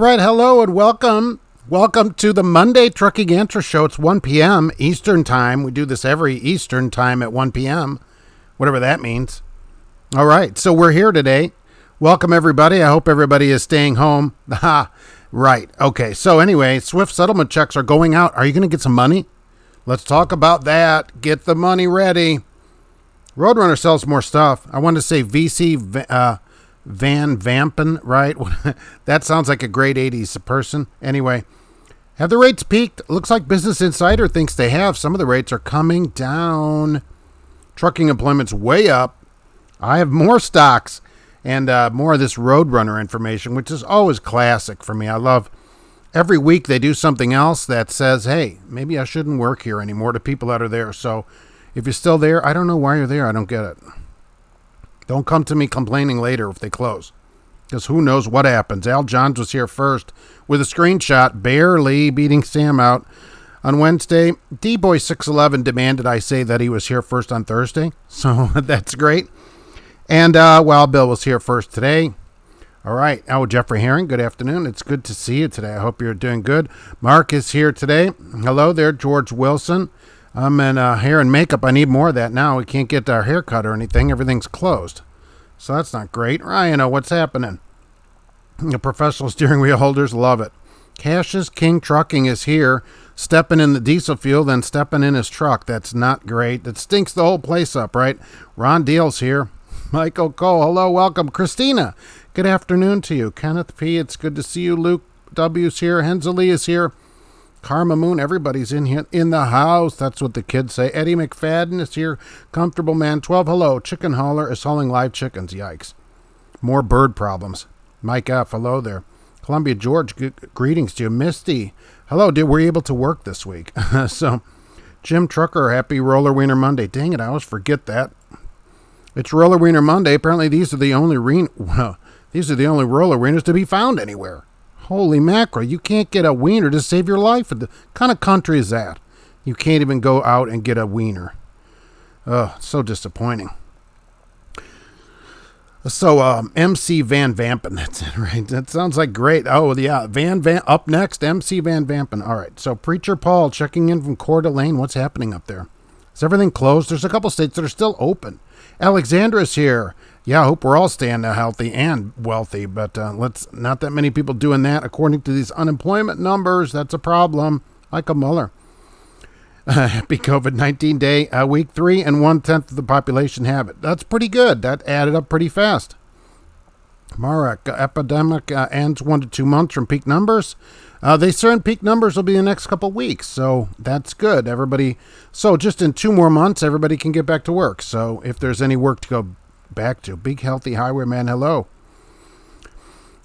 Right, hello and welcome. Welcome to the Monday Trucking Answer Show. It's 1 p.m. Eastern Time. We do this every Eastern Time at 1 p.m., whatever that means. All right, so we're here today. Welcome, everybody. I hope everybody is staying home. Right, okay. So anyway, Swift settlement checks are going out. Are you going to get some money? Let's talk about that. Get the money ready. Roadrunner sells more stuff. I wanted to say VC Van Vampen, right? That sounds like a great 80s person. Anyway, have the rates peaked? Looks like Business Insider thinks they have. Some of the rates are coming down. Trucking employment's way up. I have more stocks and more of this Roadrunner information, which is always classic for me. I love every week they do something else that says, hey, maybe I shouldn't work here anymore to people that are there. So if you're still there, I don't know why you're there. I don't get it. Don't come to me complaining later if they close, because who knows what happens. Al Johns was here first with a screenshot, barely beating Sam out on Wednesday. D-Boy611 demanded I say that he was here first on Thursday, so that's great. And Wild Bill was here first today. All right. Oh, Jeffrey Herring, good afternoon. It's good to see you today. I hope you're doing good. Mark is here today. Hello there, George Wilson. I'm in hair and makeup. I need more of that now. We can't get our hair cut or anything. Everything's closed. So that's not great. Ryan, what's happening? The professional steering wheel holders love it. Cash's King Trucking is here, stepping in the diesel fuel, then stepping in his truck. That's not great. That stinks the whole place up, right? Ron Deal's here. Michael Cole, hello, welcome. Christina, good afternoon to you. Kenneth P., it's good to see you. Luke W's here. Hensley is here. Karma Moon, everybody's in here in the house. That's what the kids say. Eddie McFadden is here. Comfortable Man 12. Hello. Chicken Hauler is hauling live chickens. Yikes. More bird problems. Mike F. Hello there. Columbia George, greetings to you. Misty. Hello. Were you able to work this week? So, Jim Trucker, happy Roller Wiener Monday. Dang it, I always forget that. It's Roller Wiener Monday. Apparently these are the only roller wieners to be found anywhere. Holy mackerel, you can't get a wiener to save your life. What kind of country is that? You can't even go out and get a wiener. So disappointing. So, MC Van Vampen, that's it, right? That sounds like great. Oh, yeah, up next, MC Van Vampen. All right, so Preacher Paul checking in from Coeur d'Alene. What's happening up there? Is everything closed? There's a couple states that are still open. Alexandra's here. Yeah, I hope we're all staying healthy and wealthy, but not that many people doing that. According to these unemployment numbers, that's a problem. Michael Muller. Happy COVID-19 day, week 3, and 1/10 of the population have it. That's pretty good. That added up pretty fast. Marek, epidemic ends 1 to 2 months from peak numbers. They said peak numbers will be the next couple weeks, so that's good. Everybody, so just in 2 more months, everybody can get back to work. So if there's any work to go back to. Big Healthy Highwayman, hello.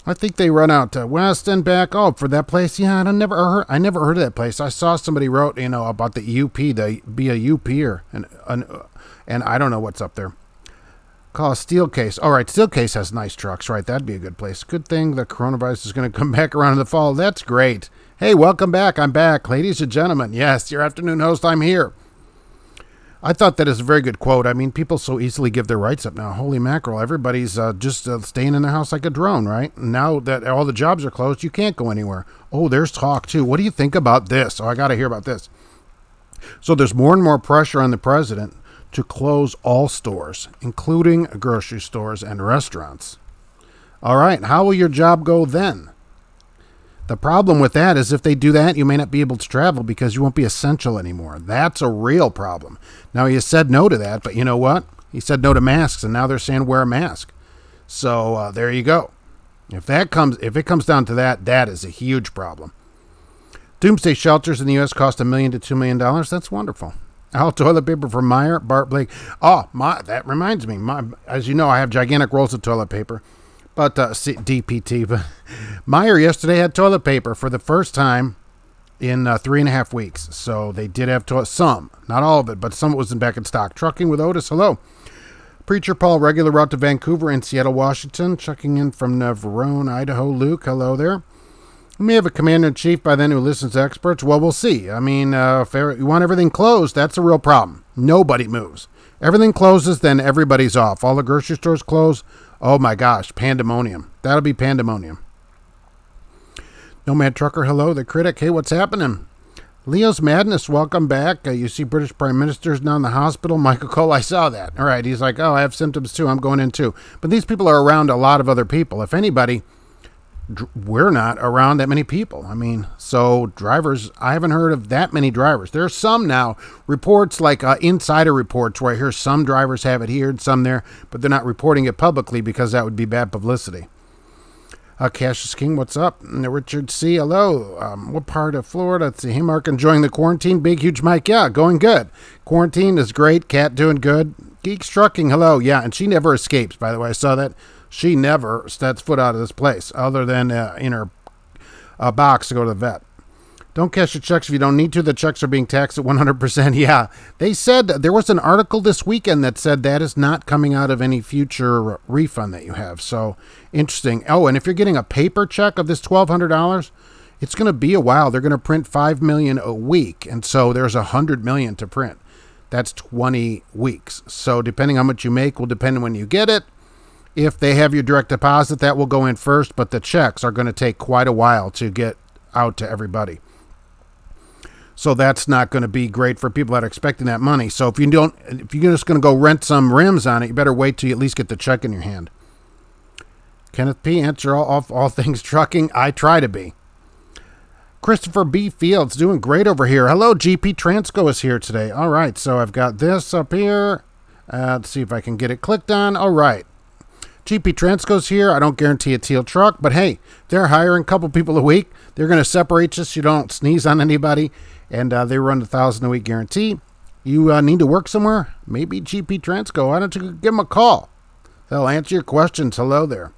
I think they run out west and back. Oh, for that place? Yeah, I never heard of that place. I saw somebody wrote, about the UP, the be a UPer, and I don't know what's up there. Call Steelcase. All right, Steelcase has nice trucks, right? That'd be a good place. Good thing the coronavirus is going to come back around in the fall. That's great. Hey, welcome back. I'm back. Ladies and gentlemen, yes, your afternoon host, I'm here. I thought that is a very good quote. I mean, people so easily give their rights up now. Holy mackerel. Everybody's just staying in the house like a drone, right? Now that all the jobs are closed, you can't go anywhere. Oh, there's talk, too. What do you think about this? Oh, I got to hear about this. So there's more and more pressure on the president to close all stores, including grocery stores and restaurants. All right. How will your job go then? The problem with that is if they do that, you may not be able to travel because you won't be essential anymore. That's a real problem. Now, he said no to that, but you know what? He said no to masks, and now they're saying wear a mask. So there you go. If it comes down to that, that is a huge problem. Doomsday shelters in the U.S. cost $1 million to $2 million. That's wonderful. All toilet paper from Meyer, Bart Blake. Oh, that reminds me. As you know, I have gigantic rolls of toilet paper. But DPT. But Meyer yesterday had toilet paper for the first time in 3.5 weeks. So they did have some, not all of it, but some of it was back in stock. Trucking with Otis. Hello. Preacher Paul, regular route to Vancouver and Seattle, Washington. Checking in from Navarone, Idaho. Luke, hello there. We may have a commander-in-chief by then who listens to experts. Well, we'll see. I mean, if you want everything closed, that's a real problem. Nobody moves. Everything closes, then everybody's off. All the grocery stores close. Oh, my gosh, pandemonium. That'll be pandemonium. Nomad Trucker, hello. The Critic, hey, what's happening? Leo's Madness, welcome back. You see British Prime Minister's now in the hospital. Michael Cole, I saw that. All right, he's like, oh, I have symptoms too. I'm going in too. But these people are around a lot of other people. If anybody, we're not around that many people. I mean, so drivers, I haven't heard of that many drivers. There are some now, reports like insider reports where I hear some drivers have it here and some there, but they're not reporting it publicly because that would be bad publicity. Cassius King, what's up? Richard C, hello. What part of Florida? Let's see. Hey, Mark, enjoying the quarantine? Big, huge Mike, yeah, going good. Quarantine is great. Cat doing good. Geeks Trucking, hello. Yeah, and she never escapes, by the way. I saw that. She never steps foot out of this place other than in her box to go to the vet. Don't cash your checks if you don't need to. The checks are being taxed at 100%. Yeah, they said there was an article this weekend that said that is not coming out of any future refund that you have. So interesting. Oh, and if you're getting a paper check of this $1,200, it's going to be a while. They're going to print 5 million a week. And so there's 100 million to print. That's 20 weeks. So depending on how much you make will depend on when you get it. If they have your direct deposit, that will go in first, but the checks are going to take quite a while to get out to everybody. So that's not going to be great for people that are expecting that money. So if you're just going to go rent some rims on it, you better wait till you at least get the check in your hand. Kenneth P, answer all things trucking. I try to be. Christopher B. Fields, doing great over here. Hello, GP Transco is here today. All right, so I've got this up here. Let's see if I can get it clicked on. All right. GP Transco's here. I don't guarantee a teal truck, but hey, they're hiring a couple people a week. They're going to separate you so you don't sneeze on anybody, and they run the 1,000 a week guarantee. You need to work somewhere? Maybe GP Transco. Why don't you give them a call? They'll answer your questions. Hello there.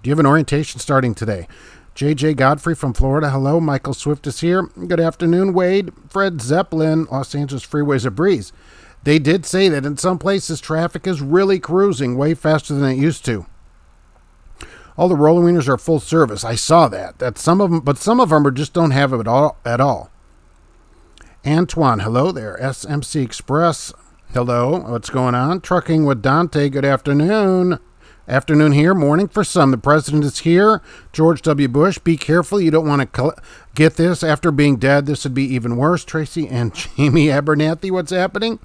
Do you have an orientation starting today? JJ Godfrey from Florida. Hello. Michael Swift is here. Good afternoon, Wade. Fred Zeppelin. Los Angeles freeway's a breeze. They did say that in some places traffic is really cruising way faster than it used to. All the roller wieners are full service. I saw that. But some of them just don't have it at all. Antoine, hello there. SMC Express, hello. What's going on? Trucking with Dante, good afternoon. Afternoon here, morning for some. The president is here. George W. Bush, be careful. You don't want to get this after being dead. This would be even worse. Tracy and Jamie Abernathy, what's happening?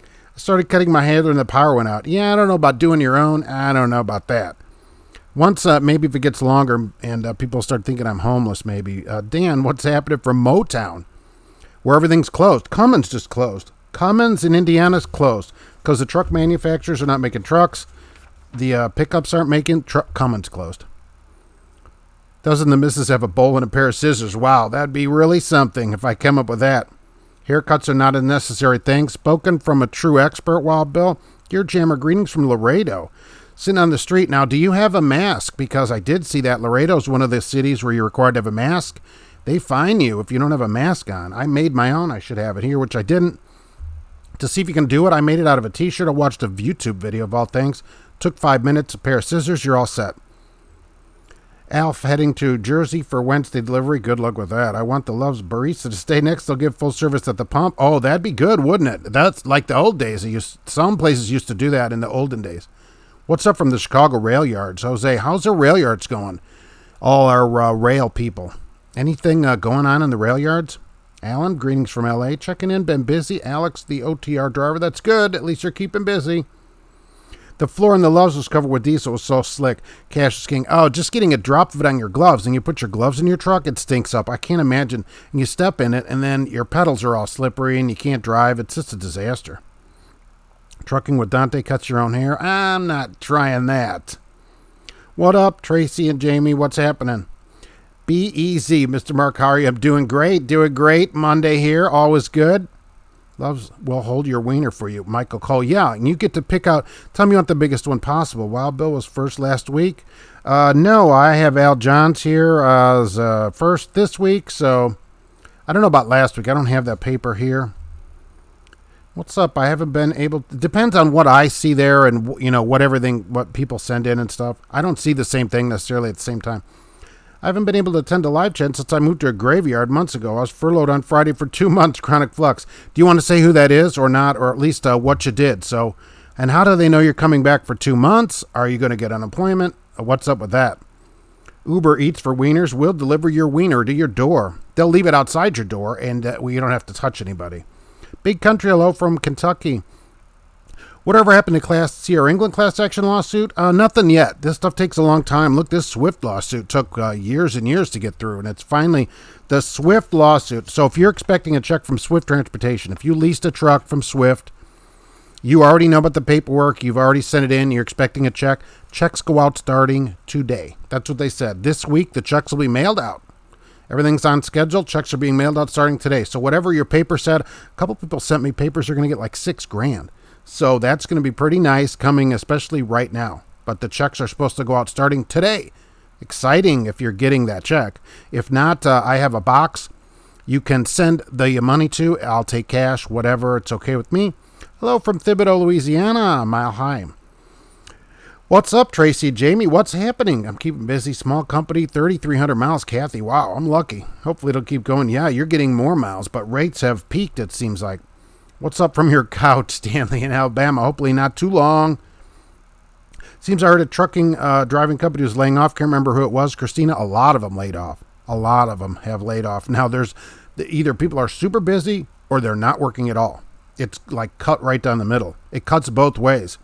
I started cutting my hair when the power went out. Yeah, I don't know about doing your own. I don't know about that. Once, maybe if it gets longer and people start thinking I'm homeless, maybe. Dan, what's happening from Motown, where everything's closed? Cummins just closed. Cummins in Indiana's closed because the truck manufacturers are not making trucks. The pickups aren't making Cummins closed. Doesn't the missus have a bowl and a pair of scissors? Wow, that'd be really something if I come up with that. Haircuts are not a necessary thing. Spoken from a true expert, Wild Bill. Dear Jammer, greetings from Laredo. Sitting on the street. Now, do you have a mask? Because I did see that Laredo's one of the cities where you're required to have a mask. They fine you if you don't have a mask on. I made my own. I should have it here, which I didn't. To see if you can do it, I made it out of a t-shirt. I watched a YouTube video of all things. Took 5 minutes, a pair of scissors. You're all set. Alf heading to Jersey for Wednesday delivery. Good luck with that. I want the Love's barista to stay next. They'll give full service at the pump. Oh, that'd be good, wouldn't it? That's like the old days. Some places used to do that in the olden days. What's up from the Chicago rail yards? Jose, how's the rail yards going? All our rail people. Anything going on in the rail yards? Alan, greetings from LA. Checking in. Been busy. Alex, the OTR driver. That's good. At least you're keeping busy. The floor in the Loves was covered with diesel. It was so slick. Cash King. Oh, just getting a drop of it on your gloves, and you put your gloves in your truck, it stinks up. I can't imagine. And you step in it, and then your pedals are all slippery, and you can't drive. It's just a disaster. Trucking with Dante cuts your own hair. I'm not trying that. What up, Tracy and Jamie? What's happening? Be easy, Mr. Mark. How are you? I'm doing great. Doing great. Monday here. Always good. Loves will hold your wiener for you. Michael Cole. Yeah, and you get to pick out. Tell me you want the biggest one possible. Wild Bill was first last week. No, I have Al Johns here as first this week. So I don't know about last week. I don't have that paper here. What's up? I haven't been able to. Depends on what I see there and, what people send in and stuff. I don't see the same thing necessarily at the same time. I haven't been able to attend a live chat since I moved to a graveyard months ago. I was furloughed on Friday for 2 months, chronic flux. Do you want to say who that is or not, or at least what you did? So, and how do they know you're coming back for 2 months? Are you going to get unemployment? What's up with that? Uber Eats for wieners will deliver your wiener to your door. They'll leave it outside your door, and you don't have to touch anybody. Big Country, hello from Kentucky. Whatever happened to Class C or England class action lawsuit? Nothing yet. This stuff takes a long time. Look, this Swift lawsuit took years and years to get through, and it's finally the Swift lawsuit. So if you're expecting a check from Swift Transportation, if you leased a truck from Swift, you already know about the paperwork. You've already sent it in. You're expecting a check. Checks go out starting today. That's what they said. This week, the checks will be mailed out. Everything's on schedule. Checks are being mailed out starting today. So whatever your paper said, a couple people sent me papers are going to get like $6,000. So that's going to be pretty nice coming, especially right now. But the checks are supposed to go out starting today. Exciting if you're getting that check. If not, I have a box you can send the money to. I'll take cash, whatever. It's okay with me. Hello from Thibodaux, Louisiana. Mile High. What's up, Tracy? Jamie, what's happening? I'm keeping busy. Small company, 3,300 miles. Kathy, wow, I'm lucky. Hopefully it'll keep going. Yeah, you're getting more miles, but rates have peaked, it seems like. What's up from your couch, Stanley, in Alabama? Hopefully not too long. Seems I heard a trucking driving company was laying off. Can't remember who it was. Christina, a lot of them laid off. A lot of them have laid off. Now, there's either people are super busy or they're not working at all. It's like cut right down the middle. It cuts both ways.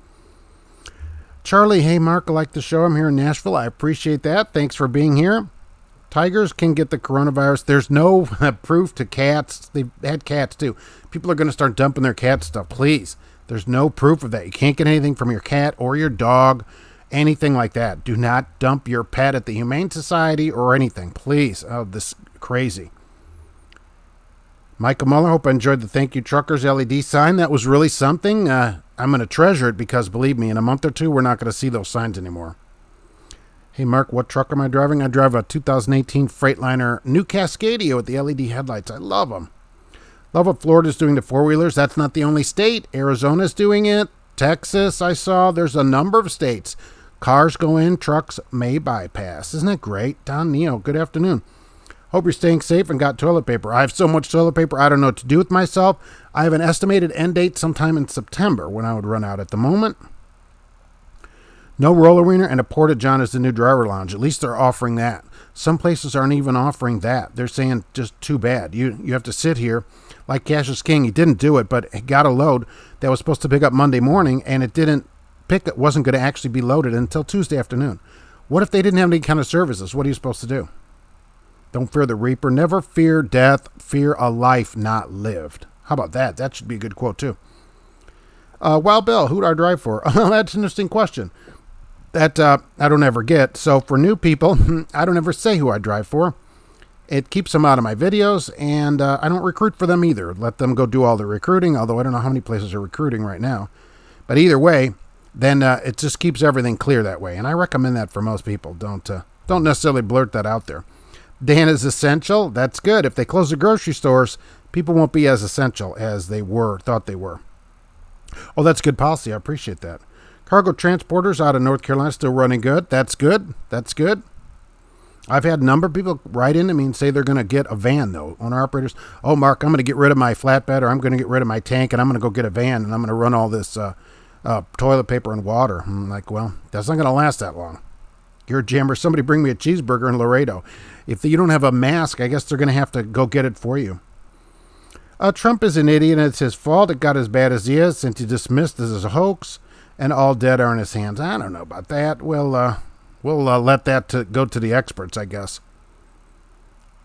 Charlie, hey, Mark, I like the show. I'm here in Nashville. I appreciate that. Thanks for being here. Tigers can get the coronavirus. There's no proof to cats. They've had cats too. People are going to start dumping their cat stuff. Please. There's no proof of that. You can't get anything from your cat or your dog, anything like that. Do not dump your pet at the Humane Society or anything. Please. Oh, this is crazy. Michael Muller, hope I enjoyed the Thank You Truckers LED sign. That was really something. I'm going to treasure it because, believe me, in a month or two, we're not going to see those signs anymore. Hey, Mark, what truck am I driving? I drive a 2018 Freightliner New Cascadia with the LED headlights. I love them. Love what Florida's doing to four-wheelers. That's not the only state. Arizona's doing it. Texas, I saw. There's a number of states. Cars go in, trucks may bypass. Isn't that great? Don Neo, good afternoon. Hope you're staying safe and got toilet paper. I have so much toilet paper, I don't know what to do with myself. I have an estimated end date sometime in September when I would run out. At the moment, no roller wiener and a porta-john is the new driver lounge. At least they're offering that. Some places aren't even offering that. They're saying just too bad. You have to sit here like Cassius King. He didn't do it, but he got a load that was supposed to pick up Monday morning, and it didn't pick. It wasn't going to actually be loaded until Tuesday afternoon. What if they didn't have any kind of services? What are you supposed to do? Don't fear the reaper. Never fear death. Fear a life not lived. How about that? That should be a good quote, too. Wild Bill, who do I drive for? That's an interesting question. That I don't ever get. So for new people, I don't ever say who I drive for. It keeps them out of my videos, and I don't recruit for them either. Let them go do all the recruiting, although I don't know how many places are recruiting right now. But either way, then it just keeps everything clear that way. And I recommend that for most people. Don't necessarily blurt that out there. Dan is essential. That's good. If they close the grocery stores, people won't be as essential as they thought they were. Oh, that's good policy. I appreciate that. Cargo transporters out of North Carolina still running good. That's good. That's good. I've had a number of people write in to me and say they're going to get a van, though. Owner-operators, oh, Mark, I'm going to get rid of my flatbed, or I'm going to get rid of my tank, and I'm going to go get a van, and I'm going to run all this toilet paper and water. I'm like, well, that's not going to last that long. You're a jammer. Somebody bring me a cheeseburger in Laredo. If you don't have a mask, I guess they're going to have to go get it for you. Trump is an idiot, and it's his fault. It got as bad as he is since he dismissed this as a hoax, and all dead are in his hands. I don't know about that. We'll let that go to the experts, I guess,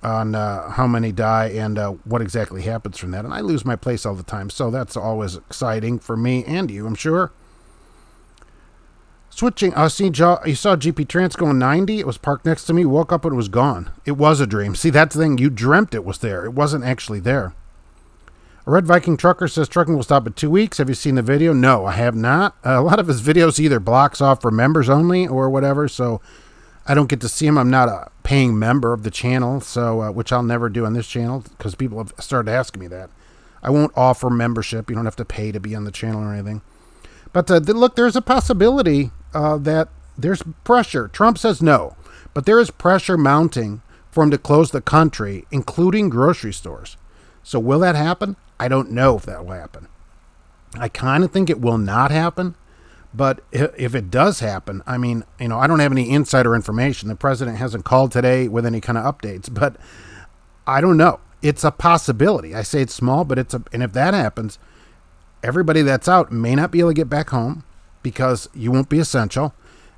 on how many die and what exactly happens from that. And I lose my place all the time, so that's always exciting for me and you, I'm sure. Switching, you saw GP Trans going 90. It was parked next to me. Woke up and it was gone. It was a dream. See, that's the thing. You dreamt it was there. It wasn't actually there. A Red Viking trucker says trucking will stop in 2 weeks. Have you seen the video? No, I have not. A lot of his videos either blocks off for members only or whatever, so I don't get to see him. I'm not a paying member of the channel, so which I'll never do on this channel because people have started asking me that. I won't offer membership. You don't have to pay to be on the channel or anything. But look, there's a possibility that there's pressure. Trump says no, but there is pressure mounting for him to close the country, including grocery stores. So will that happen? I don't know if that will happen. I kind of think it will not happen, But if it does happen, I mean, I don't have any insider information. The president hasn't called today with any kind of updates, but I don't know. It's a possibility. I say it's small, but and if that happens, everybody that's out may not be able to get back home because you won't be essential,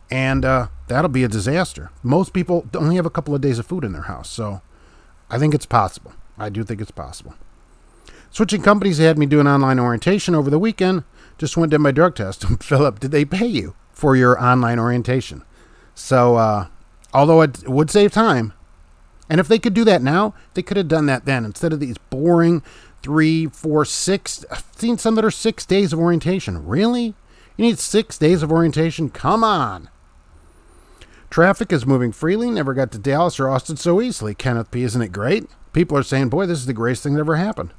and that'll be a disaster. Most people only have a couple of days of food in their house, so I think it's possible. I do think it's possible. Switching companies, they had me do an online orientation over the weekend. Just went to my drug test. Philip, did they pay you for your online orientation? So, although it would save time, and if they could do that now, they could have done that then instead of these boring 3, 4, 6. I've seen some that are 6 days of orientation. Really? You need 6 days of orientation? Come on. Traffic is moving freely. Never got to Dallas or Austin so easily. Kenneth P., isn't it great? People are saying, boy, this is the greatest thing that ever happened.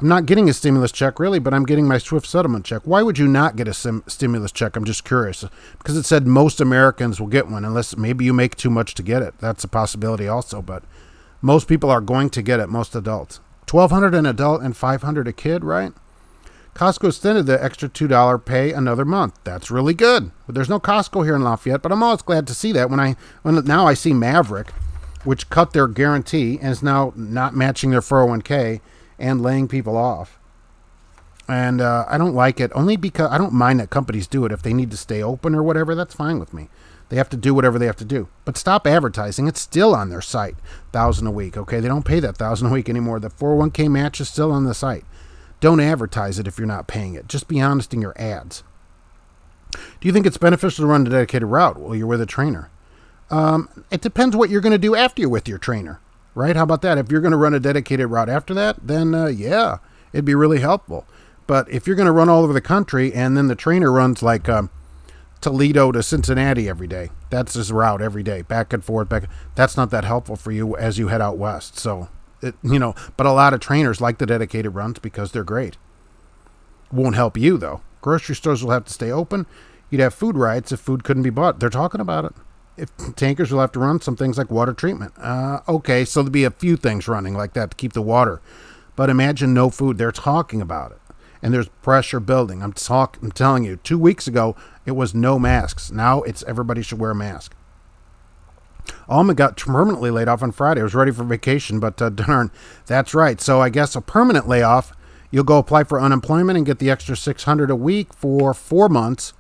I'm not getting a stimulus check, really, but I'm getting my Swift settlement check. Why would you not get a stimulus check? I'm just curious. Because it said most Americans will get one, unless maybe you make too much to get it. That's a possibility also, but most people are going to get it, most adults. $1,200 an adult and $500 a kid, right? Costco extended the extra $2 pay another month. That's really good. But there's no Costco here in Lafayette, but I'm always glad to see that when now I see Maverick, which cut their guarantee and is now not matching their 401k and laying people off. And I don't like it, only because I don't mind that companies do it. If they need to stay open or whatever, that's fine with me. They have to do whatever they have to do. But stop advertising. It's still on their site, $1,000 a week. Okay, they don't pay that $1,000 a week anymore. The 401k match is still on the site. Don't advertise it if you're not paying it. Just be honest in your ads. Do you think it's beneficial to run a dedicated route while you're with a trainer? It depends what you're going to do after you're with your trainer, right? How about that? If you're going to run a dedicated route after that, then yeah, it'd be really helpful. But if you're going to run all over the country and then the trainer runs like Toledo to Cincinnati every day, that's his route every day, back and forth, that's not that helpful for you as you head out west. So, but a lot of trainers like the dedicated runs because they're great. Won't help you, though. Grocery stores will have to stay open. You'd have food riots if food couldn't be bought. They're talking about it. If tankers will have to run some things like water treatment. Okay, so there'll be a few things running like that to keep the water. But imagine no food. They're talking about it. And there's pressure building. I'm telling you, 2 weeks ago, it was no masks. Now it's everybody should wear a mask. Alma got permanently laid off on Friday. I was ready for vacation, but darn, that's right. So I guess a permanent layoff, you'll go apply for unemployment and get the extra $600 a week for 4 months.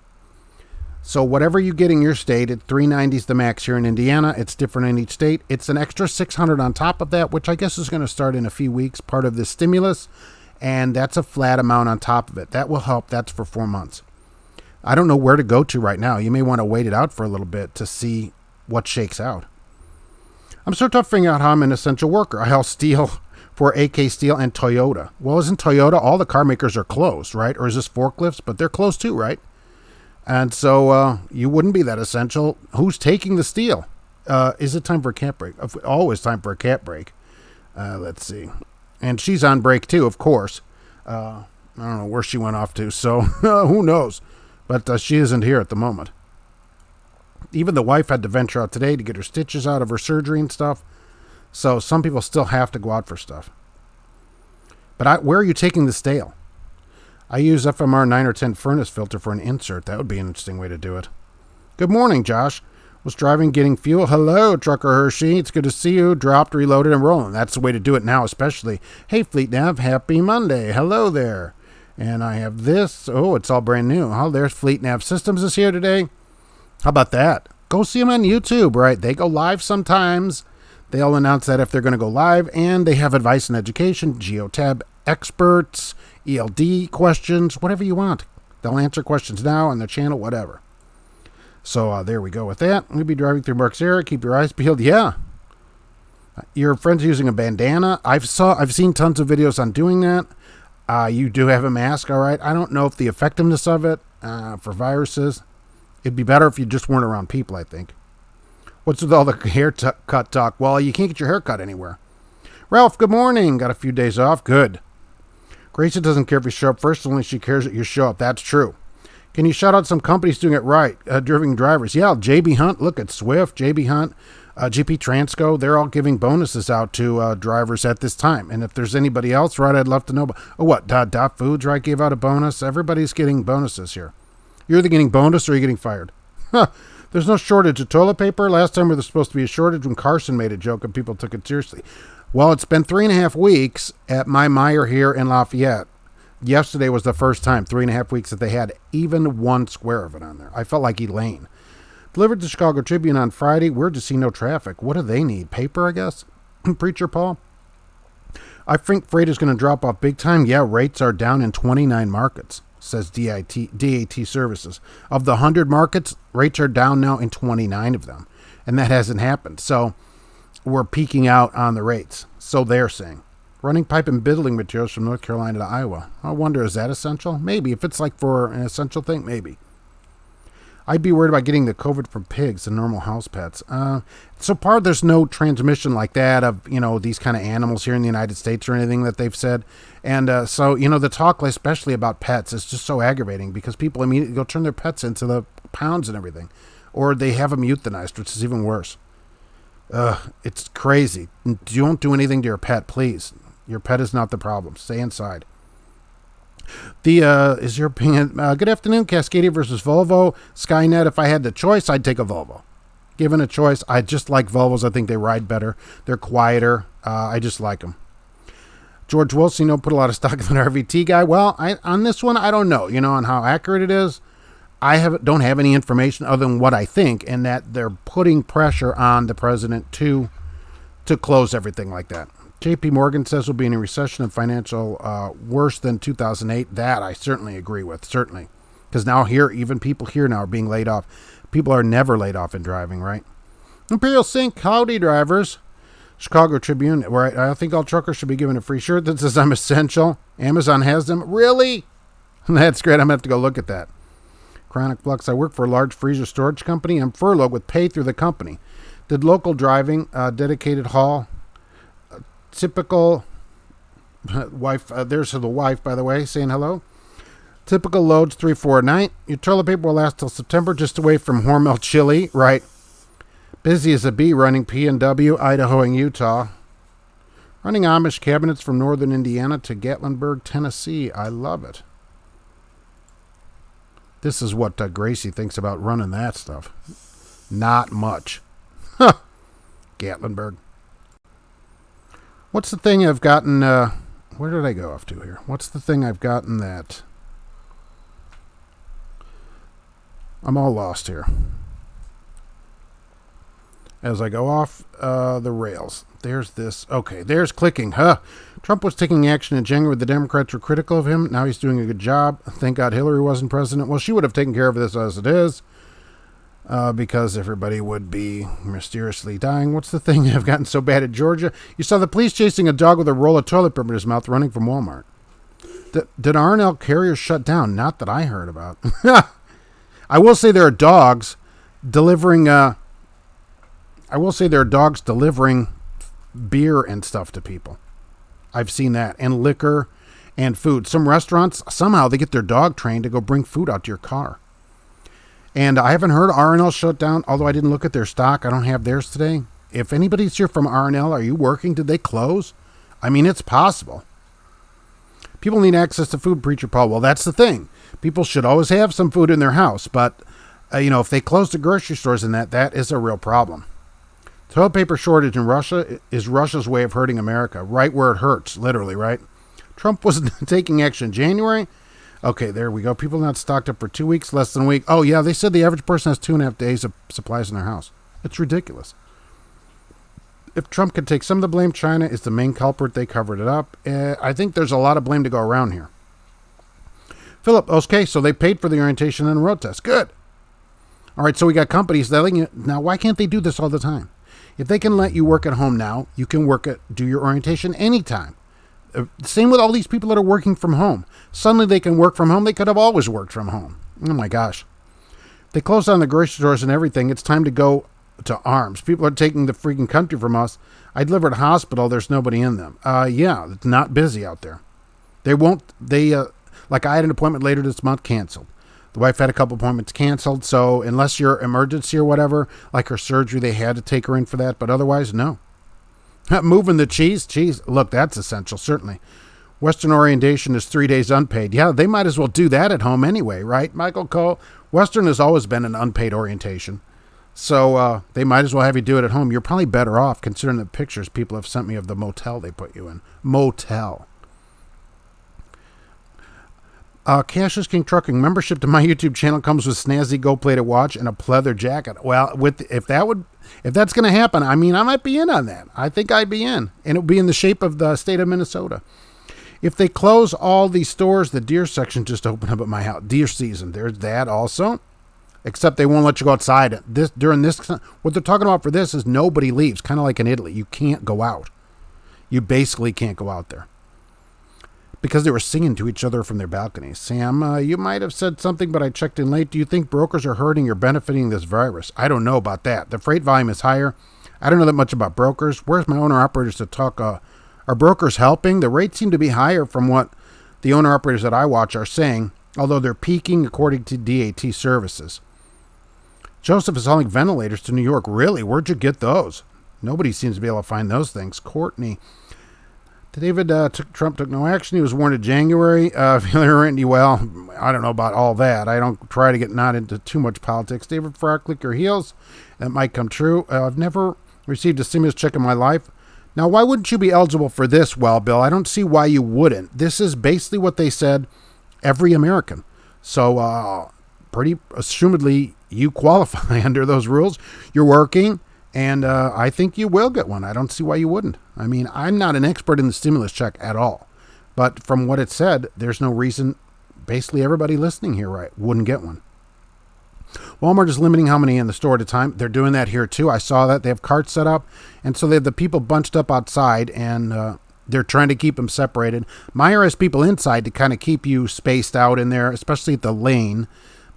So whatever you get in your state, at $390 is the max here in Indiana. It's different in each state. It's an extra $600 on top of that, which I guess is going to start in a few weeks, part of the stimulus. And that's a flat amount on top of it. That will help. That's for 4 months. I don't know where to go to right now. You may want to wait it out for a little bit to see what shakes out. I'm so tough figuring out how I'm an essential worker. I haul steel for AK Steel and Toyota. Well, isn't Toyota, all the car makers are closed, right? Or is this forklifts? But they're closed too, right? And so you wouldn't be that essential. Who's taking the steel? Is it time for a cat break? Always time for a cat break. Let's see. And she's on break too, of course. I don't know where she went off to, so who knows? But she isn't here at the moment. Even the wife had to venture out today to get her stitches out of her surgery and stuff. So some people still have to go out for stuff. But where are you taking the steel? I use FMR 9 or 10 furnace filter for an insert. That would be an interesting way to do it. Good morning, Josh. Was driving, getting fuel. Hello, Trucker Hershey. It's good to see you. Dropped, reloaded, and rolling. That's the way to do it now, especially. Hey, Fleet Nav, happy Monday. Hello there. And I have this. Oh, it's all brand new. Oh, there's Fleet Nav Systems is here today. How about that? Go see them on YouTube, right? They go live sometimes. They'll announce that if they're going to go live, and they have advice and education, Geotab experts, ELD questions, whatever you want. They'll answer questions now on their channel, whatever. So there we go with that. We'll be driving through Mark's area. Keep your eyes peeled. Yeah. Your friend's using a bandana. I've seen tons of videos on doing that. You do have a mask, all right. I don't know if the effectiveness of it for viruses. It'd be better if you just weren't around people, I think. What's with all the haircut talk? Well, you can't get your hair cut anywhere. Ralph, good morning. Got a few days off. Good. Gracie doesn't care if you show up first, only she cares that you show up. That's true. Can you shout out some companies doing it right? Driven drivers. Yeah, JB Hunt. Look at Swift, JB Hunt, GP Transco. They're all giving bonuses out to drivers at this time. And if there's anybody else, right, I'd love to know. Oh, what? Dot Foods, right, gave out a bonus. Everybody's getting bonuses here. You're either getting bonus or you're getting fired. Huh. There's no shortage of toilet paper. Last time there was supposed to be a shortage when Carson made a joke and people took it seriously. Well, it's been 3.5 weeks at my Meijer here in Lafayette. Yesterday was the first time, 3.5 weeks, that they had even one square of it on there. I felt like Elaine. Delivered to Chicago Tribune on Friday. Weird to see no traffic. What do they need? Paper, I guess? Preacher Paul? I think freight is going to drop off big time. Yeah, rates are down in 29 markets, says DAT Services. Of the 100 markets, rates are down now in 29 of them. And that hasn't happened. So we're peaking out on the rates. So they're saying. Running pipe and biddling materials from North Carolina to Iowa. I wonder, is that essential? Maybe. If it's like for an essential thing, maybe. I'd be worried about getting the COVID from pigs and normal house pets. So far, there's no transmission like that of, these kind of animals here in the United States or anything that they've said. And so, the talk, especially about pets, is just so aggravating because people immediately go turn their pets into the pounds and everything. Or they have them euthanized, which is even worse. It's crazy. Don't do anything to your pet, please. Your pet is not the problem. Stay inside. Is your opinion, good afternoon, Cascadia versus Volvo. Skynet, if I had the choice, I'd take a Volvo. Given a choice, I just like Volvos. I think they ride better. They're quieter. I just like them. George Wilson, put a lot of stock in the RVT guy. Well, on this one, I don't know, on how accurate it is. I don't have any information other than what I think, and that they're putting pressure on the president to close everything like that. JP Morgan says we'll be in a recession and financial worse than 2008. That I certainly agree with, certainly. Because now even people here now are being laid off. People are never laid off in driving, right? Imperial Sync, howdy drivers. Chicago Tribune, where I think all truckers should be given a free shirt that says I'm essential. Amazon has them. Really? That's great. I'm going to have to go look at that. Chronic Flux, I work for a large freezer storage company. I'm furloughed with pay through the company. Did local driving, dedicated haul. Typical wife, there's the wife, by the way, saying hello. Typical loads 3, 4 a night. Your toilet paper will last till September, just away from Hormel Chili, right? Busy as a bee running P&W, Idaho, and Utah. Running Amish cabinets from northern Indiana to Gatlinburg, Tennessee. I love it. This is what Gracie thinks about running that stuff. Not much. Huh. Gatlinburg. What's the thing I've gotten, where did I go off to here? What's the thing I've gotten that, I'm all lost here. As I go off the rails. There's this, okay, there's clicking, huh? Trump was taking action in January. The Democrats were critical of him. Now he's doing a good job. Thank God Hillary wasn't president. Well, she would have taken care of this as it is. Because everybody would be mysteriously dying. What's the thing I've gotten so bad at Georgia? You saw the police chasing a dog with a roll of toilet paper in his mouth running from Walmart. Did R&L carriers shut down? Not that I heard about. I will say there are dogs delivering beer and stuff to people. I've seen that. And liquor and food. Some restaurants, somehow they get their dog trained to go bring food out to your car. And I haven't heard R&L shut down, although I didn't look at their stock. I don't have theirs today. If anybody's here from R&L, are you working? Did they close? I mean, it's possible. People need access to food, Preacher Paul. Well, that's the thing. People should always have some food in their house. But, if they close the grocery stores and that is a real problem. Toilet paper shortage in Russia is Russia's way of hurting America. Right where it hurts, literally, right? Trump was taking action in January. Okay, there we go. People not stocked up for 2 weeks, less than a week. Oh, yeah, they said the average person has 2.5 days of supplies in their house. It's ridiculous. If Trump could take some of the blame, China is the main culprit. They covered it up. I think there's a lot of blame to go around here. Philip, okay, so they paid for the orientation and road test. Good. All right, so we got companies letting you. Now, why can't they do this all the time? If they can let you work at home now, you can do your orientation anytime. Same with all these people that are working from home. Suddenly they can work from home. They could have always worked from home. Oh my gosh. They closed down the grocery stores and everything. It's time to go to arms. People are taking the freaking country from us. I delivered a hospital. There's nobody in them. Yeah, it's not busy out there. Like I had an appointment later this month, canceled. The wife had a couple appointments canceled. So unless you're emergency or whatever, like her surgery, they had to take her in for that. But otherwise, no. Moving the cheese. Look, that's essential, certainly. Western orientation is 3 days unpaid. Yeah, they might as well do that at home anyway, right? Michael Cole, Western has always been an unpaid orientation. So they might as well have you do it at home. You're probably better off considering the pictures people have sent me of the motel they put you in. Motel. Cash is King Trucking. Membership to my YouTube channel comes with snazzy gold-plated watch and a pleather jacket. Well, if that's going to happen, I mean, I might be in on that. I think I'd be in. And it'll be in the shape of the state of Minnesota. If they close all these stores, the deer section just opened up at my house. Deer season. There's that also. Except they won't let you go outside. What they're talking about for this is nobody leaves. Kind of like in Italy. You can't go out. You basically can't go out there. Because they were singing to each other from their balconies. Sam, you might have said something, but I checked in late. Do you think brokers are hurting or benefiting this virus? I don't know about that. The freight volume is higher. I don't know that much about brokers. Where's my owner-operators to talk? Are brokers helping? The rates seem to be higher from what the owner-operators that I watch are saying, although they're peaking according to DAT services. Joseph is hauling ventilators to New York. Really? Where'd you get those? Nobody seems to be able to find those things. Courtney. David Trump took no action. He was warned in January. Well, I don't know about all that. I don't try to get not into too much politics. David Farrar, click your heels. That might come true. I've never received a stimulus check in my life. Now, why wouldn't you be eligible for this? Well, Bill, I don't see why you wouldn't. This is basically what they said, every American. So, pretty assumedly, you qualify under those rules. You're working. And I think you will get one. I don't see why you wouldn't. I mean, I'm not an expert in the stimulus check at all. But from what it said, there's no reason basically everybody listening here wouldn't get one. Walmart is limiting how many in the store at a time. They're doing that here too. I saw that. They have carts set up. And so they have the people bunched up outside and they're trying to keep them separated. Meijer has people inside to kind of keep you spaced out in there, especially at the lane.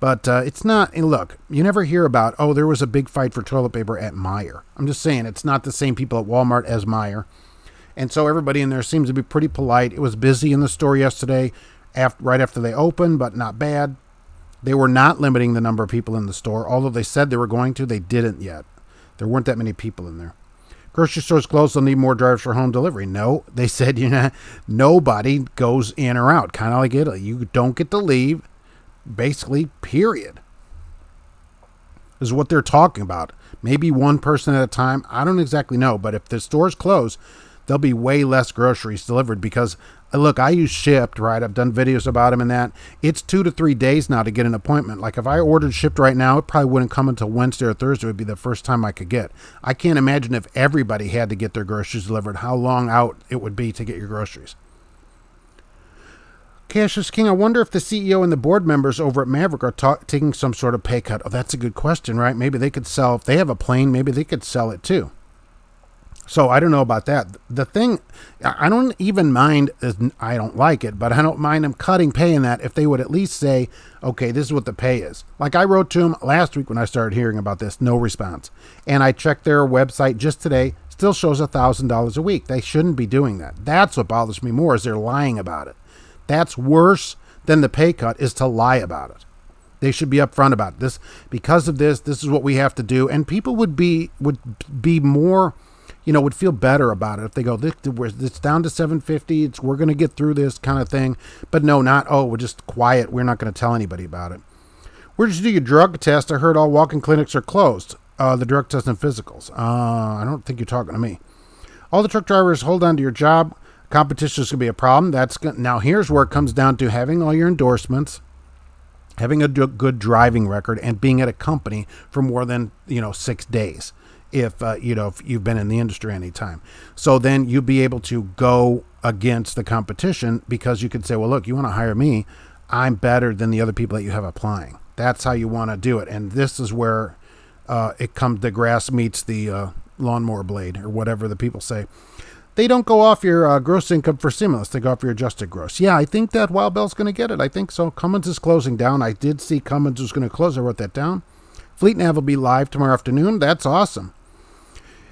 But it's not, look, you never hear about, there was a big fight for toilet paper at Meijer. I'm just saying, it's not the same people at Walmart as Meijer. And so everybody in there seems to be pretty polite. It was busy in the store yesterday, right after they opened, but not bad. They were not limiting the number of people in the store. Although they said they were going to, they didn't yet. There weren't that many people in there. Grocery stores closed, they'll need more drivers for home delivery. No, they said, nobody goes in or out, kind of like Italy. You don't get to leave. Basically, period. This is what they're talking about. Maybe one person at a time. I don't exactly know. But if the stores close, there'll be way less groceries delivered because, look, I use Shipt, right? I've done videos about them and that. It's 2 to 3 days now to get an appointment. Like if I ordered Shipt right now, it probably wouldn't come until Wednesday or Thursday. It would be the first time I could get. I can't imagine if everybody had to get their groceries delivered, how long out it would be to get your groceries. Cash is King, I wonder if the CEO and the board members over at Maverick are taking some sort of pay cut. Oh, that's a good question, right? Maybe they could sell, if they have a plane, maybe they could sell it too. So I don't know about that. The thing, I don't even mind, I don't like it, but I don't mind them cutting pay in that if they would at least say, okay, this is what the pay is. Like I wrote to them last week when I started hearing about this, no response. And I checked their website just today, still shows $1,000 a week. They shouldn't be doing that. That's what bothers me more is they're lying about it. That's worse than the pay cut is to lie about it. They should be upfront about this. Because of this, this is what we have to do. And people would be more, would feel better about it if they go, it's down to $750. We're going to get through this kind of thing. But no, not, we're just quiet. We're not going to tell anybody about it. Where did you do your drug test? I heard all walk-in clinics are closed. The drug test and physicals. I don't think you're talking to me. All the truck drivers, hold on to your job. Competition is going to be a problem. Now here's where it comes down to having all your endorsements, having a good driving record, and being at a company for more than 6 days. If you've been in the industry any time, so then you'll be able to go against the competition because you could say, well, look, you want to hire me, I'm better than the other people that you have applying. That's how you want to do it, and this is where the grass meets the lawnmower blade or whatever the people say. They don't go off your gross income for stimulus. They go off your adjusted gross. Yeah, I think that Wild Bell's going to get it. I think so. Cummins is closing down. I did see Cummins was going to close. I wrote that down. Fleet Nav will be live tomorrow afternoon. That's awesome.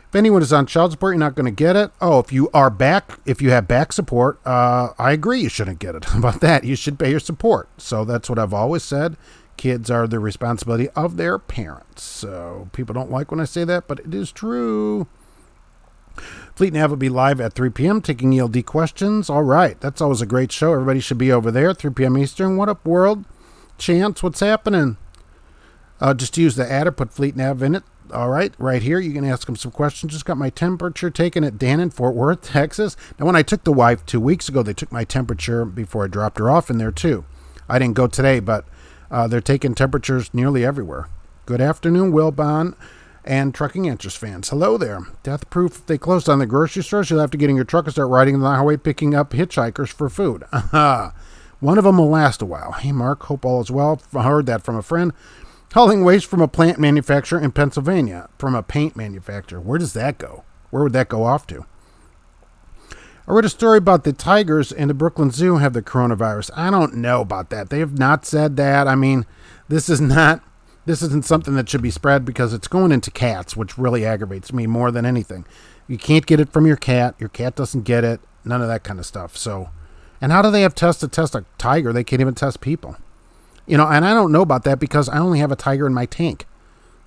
If anyone is on child support, you're not going to get it. If you have back support, I agree you shouldn't get it. How about that? You should pay your support. So that's what I've always said. Kids are the responsibility of their parents. So people don't like when I say that, but it is true. Fleet Nav will be live at 3 p.m. taking ELD questions. All right. That's always a great show. Everybody should be over there, 3 p.m. Eastern. What up, world? Chance, what's happening? Just use the adder, put Fleet Nav in it. All right. Right here, you can ask them some questions. Just got my temperature taken at Dan in Fort Worth, Texas. Now, when I took the wife 2 weeks ago, they took my temperature before I dropped her off in there, too. I didn't go today, but they're taking temperatures nearly everywhere. Good afternoon, Wilbon and Trucking Interest fans. Hello there. Death proof if they closed on the grocery stores, you'll have to get in your truck and start riding on the highway picking up hitchhikers for food. One of them will last a while. Hey, Mark, hope all is well. I heard that from a friend. Hauling waste from a plant manufacturer in Pennsylvania. From a paint manufacturer. Where does that go? Where would that go off to? I read a story about the tigers in the Brooklyn Zoo have the coronavirus. I don't know about that. They have not said that. I mean, this isn't something that should be spread because it's going into cats, which really aggravates me more than anything. You can't get it from your cat doesn't get it, none of that kind of stuff. So, and how do they have tests to test a tiger? They can't even test people. And I don't know about that because I only have a tiger in my tank.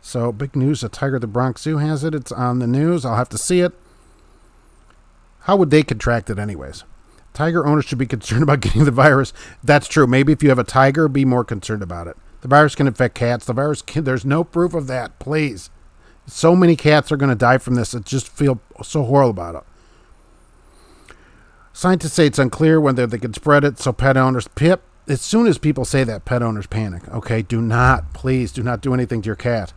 So, big news, a tiger at the Bronx Zoo has it. It's on the news. I'll have to see it. How would they contract it anyways? Tiger owners should be concerned about getting the virus. That's true. Maybe if you have a tiger, be more concerned about it. The virus can infect cats. There's no proof of that. Please. So many cats are going to die from this. I just feel so horrible about it. Scientists say it's unclear whether they can spread it, so pet owners, as soon as people say that, pet owners panic. Okay, please do not do anything to your cat.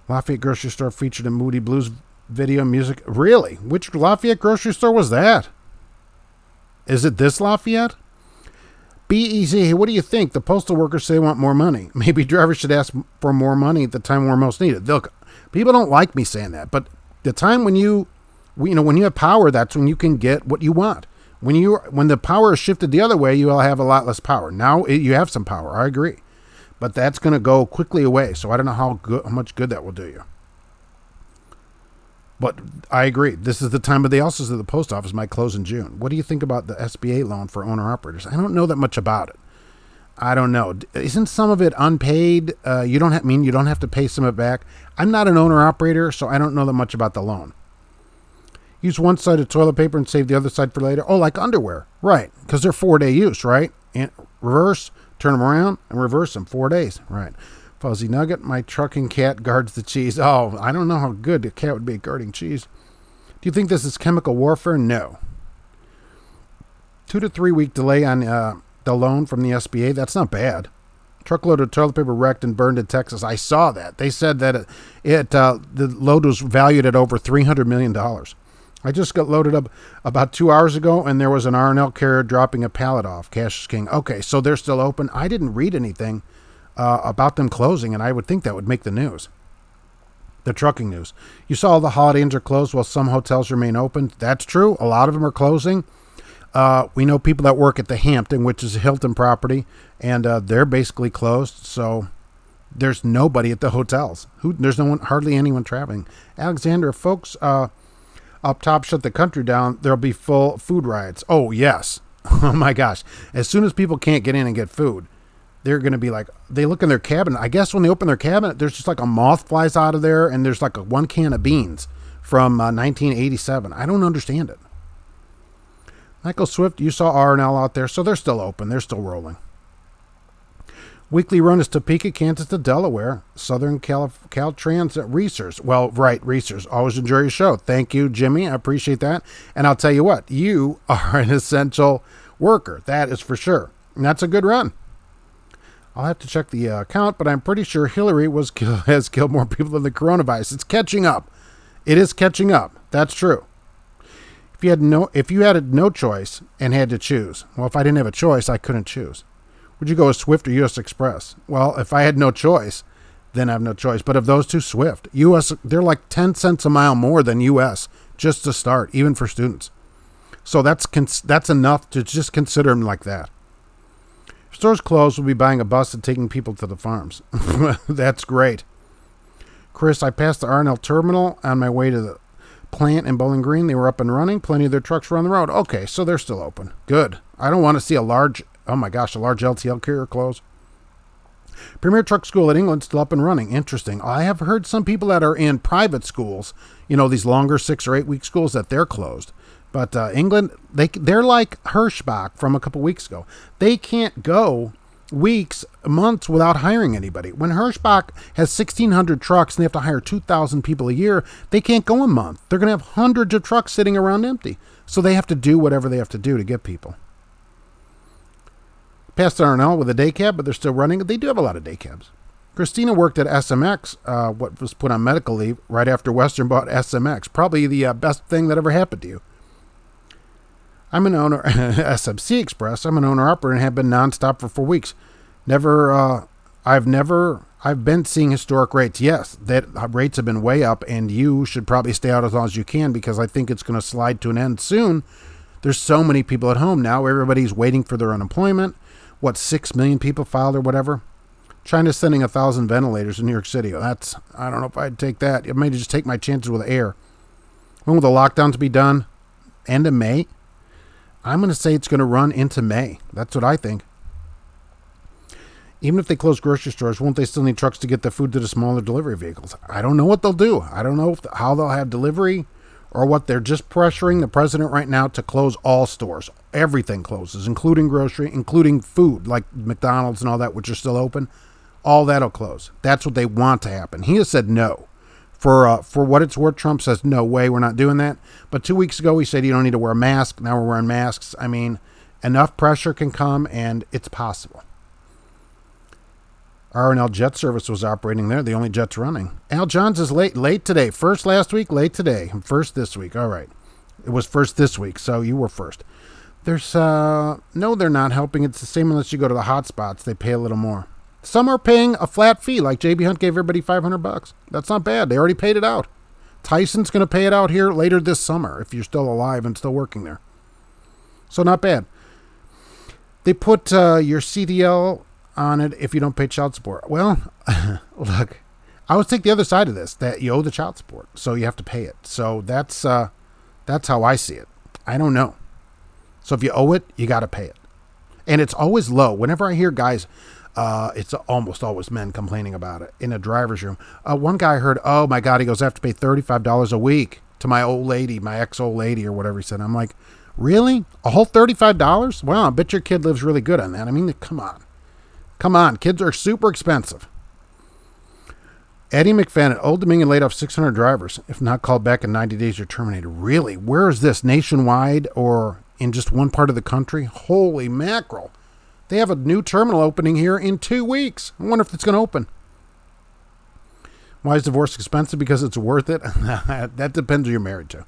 Lafayette grocery store featured in Moody Blues video music. Really? Which Lafayette grocery store was that? Is it this Lafayette? BEZ, hey, what do you think? The postal workers say they want more money. Maybe drivers should ask for more money at the time we're most needed. Look, people don't like me saying that, but the time when you have power, that's when you can get what you want. When the power is shifted the other way, you will have a lot less power. Now you have some power. I agree, but that's going to go quickly away. So I don't know how much good that will do you. But I agree. This is the time, but they also said the post office might close in June. What do you think about the SBA loan for owner-operators? I don't know that much about it. I don't know. Isn't some of it unpaid? You don't have to pay some of it back. I'm not an owner-operator, so I don't know that much about the loan. Use one side of toilet paper and save the other side for later. Oh, like underwear. Right, because they're 4-day use, right? And reverse, turn them around, and reverse them 4 days. Right. Fuzzy Nugget, my trucking cat guards the cheese. Oh, I don't know how good a cat would be at guarding cheese. Do you think this is chemical warfare? No. 2 to 3 week delay on the loan from the SBA. That's not bad. Truckload of toilet paper wrecked and burned in Texas. I saw that. They said that the load was valued at over $300 million. I just got loaded up about 2 hours ago, and there was an R&L carrier dropping a pallet off. Cash is king. Okay, so they're still open. I didn't read anything about them closing, and I would think that would make the news. The trucking news. You saw all the Holiday Inns are closed while some hotels remain open. That's true. A lot of them are closing. We know people that work at the Hampton, which is a Hilton property, and they're basically closed. So there's nobody at the hotels. There's hardly anyone traveling. Alexander, if folks up top shut the country down, there'll be full food riots. Oh, yes. Oh, my gosh. As soon as people can't get in and get food, they're going to be like, they look in their cabinet. I guess when they open their cabinet, there's just like a moth flies out of there, and there's like one can of beans from 1987. I don't understand it. Michael Swift, you saw R&L out there, so they're still open. They're still rolling. Weekly run is Topeka, Kansas to Delaware. Southern Caltrans Research. Well, right, Research. Always enjoy your show. Thank you, Jimmy. I appreciate that. And I'll tell you what, you are an essential worker. That is for sure. And that's a good run. I'll have to check the count, but I'm pretty sure Hillary has killed more people than the coronavirus. It's catching up. It is catching up. That's true. If you had no choice and had to choose, well, if I didn't have a choice, I couldn't choose. Would you go with Swift or U.S. Express? Well, if I had no choice, then I have no choice. But of those two, Swift. U.S., they're like 10 cents a mile more than U.S. just to start, even for students. So that's enough to just consider them like that. If stores closed, we'll be buying a bus and taking people to the farms. That's great. Chris, I passed the R&L terminal on my way to the plant in Bowling Green. They were up and running. Plenty of their trucks were on the road. Okay, so they're still open. Good. I don't want to see a large LTL carrier close. Premier Truck School in England still up and running. Interesting. I have heard some people that are in private schools, these longer 6 or 8 week schools, that they're closed. But England, they're like Hirschbach from a couple weeks ago. They can't go weeks, months without hiring anybody. When Hirschbach has 1,600 trucks and they have to hire 2,000 people a year, they can't go a month. They're going to have hundreds of trucks sitting around empty. So they have to do whatever they have to do to get people. Past Arnell with a day cab, but they're still running. They do have a lot of day cabs. Christina worked at SMX, what was put on medical leave, right after Western bought SMX. Probably the best thing that ever happened to you. I'm an owner, SMC Express. I'm an owner-operator and have been nonstop for 4 weeks. I've been seeing historic rates. Yes, that rates have been way up, and you should probably stay out as long as you can because I think it's going to slide to an end soon. There's so many people at home now. Everybody's waiting for their unemployment. 6 million people filed or whatever? China's sending 1,000 ventilators in New York City. I don't know if I'd take that. I may just take my chances with air. When will the lockdowns be done? End of May? I'm going to say it's going to run into May. That's what I think. Even if they close grocery stores, won't they still need trucks to get the food to the smaller delivery vehicles? I don't know what they'll do. I don't know how they'll have delivery or what. They're just pressuring the president right now to close all stores. Everything closes, including grocery, including food, like McDonald's and all that, which are still open. All that'll close. That's what they want to happen. He has said no. For what it's worth, Trump says, no way, we're not doing that. But 2 weeks ago, he said you don't need to wear a mask. Now we're wearing masks. I mean, enough pressure can come, and it's possible. R&L jet service was operating there, the only jets running. Al Johns is late today. First last week, late today. First this week. All right. It was first this week, so you were first. There's, no, they're not helping. It's the same unless you go to the hot spots. They pay a little more. Some are paying a flat fee, like JB Hunt gave everybody $500. That's not bad. They already paid it out. Tyson's going to pay it out here later this summer if you're still alive and still working there. So not bad. They put your CDL on it if you don't pay child support. Well, look, I would take the other side of this, that you owe the child support, so you have to pay it. So that's how I see it. I don't know. So if you owe it, you got to pay it. And it's always low. Whenever I hear guys... it's almost always men complaining about it in a driver's room. One guy heard, oh my God, he goes, I have to pay $35 a week to my old lady, my ex-old lady or whatever he said. I'm like, really? A whole $35? Well, I bet your kid lives really good on that. I mean, come on. Kids are super expensive. Eddie McFadden, Old Dominion laid off 600 drivers. If not called back in 90 days, you're terminated. Really? Where is this? Nationwide or in just one part of the country? Holy mackerel. They have a new terminal opening here in 2 weeks. I wonder if it's going to open. Why is divorce expensive? Because it's worth it? That depends who you're married to.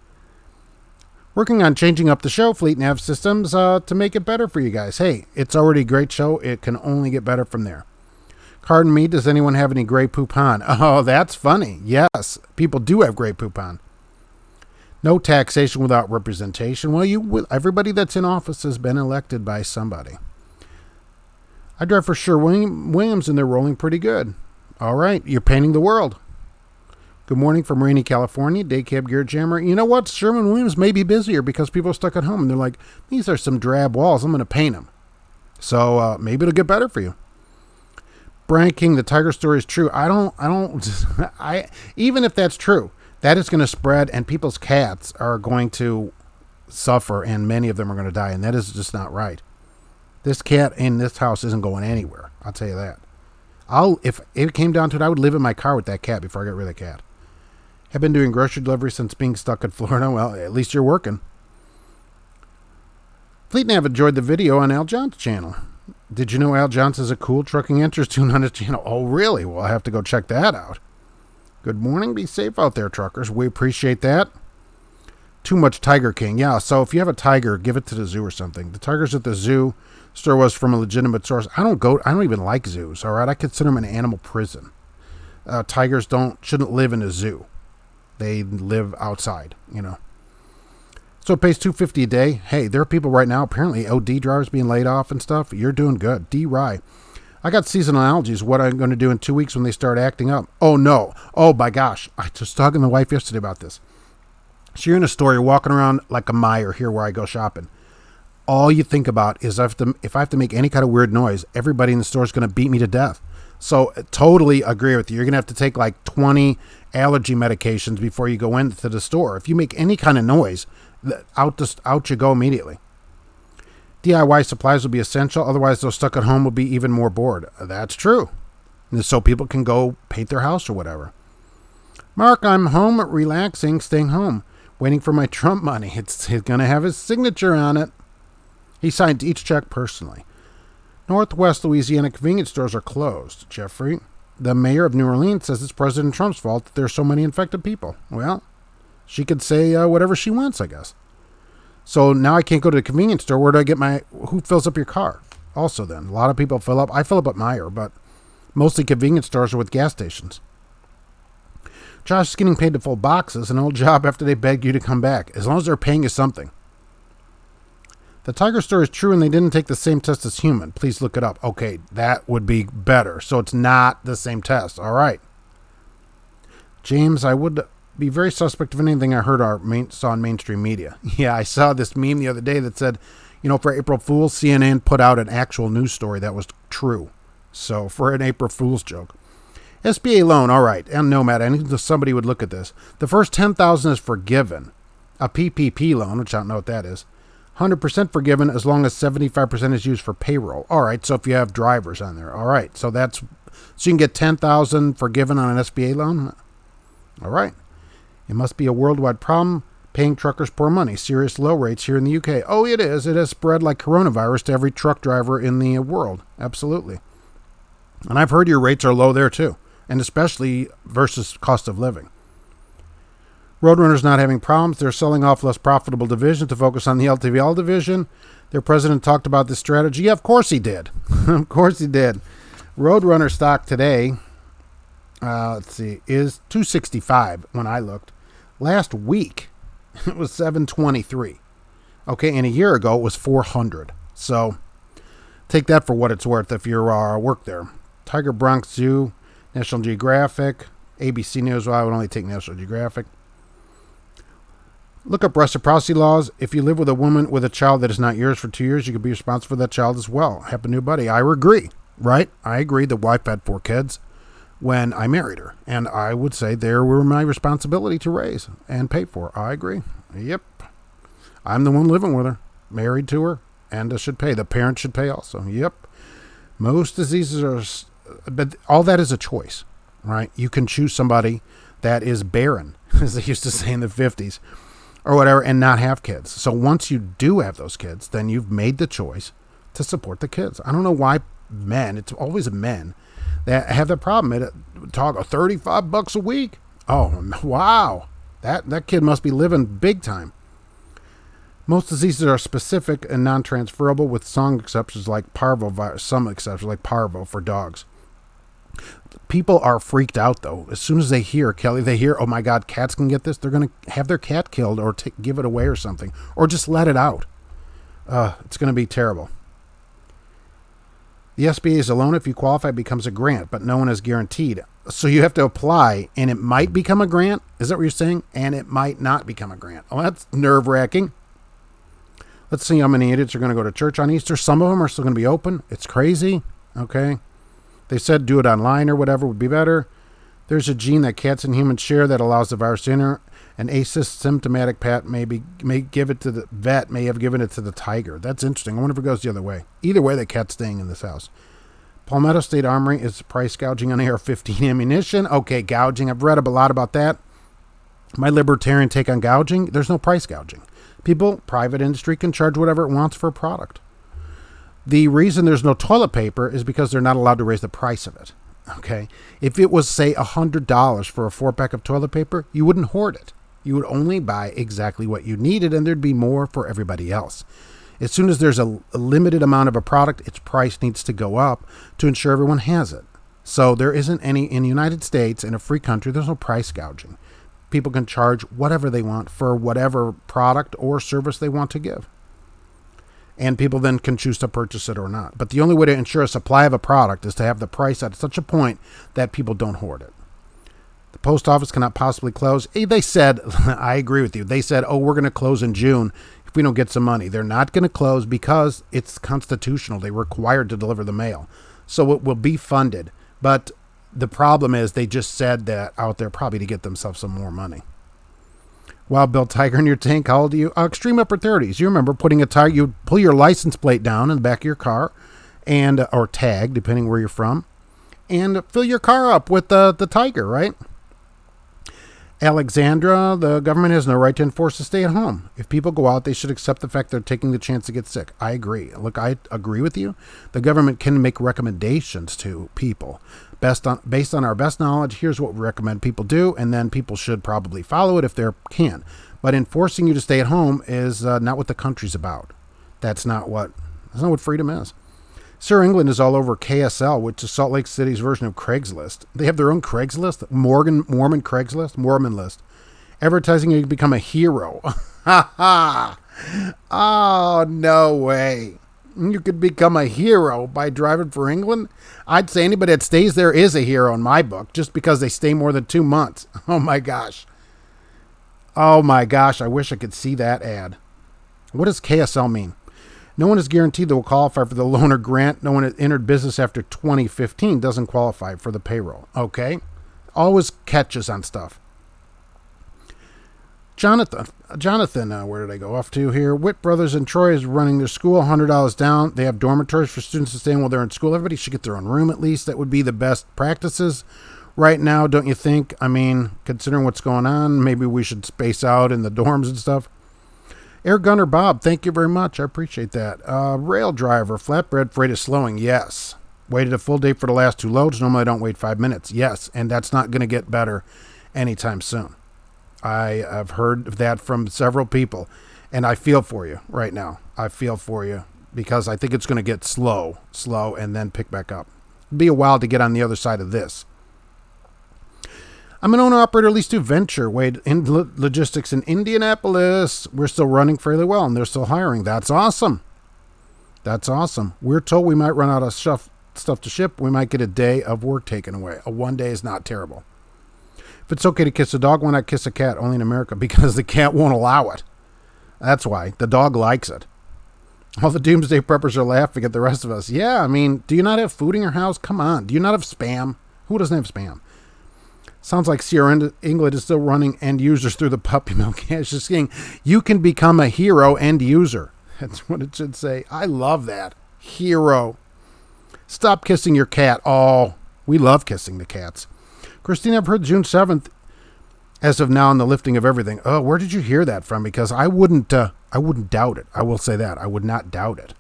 Working on changing up the show, Fleet Nav Systems, to make it better for you guys. Hey, it's already a great show. It can only get better from there. Pardon me, does anyone have any Grey Poupon? Oh, that's funny. Yes, people do have Grey Poupon. No taxation without representation. Well, everybody that's in office has been elected by somebody. I drive for Sherwin-Williams, and they're rolling pretty good. All right, you're painting the world. Good morning from rainy California, day cab gear jammer. You know what? Sherwin-Williams may be busier because people are stuck at home, and they're like, these are some drab walls. I'm going to paint them. So maybe it'll get better for you. Brian King, the tiger story is true. Even if that's true, that is going to spread, and people's cats are going to suffer, and many of them are going to die, and that is just not right. This cat in this house isn't going anywhere. I'll tell you that. If it came down to it, I would live in my car with that cat before I got rid of the cat. Have been doing grocery delivery since being stuck in Florida. Well, at least you're working. Fleet Nav enjoyed the video on Al John's channel. Did you know Al John's is a cool trucking interest tune on his channel? Oh, really? Well, I have to go check that out. Good morning. Be safe out there, truckers. We appreciate that. Too much Tiger King. Yeah, so if you have a tiger, give it to the zoo or something. The tigers at the zoo store was from a legitimate source. I don't even like zoos, all right? I consider them an animal prison. Tigers shouldn't live in a zoo. They live outside, So it pays $250 a day. Hey, there are people right now, apparently OD drivers being laid off and stuff. You're doing good. D-Rye. I got seasonal allergies. What I'm going to do in 2 weeks when they start acting up. Oh, no. Oh, my gosh. I was talking to my wife yesterday about this. So you're in a store, you're walking around like a Meijer here where I go shopping. All you think about is if I have to make any kind of weird noise, everybody in the store is going to beat me to death. So totally agree with you. You're going to have to take like 20 allergy medications before you go into the store. If you make any kind of noise, out you go immediately. DIY supplies will be essential. Otherwise, those stuck at home will be even more bored. That's true. And so people can go paint their house or whatever. Mark, I'm home relaxing, staying home, waiting for my Trump money. It's going to have his signature on it. He signed each check personally. Northwest Louisiana convenience stores are closed. Jeffrey, the mayor of New Orleans, says it's President Trump's fault that there's so many infected people. Well, she could say whatever she wants, I guess. So now I can't go to the convenience store. Where do I get who fills up your car? Also then, a lot of people fill up. I fill up at Meijer, but mostly convenience stores are with gas stations. Josh is getting paid to fold boxes, an old job after they beg you to come back, as long as they're paying you something. The tiger story is true and they didn't take the same test as human. Please look it up. Okay, that would be better. So it's not the same test. All right. James, I would be very suspect of anything I heard saw in mainstream media. Yeah, I saw this meme the other day that said, for April Fool's, CNN put out an actual news story that was true. So for an April Fool's joke. SBA loan, all right. And Nomad, I knew somebody would look at this. The first $10,000 is forgiven. A PPP loan, which I don't know what that is. 100% forgiven as long as 75% is used for payroll. All right, so if you have drivers on there. All right, so you can get $10,000 forgiven on an SBA loan. All right. It must be a worldwide problem, paying truckers poor money. Serious low rates here in the UK. Oh, it is. It has spread like coronavirus to every truck driver in the world. Absolutely. And I've heard your rates are low there too, and especially versus cost of living. Roadrunner's not having problems. They're selling off less profitable divisions to focus on the LTVL division. Their president talked about this strategy. Yeah, of course he did. Of course he did. Roadrunner stock today, is $265 when I looked. Last week, it was $723. Okay, and a year ago, it was $400. So take that for what it's worth if you work there. Tiger Bronx Zoo, National Geographic, ABC News. Well, I would only take National Geographic. Look up reciprocity laws. If you live with a woman with a child that is not yours for 2 years, you could be responsible for that child as well. Happened to a buddy. I agree, right? I agree. The wife had 4 kids when I married her, and I would say they were my responsibility to raise and pay for. I agree. Yep. I'm the one living with her, married to her, and should pay. The parents should pay also. Yep. Most diseases are, but all that is a choice, right? You can choose somebody that is barren, as they used to say in the 50s, or whatever, and not have kids. So once you do have those kids, then you've made the choice to support the kids. I don't know why it's always men that have the problem. Talk $35 a week. Oh, wow. That kid must be living big time. Most diseases are specific and non-transferable, with some exceptions like parvo, for dogs. People are freaked out, though. As soon as they hear, Kelly, oh my God, cats can get this, they're going to have their cat killed or give it away or something, or just let it out. It's going to be terrible. The SBA's loan, if you qualify, becomes a grant, but no one is guaranteed. So you have to apply, and it might become a grant. Is that what you're saying? And it might not become a grant. Oh, that's nerve-wracking. Let's see how many idiots are going to go to church on Easter. Some of them are still going to be open. It's crazy. Okay. They said do it online or whatever would be better. There's a gene that cats and humans share that allows the virus to enter. An asymptomatic pet may give it to the vet, may have given it to the tiger. That's interesting. I wonder if it goes the other way. Either way, the cat's staying in this house. Palmetto State Armory is price gouging on AR-15 ammunition. Okay, gouging. I've read a lot about that. My libertarian take on gouging, there's no price gouging. Private industry can charge whatever it wants for a product. The reason there's no toilet paper is because they're not allowed to raise the price of it. Okay? If it was, say, $100 for a 4-pack of toilet paper, you wouldn't hoard it. You would only buy exactly what you needed, and there'd be more for everybody else. As soon as there's a limited amount of a product, its price needs to go up to ensure everyone has it. So there isn't any, in the United States, in a free country, there's no price gouging. People can charge whatever they want for whatever product or service they want to give. And people then can choose to purchase it or not. But the only way to ensure a supply of a product is to have the price at such a point that people don't hoard it. The post office cannot possibly close. They said, I agree with you. They said, we're going to close in June if we don't get some money. They're not going to close because it's constitutional. They're required to deliver the mail. So it will be funded But the problem is they just said that out there probably to get themselves some more money. Wild Bill Tiger in your tank, how old are you? Extreme upper 30s. You remember putting a tire, you pull your license plate down in the back of your car, and or tag, depending where you're from, and fill your car up with the Tiger, right? Alexandra, the government has no right to enforce a stay at home. If people go out, they should accept the fact they're taking the chance to get sick. I agree. Look, I agree with you. The government can make recommendations to people. Based on our best knowledge, here's what we recommend people do, and then people should probably follow it if they can. But enforcing you to stay at home is not what the country's about. That's not what freedom is. Sir England is all over KSL, which is Salt Lake City's version of Craigslist. They have their own Craigslist, Mormon Craigslist, Mormon list. Advertising you can become a hero. Ha ha! Oh, no way. You could become a hero by driving for England? I'd say anybody that stays there is a hero in my book, just because they stay more than 2 months. Oh my gosh. Oh my gosh, I wish I could see that ad. What does KSL mean? No one is guaranteed they will qualify for the loan or grant. No one has entered business after 2015 doesn't qualify for the payroll. Okay? Always catches on stuff. Jonathan, where did I go off to here? Witt Brothers in Troy is running their school, $100 down. They have dormitories for students to stay in while they're in school. Everybody should get their own room at least. That would be the best practices right now, don't you think? I mean, considering what's going on, maybe we should space out in the dorms and stuff. Air Gunner Bob, thank you very much. I appreciate that. Rail driver, flatbread freight is slowing. Yes. Waited a full day for the last 2 loads. Normally I don't wait 5 minutes. Yes. And that's not going to get better anytime soon. I have heard that from several people, and I feel for you right now. I feel for you because I think it's going to get slow, and then pick back up. It'll be a while to get on the other side of this. I'm an owner-operator, at least do venture. Wade in logistics in Indianapolis. We're still running fairly well, and they're still hiring. That's awesome. That's awesome. We're told we might run out of stuff to ship. We might get a day of work taken away. A 1 day is not terrible. If it's okay to kiss a dog, why not kiss a cat? Only in America, because the cat won't allow it. That's why. The dog likes it. All the doomsday preppers are laughing at the rest of us. Yeah, I mean, do you not have food in your house? Come on. Do you not have spam? Who doesn't have spam? Sounds like Sierra England is still running end users through the puppy mill cash. Just saying, you can become a hero end user. That's what it should say. I love that. Hero. Stop kissing your cat. Oh, we love kissing the cats. Christine, I've heard June 7th, as of now, in the lifting of everything. Oh, where did you hear that from? Because I wouldn't doubt it. I will say that. I would not doubt it.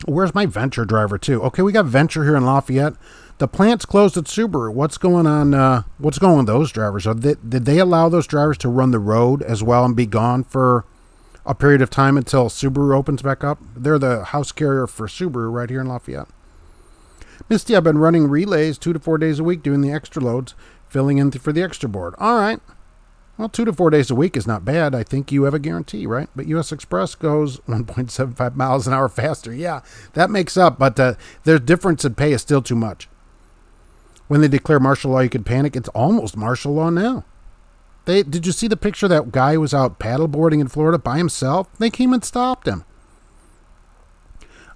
Where's my venture driver, too? Okay, we got venture here in Lafayette. The plant's closed at Subaru. What's going on? What's going on with those drivers? Did they allow those drivers to run the road as well and be gone for a period of time until Subaru opens back up? They're the house carrier for Subaru right here in Lafayette. Misty, I've been running relays 2 to 4 days a week doing the extra loads, filling in for the extra board. All right. Well, 2 to 4 days a week is not bad. I think you have a guarantee, right? But U.S. Express goes 1.75 miles an hour faster. Yeah, that makes up, but their difference in pay is still too much. When they declare martial law, you could panic. It's almost martial law now. Did you see the picture of that guy who was out paddleboarding in Florida by himself? They came and stopped him.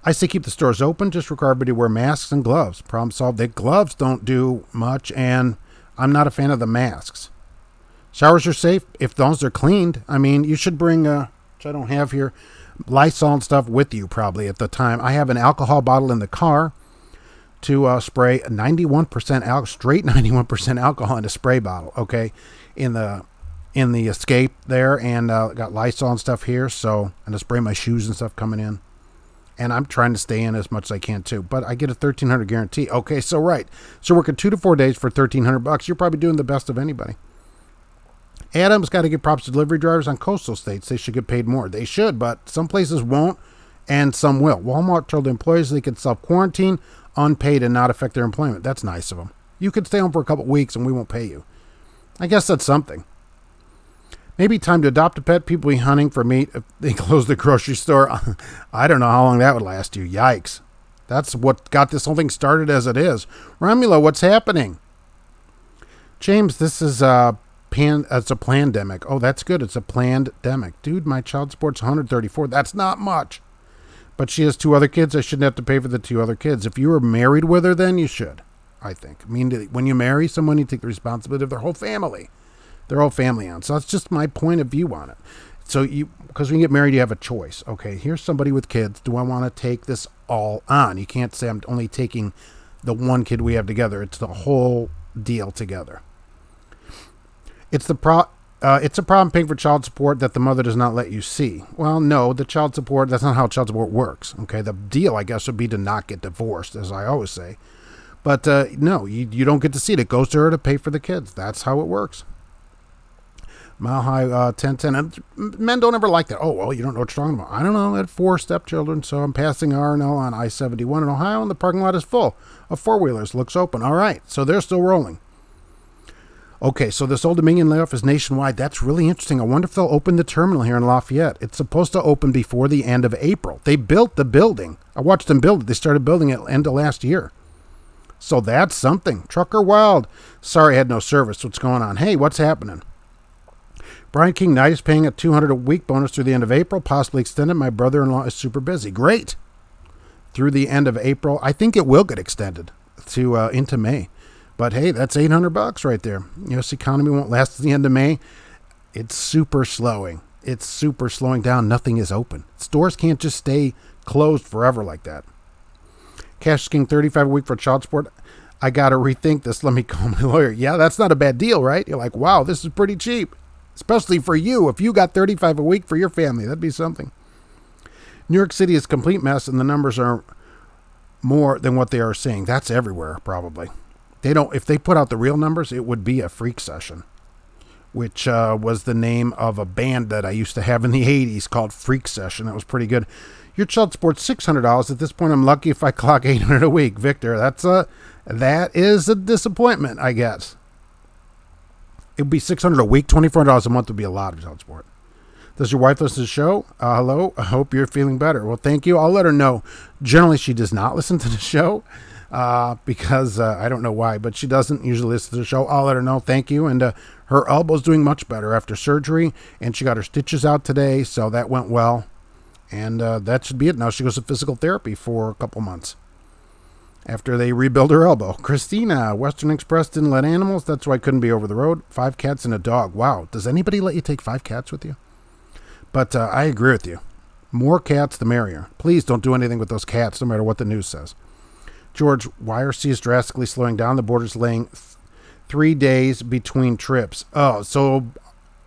I say keep the stores open, just require everybody to wear masks and gloves. Problem solved. The gloves don't do much, and I'm not a fan of the masks. Showers are safe if those are cleaned. I mean, you should bring, which I don't have here, Lysol and stuff with you probably at the time. I have an alcohol bottle in the car to spray 91% straight 91% alcohol in a spray bottle, okay, in the escape there, and got Lysol and stuff here, so, and to spray my shoes and stuff coming in. And I'm trying to stay in as much as I can too. But I get a $1,300 guarantee. Okay, so right. So working 2 to 4 days for $1,300. You're probably doing the best of anybody. Adam's got to give props to delivery drivers on coastal states. They should get paid more. They should, but some places won't and some will. Walmart told employees they can self-quarantine unpaid and not affect their employment. That's nice of them. You could stay home for a couple weeks and we won't pay you. I guess that's something. Maybe time to adopt a pet. People be hunting for meat if they close the grocery store. I don't know how long that would last you. Yikes. That's what got this whole thing started as it is. Romulo, what's happening? James, this is it's a pandemic. Oh, that's good. It's a pandemic. Dude, my child support's 134. That's not much. But she has 2 other kids. I shouldn't have to pay for the 2 other kids. If you were married with her, then you should, I think. I mean, when you marry someone, you take the responsibility of their whole family. Their whole family on. So that's just my point of view on it. So because when you get married, you have a choice. Okay, here's somebody with kids. Do I want to take this all on? You can't say I'm only taking the 1 kid we have together. It's the whole deal together. It's a problem paying for child support that the mother does not let you see. Well, no, that's not how child support works. Okay, the deal, I guess, would be to not get divorced, as I always say. But no, you don't get to see it. It goes to her to pay for the kids. That's how it works. Mile High 1010. And men don't ever like that. Oh, well, you don't know what you're talking about. I don't know. I had 4 stepchildren, so I'm passing R&L on I-71 in Ohio, and the parking lot is full of 4-wheelers. Looks open. All right, so they're still rolling. Okay, so this Old Dominion layoff is nationwide. That's really interesting. I wonder if they'll open the terminal here in Lafayette. It's supposed to open before the end of April. They built the building. I watched them build it. They started building it at the end of last year. So that's something. Trucker Wild. Sorry I had no service. What's going on? Hey, what's happening? Brian King Knight is paying a $200 a week bonus through the end of April, possibly extended. My brother-in-law is super busy. Great. Through the end of April. I think it will get extended to into May. But hey, that's $800 right there. U.S. economy won't last to the end of May. It's super slowing. It's super slowing down. Nothing is open. Stores can't just stay closed forever like that. Cash is King $35 a week for child support. I got to rethink this. Let me call my lawyer. Yeah, that's not a bad deal, right? You're like, wow, this is pretty cheap. Especially for you. If you got $35 a week for your family, that'd be something. New York City is a complete mess, and the numbers are more than what they are saying. That's everywhere, probably. If they put out the real numbers, it would be a freak session, which was the name of a band that I used to have in the 80s called Freak Session. That was pretty good. Your child support's $600. At this point, I'm lucky if I clock $800 a week. Victor, that is a disappointment, I guess. It would be $600 a week. $24 a month would be a lot of child support. Does your wife listen to the show? Hello. I hope you're feeling better. Well, thank you. I'll let her know. Generally, she does not listen to the show because I don't know why, but she doesn't usually listen to the show. I'll let her know. Thank you. And her elbow's doing much better after surgery, and she got her stitches out today, so that went well. And that should be it. Now she goes to physical therapy for a couple months after they rebuild her elbow. Christina, Western Express didn't let animals. That's why I couldn't be over the road. 5 cats and a dog. Wow. Does anybody let you take 5 cats with you? But I agree with you. More cats, the merrier. Please don't do anything with those cats, no matter what the news says. George, YRC is drastically slowing down. The border's laying 3 days between trips. Oh, so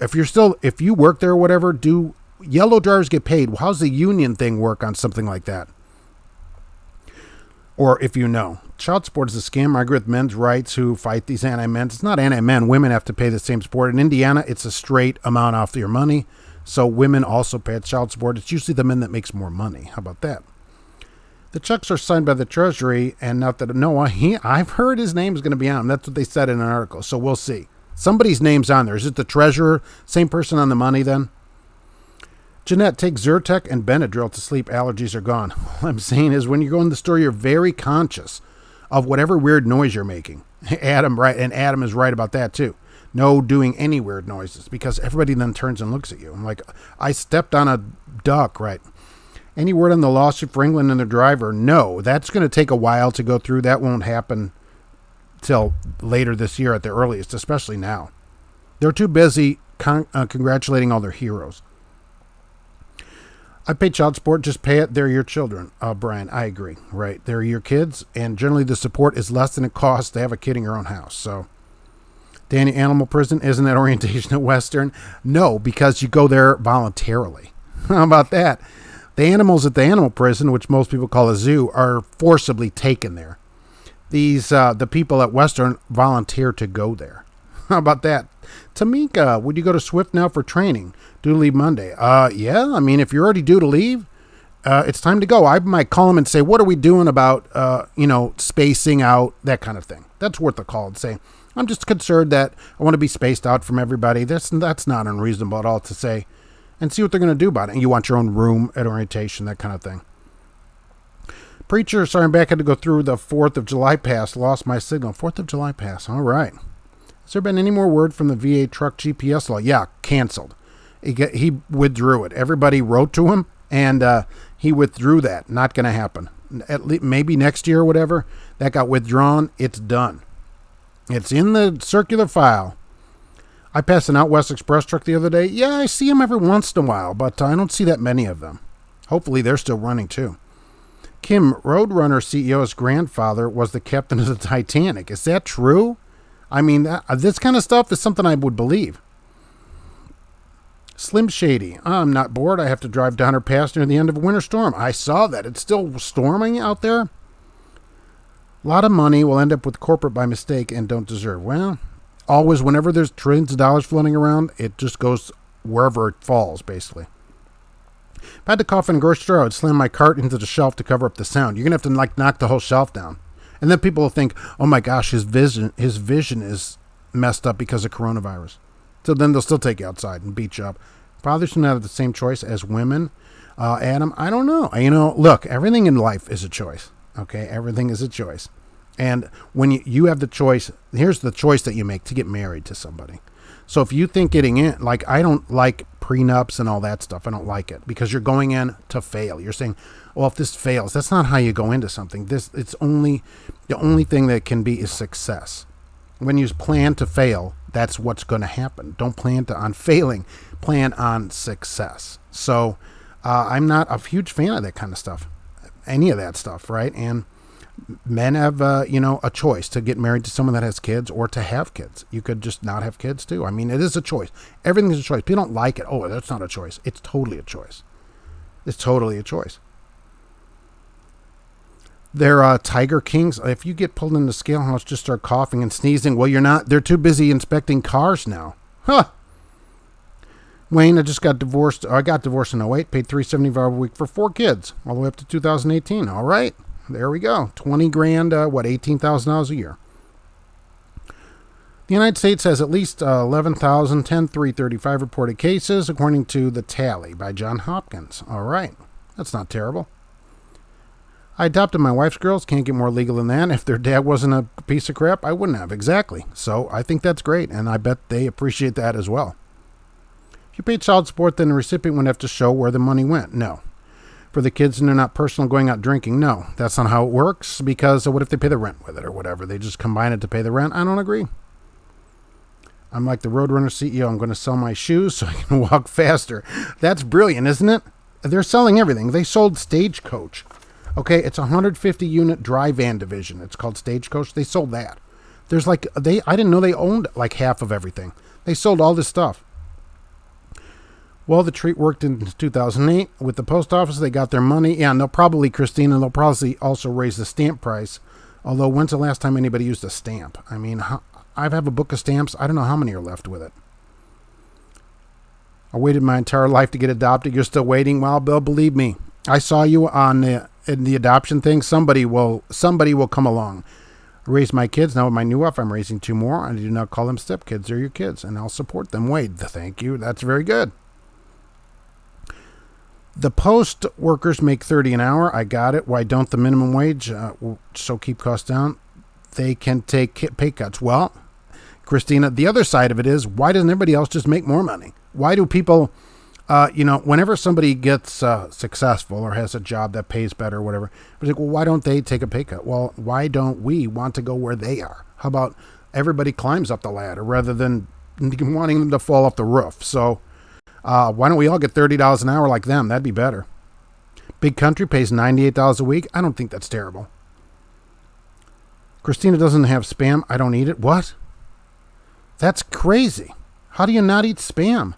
if you work there or whatever, do yellow drivers get paid? How's the union thing work on something like that? Or if you know. Child support is a scam. I agree with men's rights who fight these anti-men. It's not anti-men. Women have to pay the same support. In Indiana, it's a straight amount off your money. So women also pay child support. It's usually the men that makes more money. How about that? The checks are signed by the Treasury, and not that I've heard his name is going to be on them. That's what they said in an article. So we'll see. Somebody's name's on there. Is it the treasurer? Same person on the money then? Jeanette, take Zyrtec and Benadryl to sleep. Allergies are gone. All I'm saying is when you go in the store, you're very conscious of whatever weird noise you're making. Adam is right about that too. No doing any weird noises because everybody then turns and looks at you. I'm like, I stepped on a duck, right? Any word on the lawsuit for England and the driver? No, that's going to take a while to go through. That won't happen till later this year at the earliest, especially now. They're too busy congratulating all their heroes. I pay child support, just pay it. They're your children. Brian, I agree. Right. They're your kids, and generally the support is less than it costs to have a kid in your own house. So, Danny, animal prison, isn't that orientation at Western? No, because you go there voluntarily. How about that? The animals at the animal prison, which most people call a zoo, are forcibly taken there. The people at Western volunteer to go there. How about that? Tamika, would you go to Swift now for training? Due to leave Monday. Yeah, I mean, if you're already due to leave, it's time to go. I might call them and say, what are we doing about, spacing out, that kind of thing. That's worth a call and say, I'm just concerned that I want to be spaced out from everybody. That's not unreasonable at all to say, and see what they're going to do about it. And you want your own room at orientation, that kind of thing. Preacher, sorry, I'm back. I had to go through the 4th of July pass. Lost my signal. 4th of July pass. All right. Has there been any more word from the VA truck GPS law? Yeah, canceled. He withdrew it. Everybody wrote to him, and He withdrew that. Not going to happen. At least maybe next year or whatever. That got withdrawn. It's done. It's in the circular file. I passed an Out West Express truck the other day. Yeah, I see them every once in a while, but I don't see that many of them. Hopefully they're still running too. Kim, Roadrunner CEO's grandfather was the captain of the Titanic. Is that true? I mean, this kind of stuff is something I would believe. Slim Shady. I'm not bored. I have to drive down her pass near the end of a winter storm. I saw that. It's still storming out there. A lot of money will end up with corporate by mistake and don't deserve. Well, always, whenever there's trillions of dollars floating around, it just goes wherever it falls, basically. If I had to cough in a grocery store, I would slam my cart into the shelf to cover up the sound. You're going to have to knock the whole shelf down. And then people will think, oh my gosh, his vision is messed up because of coronavirus. So then they'll still take you outside and beat you up. Fathers should not have the same choice as women. Adam, I don't know. Look, everything in life is a choice. Okay, everything is a choice. And when you have the choice, here's the choice that you make to get married to somebody. So if you think getting in, like I don't like prenups and all that stuff. I don't like it because you're going in to fail. You're saying, well, if this fails, that's not how you go into something. The only thing that can be is success. When you plan to fail, that's what's going to happen. Don't plan on failing. Plan on success. So I'm not a huge fan of that kind of stuff. Any of that stuff, right? And men have, a choice to get married to someone that has kids or to have kids. You could just not have kids too. I mean, it is a choice. Everything is a choice. People don't like it. Oh, that's not a choice. It's totally a choice. It's totally a choice. They're Tiger Kings. If you get pulled in the scale house, just start coughing and sneezing. Well, you're not. They're too busy inspecting cars now. Huh. Wayne, I got divorced in 08, paid $375 a week for 4 kids, all the way up to 2018. All right. There we go. 20 grand, $18,000 a year. The United States has at least 11,335 reported cases, according to the tally by John Hopkins. All right. That's not terrible. I adopted my wife's girls. Can't get more legal than that. If their dad wasn't a piece of crap, I wouldn't have. Exactly. So I think that's great, and I bet they appreciate that as well. If you paid child support, then the recipient would have to show where the money went. No. For the kids and they're not personal going out drinking, no. That's not how it works, because what if they pay the rent with it or whatever? They just combine it to pay the rent? I don't agree. I'm like the Roadrunner CEO. I'm going to sell my shoes so I can walk faster. That's brilliant, isn't it? They're selling everything. They sold Stagecoach. Okay, it's a 150-unit dry van division. It's called Stagecoach. They sold that. I didn't know they owned like half of everything. They sold all this stuff. Well, the treat worked in 2008 with the post office. They got their money. Yeah, and they'll probably also raise the stamp price. Although, when's the last time anybody used a stamp? I mean, I have a book of stamps. I don't know how many are left with it. I waited my entire life to get adopted. You're still waiting? Well, Bill, believe me. I saw you in the adoption thing. Somebody will come along. I raised my kids. Now with my new wife, I'm raising 2 more. I do not call them stepkids. They're your kids, and I'll support them. Wade, thank you. That's very good. The post workers make $30 an hour. I got it. Why don't the minimum wage? So keep costs down. They can take pay cuts. Well, Christina, the other side of it is, why doesn't everybody else just make more money? Why do people, whenever somebody gets successful or has a job that pays better or whatever, it's like, well, why don't they take a pay cut? Well, why don't we want to go where they are? How about everybody climbs up the ladder rather than wanting them to fall off the roof? So, why don't we all get $30 an hour like them? That'd be better. Big Country pays $98 a week. I don't think that's terrible. Christina doesn't have Spam. I don't eat it. What? That's crazy. How do you not eat Spam?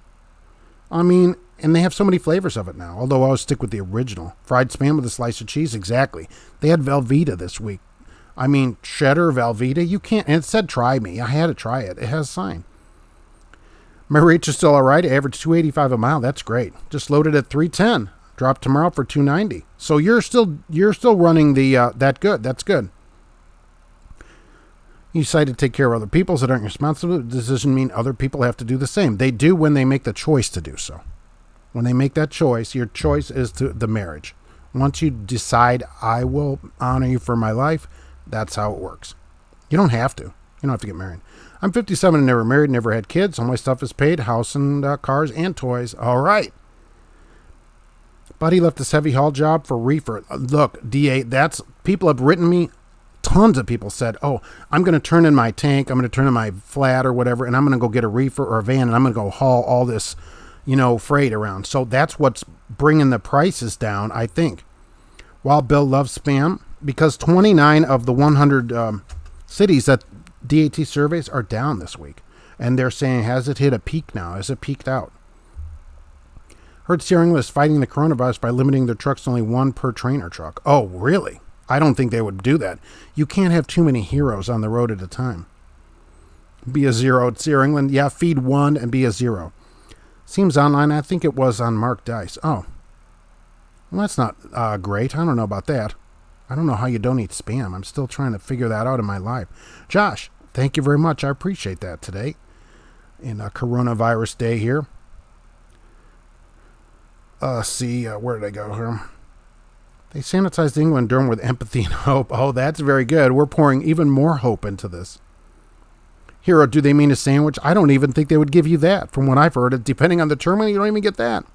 I mean, and they have so many flavors of it now. Although I would stick with the original. Fried Spam with a slice of cheese. Exactly. They had Velveeta this week. I mean, cheddar, Velveeta. You can't. And it said try me. I had to try it. It has a sign. My rates are still all right. I average $285 a mile. That's great. Just loaded at $310. Drop tomorrow for $290. So you're still running the that good. That's good. You decide to take care of other people that aren't responsible. This doesn't mean other people have to do the same. They do when they make the choice to do so. When they make that choice, your choice is to the marriage. Once you decide, I will honor you for my life, that's how it works. You don't have to. You don't have to get married. I'm 57 and never married, never had kids. All my stuff is paid, house and cars and toys. All right. Buddy left this heavy haul job for reefer. Look, DA, people have written me. Tons of people said, oh, I'm going to turn in my tank. I'm going to turn in my flat or whatever, and I'm going to go get a reefer or a van, and I'm going to go haul all this, freight around. So that's what's bringing the prices down, I think. While Bill loves spam, because 29 of the 100 cities that DAT surveys are down this week. And they're saying, has it hit a peak now? Has it peaked out? Heard steering was fighting the coronavirus by limiting their trucks to only one per trainer truck. Oh, really? I don't think they would do that. You can't have too many heroes on the road at a time. Be a zero at Steer England. Yeah, feed one and be a zero. Seems online. I think it was on Mark Dice. Oh. Well, that's not great. I don't know about that. I don't know how you don't eat spam. I'm still trying to figure that out in my life. Josh, thank you very much. I appreciate that today. In a coronavirus day here. Where did I go here? They sanitized England Durham with empathy and hope. Oh, that's very good. We're pouring even more hope into this. Hero, do they mean a sandwich? I don't even think they would give you that. From what I've heard, depending on the terminal, you don't even get that.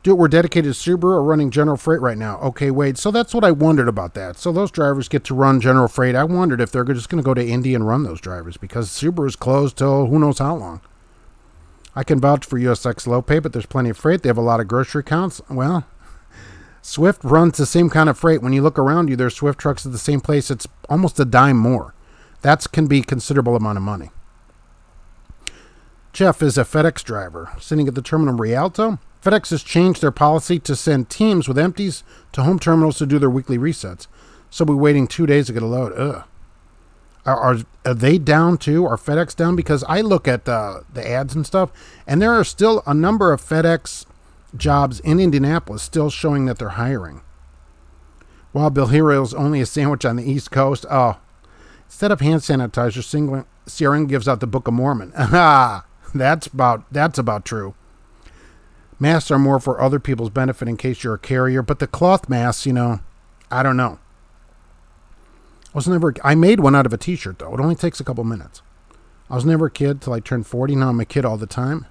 Do it, we're dedicated to Subaru or running general freight right now. Okay, wait. So that's what I wondered about that. So those drivers get to run general freight. I wondered if they're just going to go to Indy and run those drivers because Subaru's closed till who knows how long. I can vouch for USX low pay, but there's plenty of freight. They have a lot of grocery counts. Well, Swift runs the same kind of freight. When you look around you, there's Swift trucks at the same place. It's almost a dime more. That can be a considerable amount of money. Jeff is a FedEx driver sitting at the terminal in Rialto. FedEx has changed their policy to send teams with empties to home terminals to do their weekly resets. So we're waiting 2 days to get a load. Ugh. Are they down too? Are FedEx down? Because I look at the ads and stuff, and there are still a number of FedEx jobs in Indianapolis still showing that they're hiring. Wild Bill Heroes only a sandwich on the East Coast. Oh, instead of hand sanitizer, Searing gives out the Book of Mormon. Ah, that's about true. Masks are more for other people's benefit in case you're a carrier, but the cloth masks, I don't know. I made one out of a t-shirt though. It only takes a couple minutes. I was never a kid till I turned 40. Now I'm a kid all the time.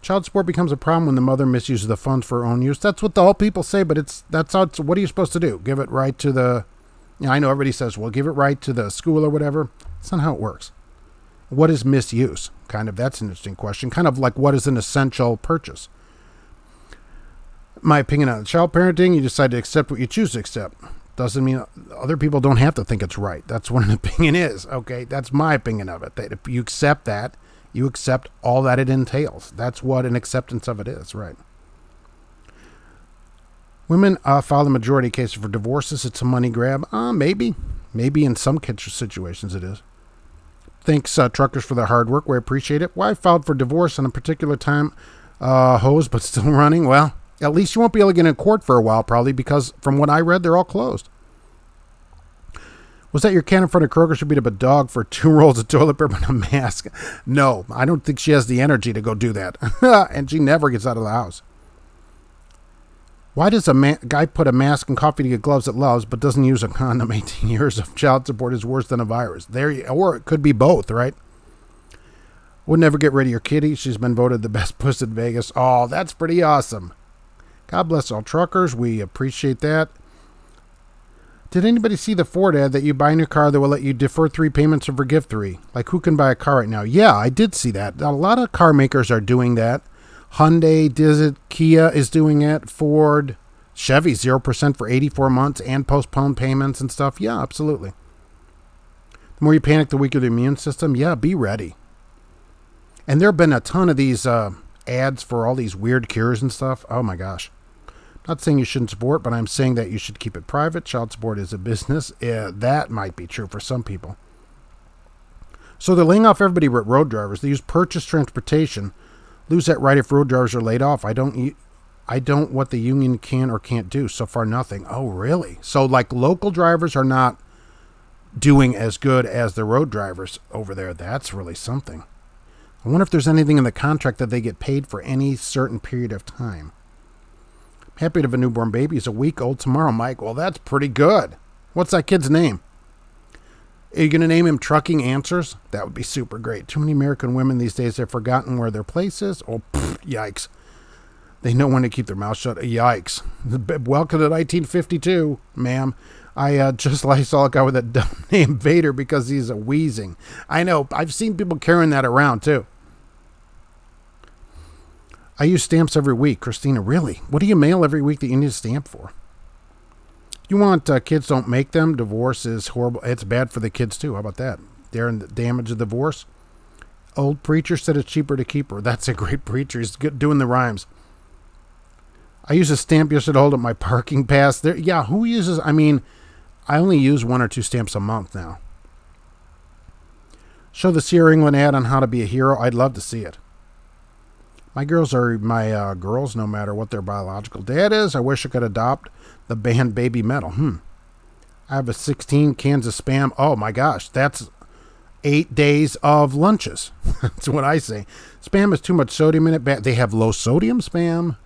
Child support becomes a problem when the mother misuses the funds for her own use. That's what the whole people say, but what are you supposed to do? Give it right to the, I know everybody says, well, give it right to the school or whatever. That's not how it works. What is misuse? That's an interesting question. Kind of like what is an essential purchase? My opinion on child parenting, you decide to accept what you choose to accept. Doesn't mean other people don't have to think it's right. That's what an opinion is. Okay, that's my opinion of it. That if you accept that, you accept all that it entails. That's what an acceptance of it is, right? Women file the majority of cases for divorces. It's a money grab. Maybe in some situations it is. Thanks, truckers, for the hard work. We appreciate it. Well, I filed for divorce on a particular time, hosed but still running. Well, at least you won't be able to get in court for a while, probably, because from what I read, they're all closed. Was that your cat in front of Kroger should beat up a dog for 2 rolls of toilet paper and a mask? No, I don't think she has the energy to go do that. And she never gets out of the house. Why does a guy put a mask and coffee to get gloves that loves, but doesn't use a condom? 18 years of child support is worse than a virus. Or it could be both, right? Would never get rid of your kitty. She's been voted the best puss in Vegas. Oh, that's pretty awesome. God bless all truckers. We appreciate that. Did anybody see the Ford ad that you buy a new car that will let you defer 3 payments and forgive 3? Like, who can buy a car right now? Yeah, I did see that. A lot of car makers are doing that. Hyundai, Kia is doing it. Ford, Chevy, 0% for 84 months and postponed payments and stuff. Yeah, absolutely. The more you panic, the weaker the immune system. Yeah, be ready. And there have been a ton of these ads for all these weird cures and stuff. Oh, my gosh. Not saying you shouldn't support, but I'm saying that you should keep it private. Child support is a business. That might be true for some people. So they're laying off everybody but road drivers. They use purchase transportation. Lose that right if road drivers are laid off. I don't what the union can or can't do. So far, nothing. Oh, really? So like local drivers are not doing as good as the road drivers over there. That's really something. I wonder if there's anything in the contract that they get paid for any certain period of time. Happy to have a newborn baby. He's a week old tomorrow, Mike. Well, that's pretty good. What's that kid's name? Are you going to name him Trucking Answers? That would be super great. Too many American women these days have forgotten where their place is. Oh, yikes. They know when to keep their mouth shut. Yikes. Welcome to 1952, ma'am. I just saw a guy with a dumb name Vader because he's a wheezing. I know. I've seen people carrying that around, too. I use stamps every week. Christina, really? What do you mail every week that you need a stamp for? You want kids don't make them. Divorce is horrible. It's bad for the kids, too. How about that? They're in the damage of divorce. Old preacher said it's cheaper to keep her. That's a great preacher. He's good doing the rhymes. I use a stamp yesterday to hold up my parking pass. There, yeah, who uses... I mean, I only use 1 or 2 stamps a month now. Show the Sierra England ad on how to be a hero. I'd love to see it. My girls are my girls, no matter what their biological dad is. I wish I could adopt the band Baby Metal. I have a 16 cans of Spam. Oh, my gosh. That's 8 days of lunches. That's what I say. Spam has too much sodium in it. They have low sodium Spam.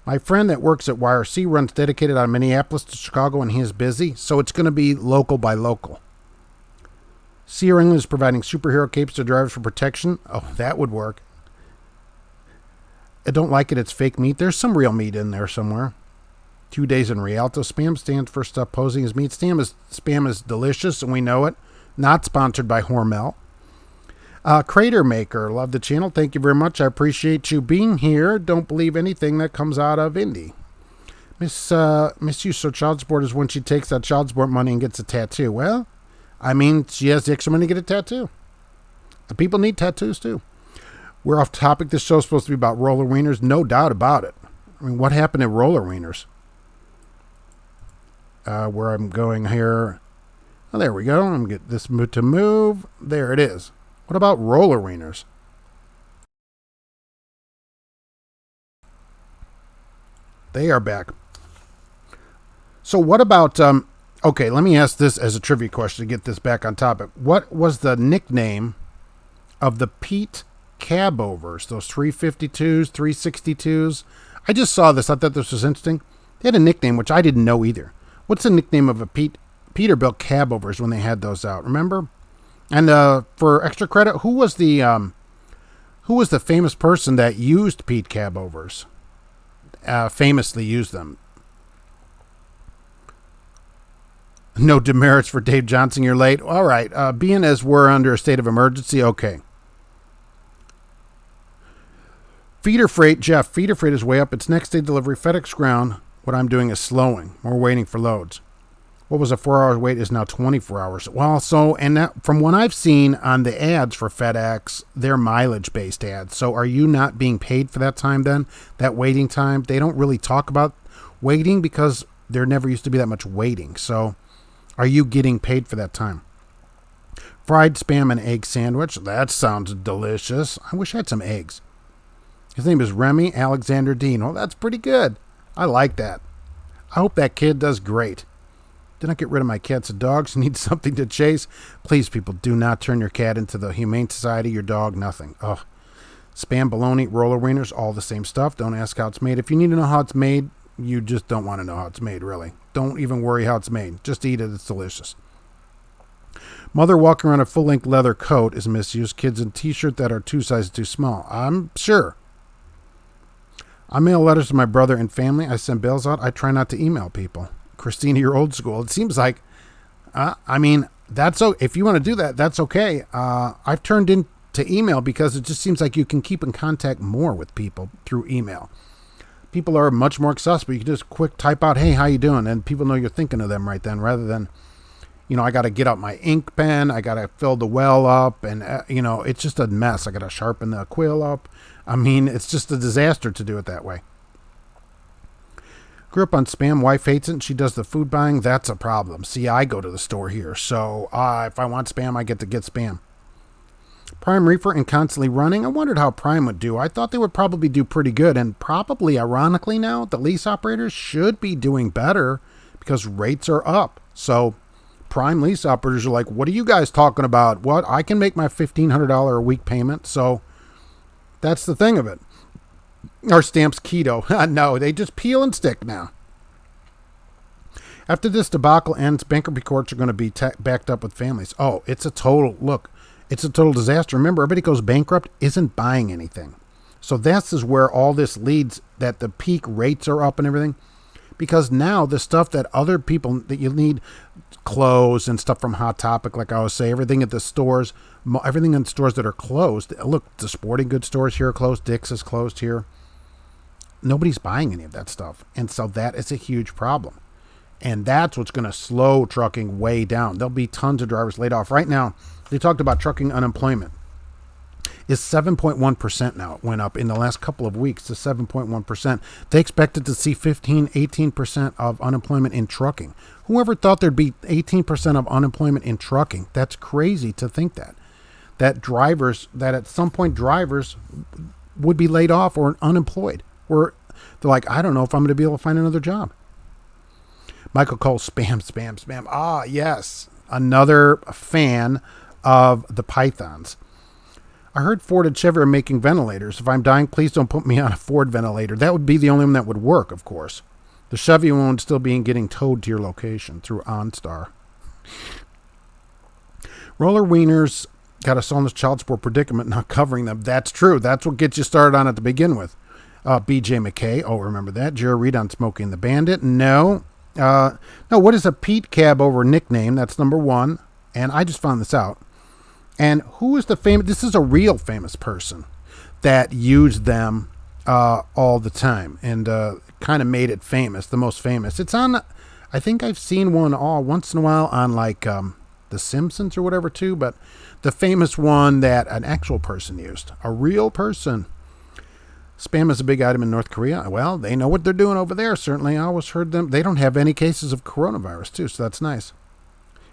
My friend that works at YRC runs dedicated out of Minneapolis to Chicago, and he is busy, so it's going to be local by local. Sierra England is providing superhero capes to drivers for protection. Oh, that would work. I don't like it. It's fake meat. There's some real meat in there somewhere. 2 days in Rialto. Spam stands for stuff posing as meat. Spam is delicious, and we know it. Not sponsored by Hormel. Crater Maker, love the channel. Thank you very much. I appreciate you being here. Don't believe anything that comes out of Indy. Miss you, so child support is when she takes that child support money and gets a tattoo. Well, I mean, she has the extra money to get a tattoo. The people need tattoos too. We're off topic. This show's supposed to be about roller wieners. No doubt about it. I mean, what happened to roller wieners? Where I'm going here. Oh, there we go. I'm going to get this to move. There it is. What about roller wieners? They are back. So what about, okay, let me ask this as a trivia question to get this back on topic. What was the nickname of the Pete cabovers, those 352s, 362s? I just saw this. I thought this was interesting. They had a nickname, which I didn't know either. What's the nickname of a Peterbilt cabovers when they had those out? Remember? And for extra credit, who was the famous person that used Pete cabovers? Famously used them. No demerits for Dave Johnson. You're late. All right. Being as we're under a state of emergency, okay. Feeder freight, Jeff. Feeder freight is way up. It's next day delivery. FedEx ground. What I'm doing is slowing. We're waiting for loads. What was a 4-hour wait is now 24 hours. Well, so, and that, from what I've seen on the ads for FedEx, they're mileage-based ads. So are you not being paid for that time then? That waiting time? They don't really talk about waiting because there never used to be that much waiting. So are you getting paid for that time? Fried Spam and egg sandwich. That sounds delicious. I wish I had some eggs. His name is Remy Alexander Dean. Well, that's pretty good. I like that. I hope that kid does great. Did not get rid of my cats and dogs. Need something to chase. Please, people, do not turn your cat into the Humane Society. Your dog, nothing. Ugh. Spam, bologna, roller wieners, all the same stuff. Don't ask how it's made. If you need to know how it's made, you just don't want to know how it's made, really. Don't even worry how it's made. Just eat it. It's delicious. Mother walking around a full-length leather coat is misused. Kids in T-shirt that are 2 sizes too small. I'm sure. I mail letters to my brother and family. I send bills out. I try not to email people. Christina, you're old school. It seems like, I mean, that's if you want to do that, that's okay. I've turned into email because it just seems like you can keep in contact more with people through email. People are much more accessible. You can just quick type out, hey, how you doing? And people know you're thinking of them right then, rather than, I got to get out my ink pen. I got to fill the well up. And, it's just a mess. I got to sharpen the quill up. I mean, it's just a disaster to do it that way. Grew up on Spam. Wife hates it, and she does the food buying. That's a problem. See, I go to the store here, so if I want Spam, I get Spam. Prime Reefer and constantly running. I wondered how Prime would do. I thought they would probably do pretty good, and probably, ironically now, the lease operators should be doing better because rates are up. So Prime lease operators are like, what are you guys talking about? What? I can make my $1,500 a week payment, so that's the thing of it. Our stamps keto. No, they just peel and stick now. After this debacle ends, bankruptcy courts are going to be backed up with families. Oh, it's a total disaster. Remember, everybody goes bankrupt isn't buying anything. So this is where all this leads, that the peak rates are up and everything. Because now the stuff that other people, that you need, clothes and stuff from Hot Topic, like I was saying, everything at the stores, everything in stores that are closed. Look, the sporting goods stores here are closed. Dick's is closed here. Nobody's buying any of that stuff. And so that is a huge problem. And that's what's going to slow trucking way down. There'll be tons of drivers laid off. Right now, they talked about trucking unemployment is 7.1% now. It went up in the last couple of weeks to 7.1%. They expected to see 18% of unemployment in trucking. Whoever thought there'd be 18% of unemployment in trucking? That's crazy to think that. That at some point drivers would be laid off or unemployed. Or they're like, I don't know if I'm going to be able to find another job. Michael Cole, spam. Ah, yes. Another fan of the pythons. I heard Ford and Chevy are making ventilators. If I'm dying, please don't put me on a Ford ventilator. That would be the only one that would work, of course. The Chevy one would still be getting towed to your location through OnStar. Roller wieners got us all in this child support predicament, not covering them. That's true. That's what gets you started on it to begin with. BJ McKay. Oh, remember that. Jerry Reed on Smoking the Bandit. No. No, what is a Pete Cab over nickname? That's number one. And I just found this out. And who is the famous? This is a real famous person that used them all the time and kind of made it famous, the most famous. It's on, I think I've seen one once in a while on like The Simpsons or whatever too, but the famous one that an actual person used, a real person. Spam is a big item in North Korea. Well, they know what they're doing over there, certainly. I always heard them. They don't have any cases of coronavirus too, so that's nice.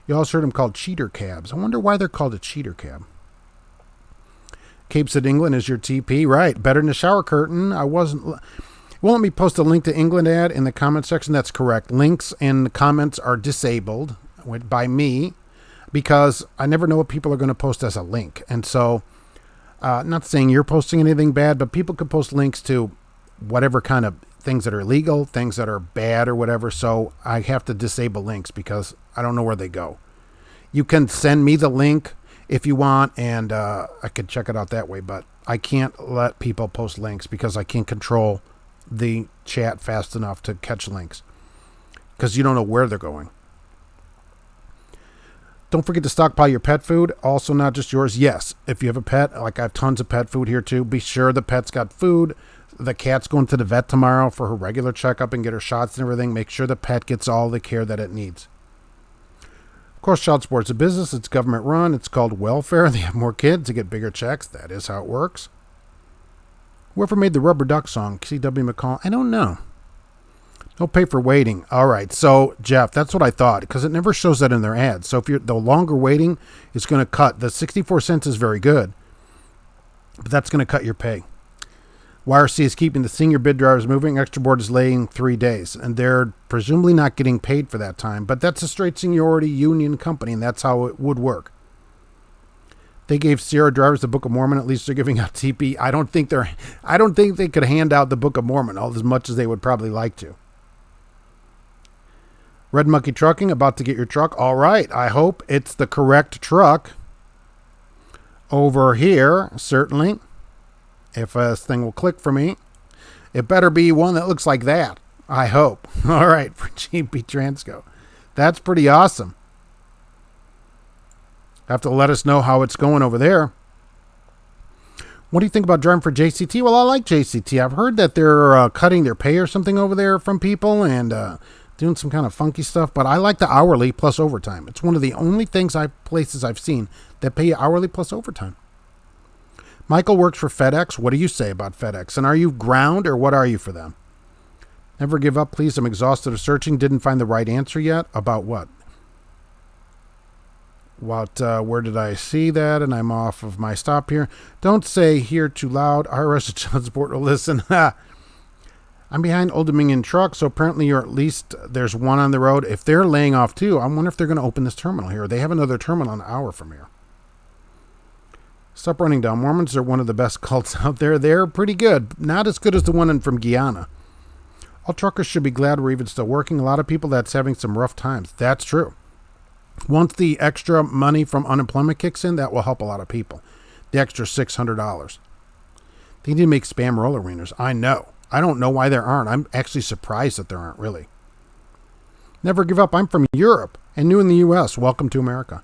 You also heard them called cheater cabs. I wonder why they're called a cheater cab. Capes at England is your TP. Right. Better than a shower curtain. I wasn't. Won't let me post a link to England ad in the comment section. That's correct. Links and comments are disabled by me because I never know what people are going to post as a link. And so, not saying you're posting anything bad, but people could post links to whatever kind of things that are illegal, things that are bad or whatever. So I have to disable links because I don't know where they go. You can send me the link if you want, and I could check it out that way, but I can't let people post links because I can't control the chat fast enough to catch links because you don't know where they're going. Don't forget to stockpile your pet food. Also, not just yours. Yes, if you have a pet, like I have tons of pet food here too, be sure the pet's got food. The cat's going to the vet tomorrow for her regular checkup and get her shots and everything. Make sure the pet gets all the care that it needs. Of course, child support's a business. It's government run. It's called welfare. They have more kids to get bigger checks. That is how it works. Whoever made the Rubber Duck song, C.W. McCall, I don't know. Don't pay for waiting. All right. So, Jeff, that's what I thought because it never shows that in their ads. So if you're the longer waiting, it's going to cut. The 64 cents is very good, but that's going to cut your pay. YRC is keeping the senior bid drivers moving. Extra Board is laying 3 days, and they're presumably not getting paid for that time. But that's a straight seniority union company, and that's how it would work. They gave Sierra drivers the Book of Mormon. At least they're giving out TP. I don't think they could hand out the Book of Mormon all as much as they would probably like to. Red Monkey Trucking, about to get your truck. All right. I hope it's the correct truck over here, certainly. If this thing will click for me, it better be one that looks like that. I hope. All right, for GP Transco. That's pretty awesome. Have to let us know how it's going over there. What do you think about driving for JCT? Well, I like JCT. I've heard that they're cutting their pay or something over there from people and doing some kind of funky stuff, but I like the hourly plus overtime. It's one of the only places I've seen that pay you hourly plus overtime. Michael works for FedEx. What do you say about FedEx? And are you ground or what are you for them? Never give up, please. I'm exhausted of searching. Didn't find the right answer yet. About what? Where did I see that? And I'm off of my stop here. Don't say here too loud. IRS child support will listen. I'm behind Old Dominion truck, so apparently you're at least there's one on the road. If they're laying off too, I wonder if they're going to open this terminal here. They have another terminal an hour from here. Stop running down. Mormons are one of the best cults out there. They're pretty good. Not as good as the one from Guyana. All truckers should be glad we're even still working. A lot of people that's having some rough times. That's true. Once the extra money from unemployment kicks in, that will help a lot of people. The extra $600. They need to make spam roller wieners. I know. I don't know why there aren't. I'm actually surprised that there aren't, really. Never give up. I'm from Europe and new in the U.S. Welcome to America.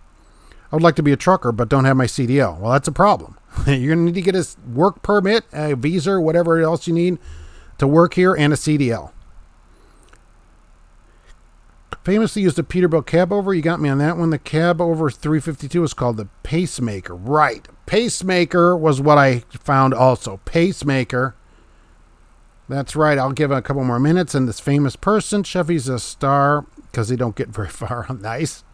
I would like to be a trucker, but don't have my CDL. Well, that's a problem. You're going to need to get a work permit, a visa, or whatever else you need to work here, and a CDL. Famously used a Peterbilt cab over. You got me on that one. The cab over 352 is called the Pacemaker. Right. Pacemaker was what I found also. Pacemaker. That's right. I'll give it a couple more minutes. And this famous person, Chevy's a star because they don't get very far. Nice.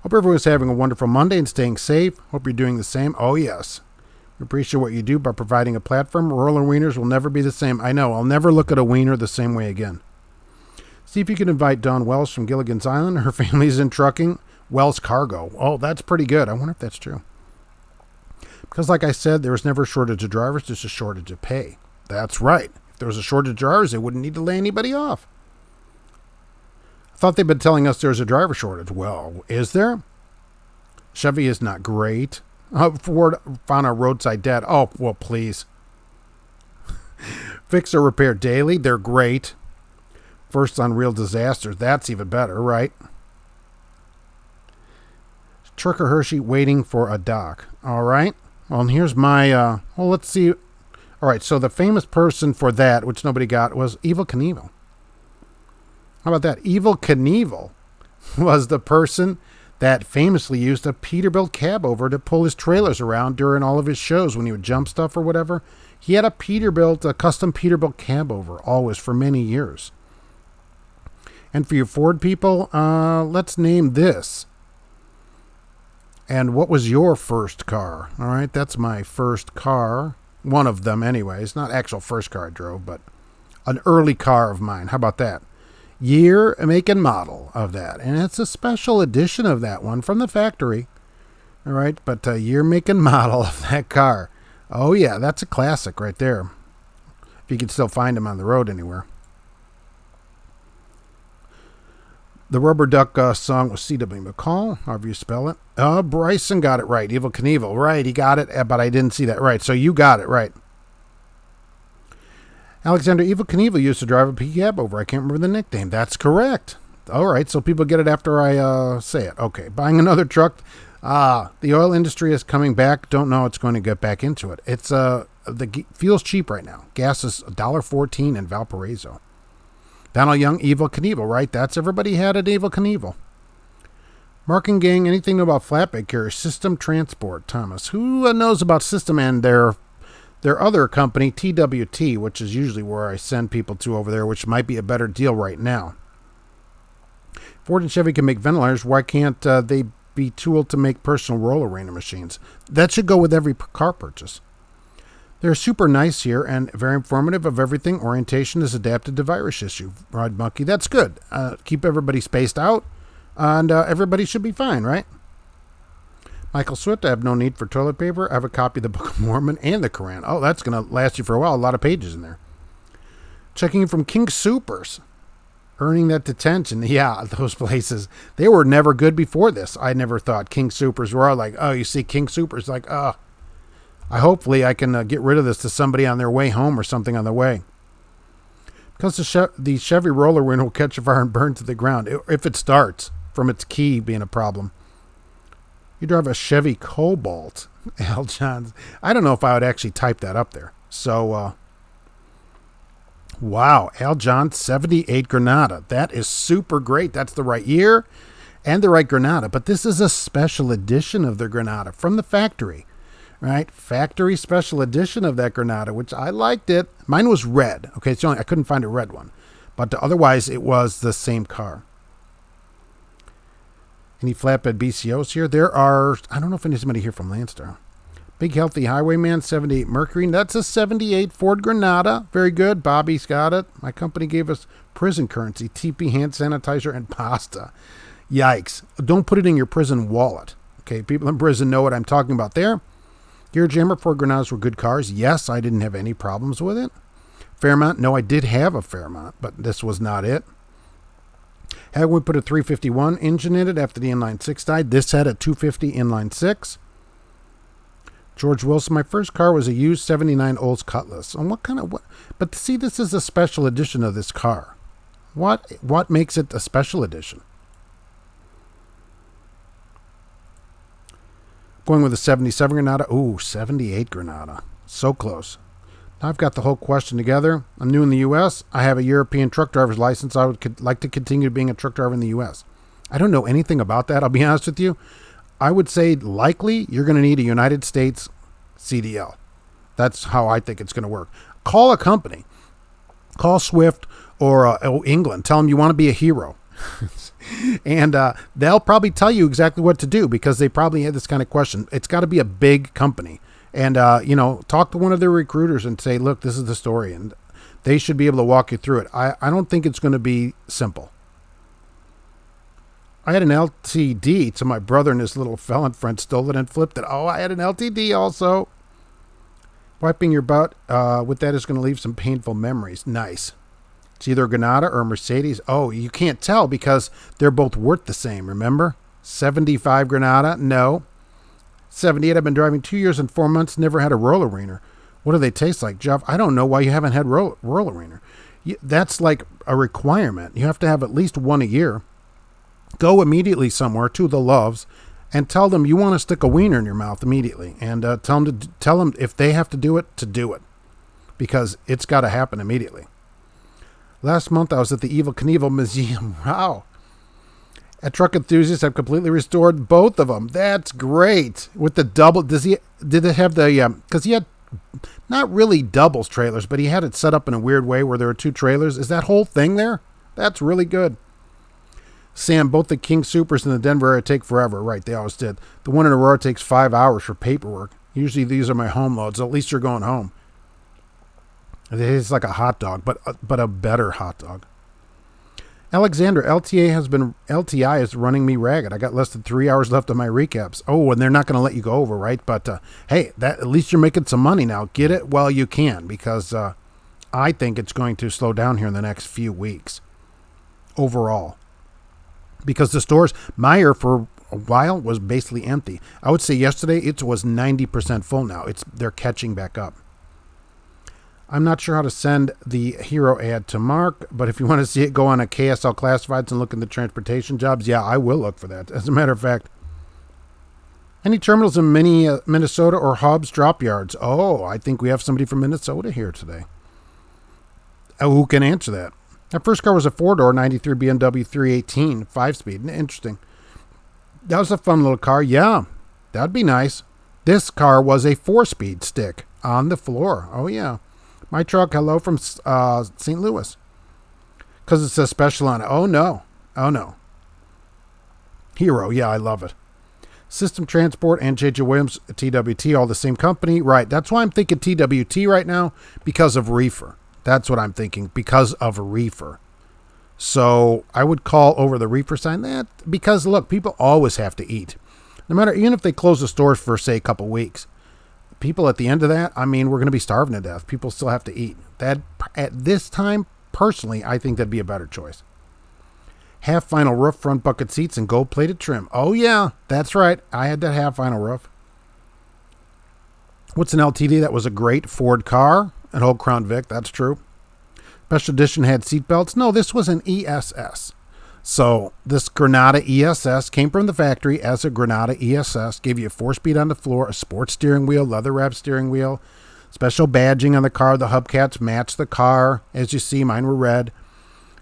Hope everyone's having a wonderful Monday and staying safe. Hope you're doing the same. Oh, yes. We appreciate what you do by providing a platform. Roller wieners will never be the same. I know. I'll never look at a wiener the same way again. See if you can invite Dawn Wells from Gilligan's Island. Her family's in trucking. Wells Cargo. Oh, that's pretty good. I wonder if that's true. Because like I said, there was never a shortage of drivers. There's a shortage of pay. That's right. If there was a shortage of drivers, they wouldn't need to lay anybody off. I thought they'd been telling us there's a driver shortage. Well, is there? Chevy is not great. Ford found a roadside dead. Oh, well, please. Fix or repair daily. They're great. First on real disasters. That's even better, right? Trucker Hershey waiting for a dock. All right. Well, and here's my, well, let's see. All right. So the famous person for that, which nobody got, was Evel Knievel. How about that? Evel Knievel was the person that famously used a Peterbilt cab over to pull his trailers around during all of his shows when he would jump stuff or whatever. He had a custom Peterbilt cab over always for many years. And for you Ford people, let's name this. And what was your first car? All right, that's my first car. One of them anyways. Not actual first car I drove, but an early car of mine. How about that? Year, make, and model of that. And it's a special edition of that one from the factory. All right, but year, make, and model of that car. Oh, yeah, that's a classic right there. If you can still find them on the road anywhere. The Rubber Duck song was C.W. McCall, however you spell it. Bryson got it right. Evel Knievel. Right, he got it, but I didn't see that right. So you got it right. Alexander, Evel Knievel used to drive a cab over. I can't remember the nickname. That's correct. All right, so people get it after I say it. Okay, buying another truck. The oil industry is coming back. Don't know it's going to get back into it. It's the fuel's cheap right now. Gas is $1.14 in Valparaiso. Donald Young, Evel Knievel, right? That's everybody had at Evel Knievel. Mark and Gang, anything know about flatbed carrier? System Transport, Thomas. Who knows about System and their other company, TWT, which is usually where I send people to over there, which might be a better deal right now. Ford and Chevy can make ventilators. Why can't they be tooled to make personal roller wiener machines? That should go with every car purchase. They're super nice here and very informative of everything. Orientation is adapted to virus issue. Rod Monkey, that's good. Keep everybody spaced out, and everybody should be fine, right? Michael Swift, I have no need for toilet paper. I have a copy of the Book of Mormon and the Quran. Oh, that's going to last you for a while. A lot of pages in there. Checking in from King Soopers. Earning that detention. Yeah, those places. They were never good before this. I never thought King Soopers were all like, oh, you see King Soopers like, hopefully I can get rid of this to somebody on their way home or something on the way. Because the Chevy roller wiener will catch fire and burn to the ground if it starts from its key being a problem. You drive a Chevy Cobalt, Al Johns. I don't know if I would actually type that up there. So, wow, Al Johns 78 Granada. That is super great. That's the right year and the right Granada. But this is a special edition of the Granada from the factory. Right, factory special edition of that Granada, which I liked it. Mine was red. Okay, it's I couldn't find a red one, but otherwise it was the same car. Any flatbed BCOs here? There are. I don't know if there's somebody here from Landstar. Big Healthy Highwayman 78 Mercury. That's a 78 Ford Granada. Very good. Bobby's got it. My company gave us prison currency, TP hand sanitizer, and pasta. Yikes! Don't put it in your prison wallet. Okay, people in prison know what I'm talking about there. Gear Jammer Ford Granadas were good cars. Yes, I didn't have any problems with it. Fairmont, no, I did have a Fairmont, but this was not it. Had we put a 351 engine in it after the inline 6 died. This had a 250 inline 6. George Wilson, my first car was a used 79 Olds Cutlass. And what? But see, this is a special edition of this car. What makes it a special edition? Going with a 77 Granada. Ooh, 78 Granada. So close. Now I've got the whole question together. I'm new in the U.S. I have a European truck driver's license. I would like to continue being a truck driver in the U.S. I don't know anything about that. I'll be honest with you. I would say likely you're going to need a United States CDL. That's how I think it's going to work. Call a company. Call Swift or England. Tell them you want to be a hero. And they'll probably tell you exactly what to do because they probably had this kind of question. It's got to be a big company. And, talk to one of their recruiters and say, look, this is the story. And they should be able to walk you through it. I don't think it's going to be simple. I had an LTD, so my brother and his little felon friend stole it and flipped it. Oh, I had an LTD also. Wiping your butt with that is going to leave some painful memories. Nice. It's either a Granada or a Mercedes. Oh, you can't tell because they're both worth the same, remember? 75 Granada? No. 78, I've been driving 2 years and 4 months, never had a roller wiener. What do they taste like, Jeff? I don't know why you haven't had roller wiener. That's like a requirement. You have to have at least one a year. Go immediately somewhere to the Loves and tell them you want to stick a wiener in your mouth immediately. And tell them if they have to do it, to do it. Because it's got to happen immediately. Last month I was at the Evel Knievel Museum. Wow. At Truck Enthusiast, I've completely restored both of them. That's great. With the double, did it have the, because he had not really doubles trailers, but he had it set up in a weird way where there were two trailers. Is that whole thing there? That's really good. Sam, both the King Supers and the Denver area take forever. Right, they always did. The one in Aurora takes 5 hours for paperwork. Usually these are my home loads. At least you're going home. It's like a hot dog, but a better hot dog. Alexander, LTI is running me ragged. I got less than 3 hours left of my recaps. Oh, and they're not going to let you go over, right? But hey, at least you're making some money now. Get it while you can, because I think it's going to slow down here in the next few weeks overall. Because the stores, Meijer for a while was basically empty. I would say yesterday it was 90% full now. They're catching back up. I'm not sure how to send the hero ad to Mark, but if you want to see it, go on a KSL Classifieds and look in the transportation jobs. Yeah, I will look for that. As a matter of fact, any terminals in Minnesota or hubs, drop yards? Oh, I think we have somebody from Minnesota here today. Who can answer that? My first car was a 4-door 93 BMW 318, 5-speed. Interesting. That was a fun little car. Yeah, that'd be nice. This car was a 4-speed stick on the floor. Oh, yeah. My truck, hello from St. Louis. Because it says special on it. Oh, no. Oh, no. Hero, yeah, I love it. System Transport and J.J. Williams, TWT, all the same company. Right, that's why I'm thinking TWT right now, because of reefer. That's what I'm thinking, because of a reefer. So I would call over the reefer sign that, because, look, people always have to eat. No matter, even if they close the stores for, say, a couple weeks. People at the end of that, I mean, we're going to be starving to death. People still have to eat. That, at this time, personally, I think that'd be a better choice. Half vinyl roof, front bucket seats, and gold plated trim. Oh, yeah, that's right. I had that half vinyl roof. What's an LTD? That was a great Ford car. An old Crown Vic, that's true. Special edition had seat belts. No, this was an ESS. So this Granada ESS came from the factory as a Granada ESS. Gave you a 4-speed on the floor, a sports steering wheel, leather wrap steering wheel, special badging on the car. The hubcaps matched the car. As you see, mine were red.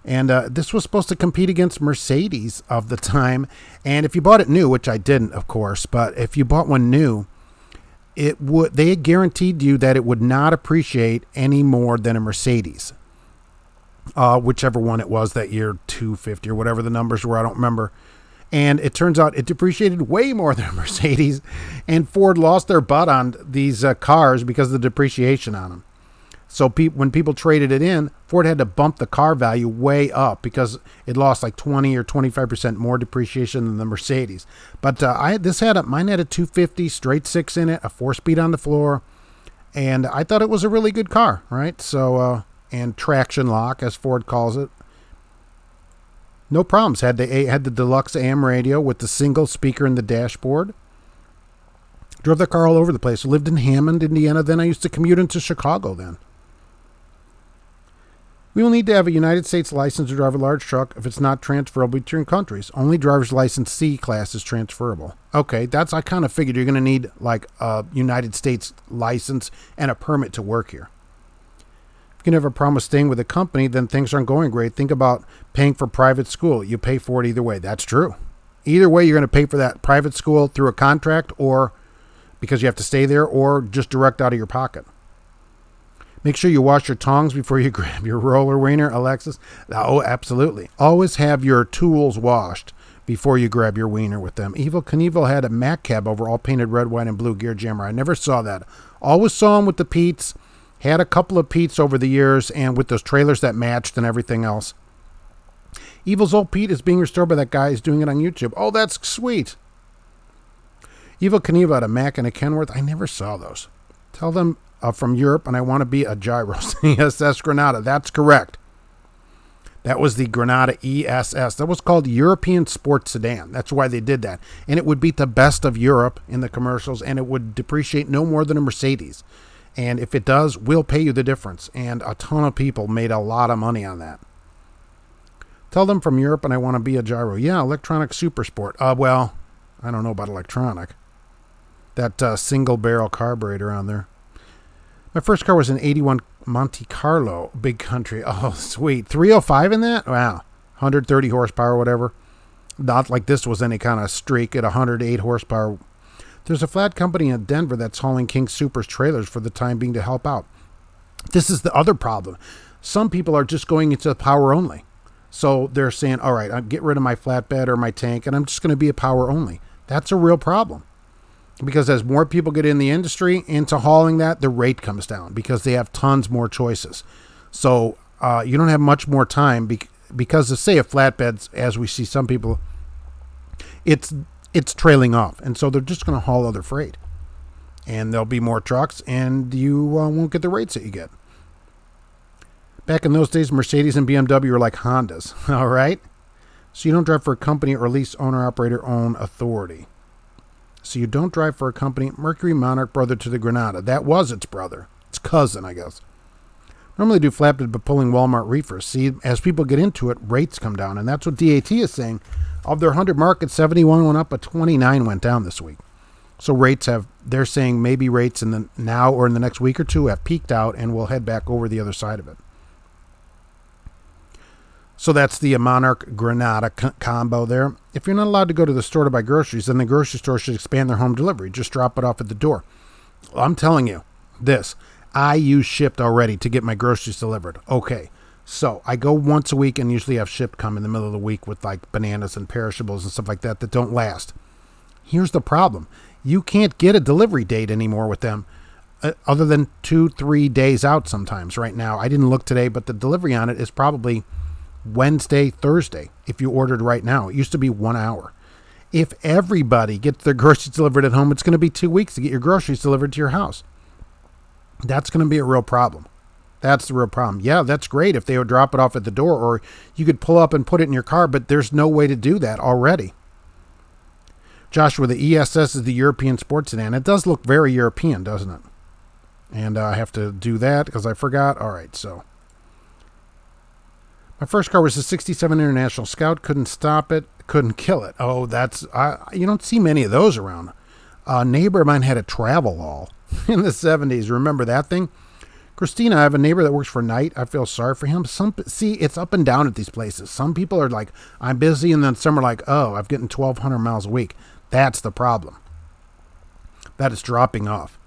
And this was supposed to compete against Mercedes of the time. And if you bought it new, which I didn't, of course, but if you bought one new, they guaranteed you that it would not appreciate any more than a Mercedes. Whichever one it was that year, 250 or whatever the numbers were, I don't remember. And it turns out it depreciated way more than a Mercedes, and Ford lost their butt on these cars because of the depreciation on them. So when people traded it in, Ford had to bump the car value way up because it lost like 20 or 25% more depreciation than the Mercedes. But mine had a 250 straight 6 in it, a 4-speed on the floor, and I thought it was a really good car, right? So and traction lock, as Ford calls it. No problems. Had the deluxe AM radio with the single speaker in the dashboard. Drove the car all over the place. I lived in Hammond, Indiana. Then I used to commute into Chicago then. We will need to have a United States license to drive a large truck if it's not transferable between countries. Only driver's license C class is transferable. Okay, I kind of figured you're going to need like a United States license and a permit to work here. If you can never promise staying with a company, then things aren't going great. Think about paying for private school. You pay for it either way. That's true. Either way, you're going to pay for that private school through a contract or because you have to stay there or just direct out of your pocket. Make sure you wash your tongs before you grab your roller wiener, Alexis. Oh, absolutely. Always have your tools washed before you grab your wiener with them. Evil Knievel had a Mac cab over all painted red, white, and blue gear jammer. I never saw that. Always saw him with the Pete's. Had a couple of Pete's over the years and with those trailers that matched and everything else. Evil's old Pete is being restored by that guy who's doing it on YouTube. Oh, that's sweet. Evil Knievel had a Mac and a Kenworth. I never saw those. Tell them from Europe, and I want to be a gyro. ESS Granada. That's correct. That was the Granada ESS. That was called European Sports Sedan. That's why they did that. And it would beat the best of Europe in the commercials, and it would depreciate no more than a Mercedes. And if it does, we'll pay you the difference. And a ton of people made a lot of money on that. Tell them from Europe, and I want to be a gyro. Yeah, electronic super sport. Well, I don't know about electronic. That single barrel carburetor on there. My first car was an 81 Monte Carlo, big country. Oh, sweet. 305 in that? Wow. 130 horsepower, whatever. Not like this was any kind of streak at 108 horsepower. There's a flat company in Denver that's hauling King Super's trailers for the time being to help out. This is the other problem. Some people are just going into power only. So they're saying, all right, I'll get rid of my flatbed or my tank, and I'm just going to be a power only. That's a real problem. Because as more people get in the industry into hauling that, the rate comes down because they have tons more choices. So you don't have much more time because of, say, a flatbed, as we see some people, it's trailing off. And so they're just going to haul other freight. And there'll be more trucks, and you won't get the rates that you get. Back in those days, Mercedes and BMW were like Hondas, all right? So you don't drive for a company or lease owner-operator own authority. So you don't drive for a company. Mercury Monarch, brother to the Granada. That was its brother. Its cousin, I guess. Normally do flatbed but pulling Walmart reefers. See, as people get into it, rates come down. And that's what DAT is saying. Of their 100 markets, 71 went up, but 29 went down this week. So they're saying maybe rates in the now or in the next week or two have peaked out and will head back over the other side of it. So that's the Monarch Granada combo there. If you're not allowed to go to the store to buy groceries, then the grocery store should expand their home delivery. Just drop it off at the door. Well, I'm telling you this. I use Shipt already to get my groceries delivered. Okay, so I go once a week and usually have Shipt come in the middle of the week with like bananas and perishables and stuff like that don't last. Here's the problem. You can't get a delivery date anymore with them other than 2-3 days out sometimes right now. I didn't look today, but the delivery on it is probably Wednesday, Thursday, if you ordered right now. It used to be 1 hour. If everybody gets their groceries delivered at home, it's going to be 2 weeks to get your groceries delivered to your house. That's going to be a real problem. That's the real problem. Yeah, that's great if they would drop it off at the door, or you could pull up and put it in your car, but there's no way to do that already. Joshua, the ESS is the European sports sedan. It does look very European, doesn't it? And I have to do that because I forgot. All right, so my first car was a 67 International Scout. Couldn't stop it. Couldn't kill it. Oh, you don't see many of those around. A neighbor of mine had a travel all in the 70s. Remember that thing? Christina, I have a neighbor that works for night. I feel sorry for him. See, it's up and down at these places. Some people are like, I'm busy. And then some are like, oh, I'm getting 1,200 miles a week. That's the problem. That is dropping off.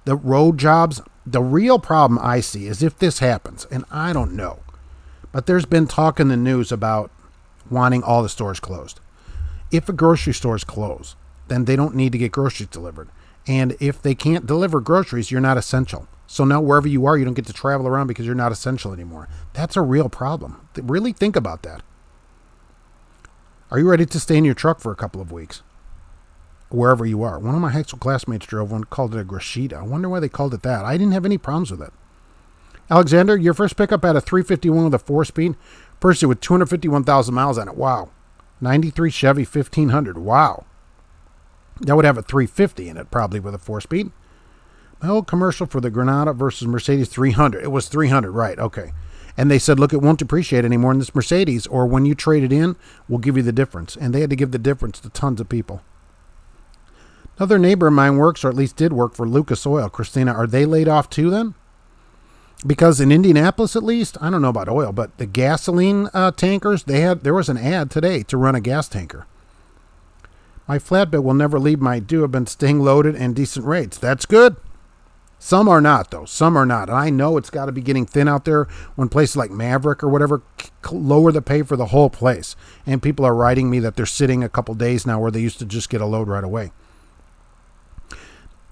The road jobs, the real problem I see is if this happens, and I don't know, but there's been talk in the news about wanting all the stores closed. If a grocery store is closed, then they don't need to get groceries delivered. And if they can't deliver groceries, you're not essential. So now wherever you are, you don't get to travel around because you're not essential anymore. That's a real problem. Really think about that. Are you ready to stay in your truck for a couple of weeks? Wherever you are. One of my high school classmates drove one, called it a Grashita. I wonder why they called it that. I didn't have any problems with it. Alexander, your first pickup had a 351 with a 4-speed. Purchased it with 251,000 miles on it. Wow. 93 Chevy 1500. Wow. That would have a 350 in it, probably with a 4-speed. My old commercial for the Granada versus Mercedes 300. It was 300, right? Okay. And they said, look, it won't depreciate anymore in this Mercedes, or when you trade it in, we'll give you the difference. And they had to give the difference to tons of people. Another neighbor of mine works, or at least did work, for Lucas Oil. Christina, are they laid off too then? Because in Indianapolis, at least, I don't know about oil, but the gasoline tankers, there was an ad today to run a gas tanker. My flatbed will never leave my due. Have been staying loaded and decent rates. That's good. Some are not, though. Some are not. And I know it's got to be getting thin out there when places like Maverick or whatever lower the pay for the whole place. And people are writing me that they're sitting a couple days now where they used to just get a load right away.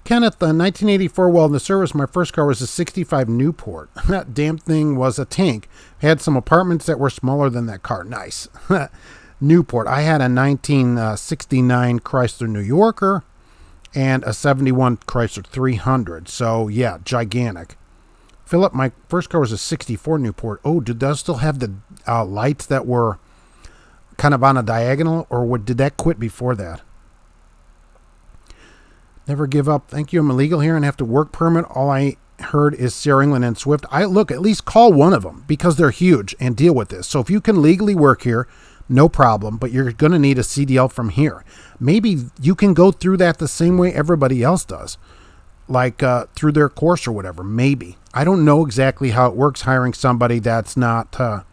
Kenneth, 1984, while in the service, my first car was a 65 Newport. That damn thing was a tank. Had some apartments that were smaller than that car. Nice. Newport. I had a 1969 Chrysler New Yorker and a 71 Chrysler 300. So, yeah, gigantic. Philip, my first car was a 64 Newport. Oh, did those still have the lights that were kind of on a diagonal, or did that quit before that? Never give up. Thank you. I'm illegal here and have to work permit. All I heard is Sarah England and Swift. Look, at least call one of them because they're huge and deal with this. So if you can legally work here, no problem, but you're going to need a CDL from here. Maybe you can go through that the same way everybody else does, like through their course or whatever. Maybe. I don't know exactly how it works hiring somebody that's not a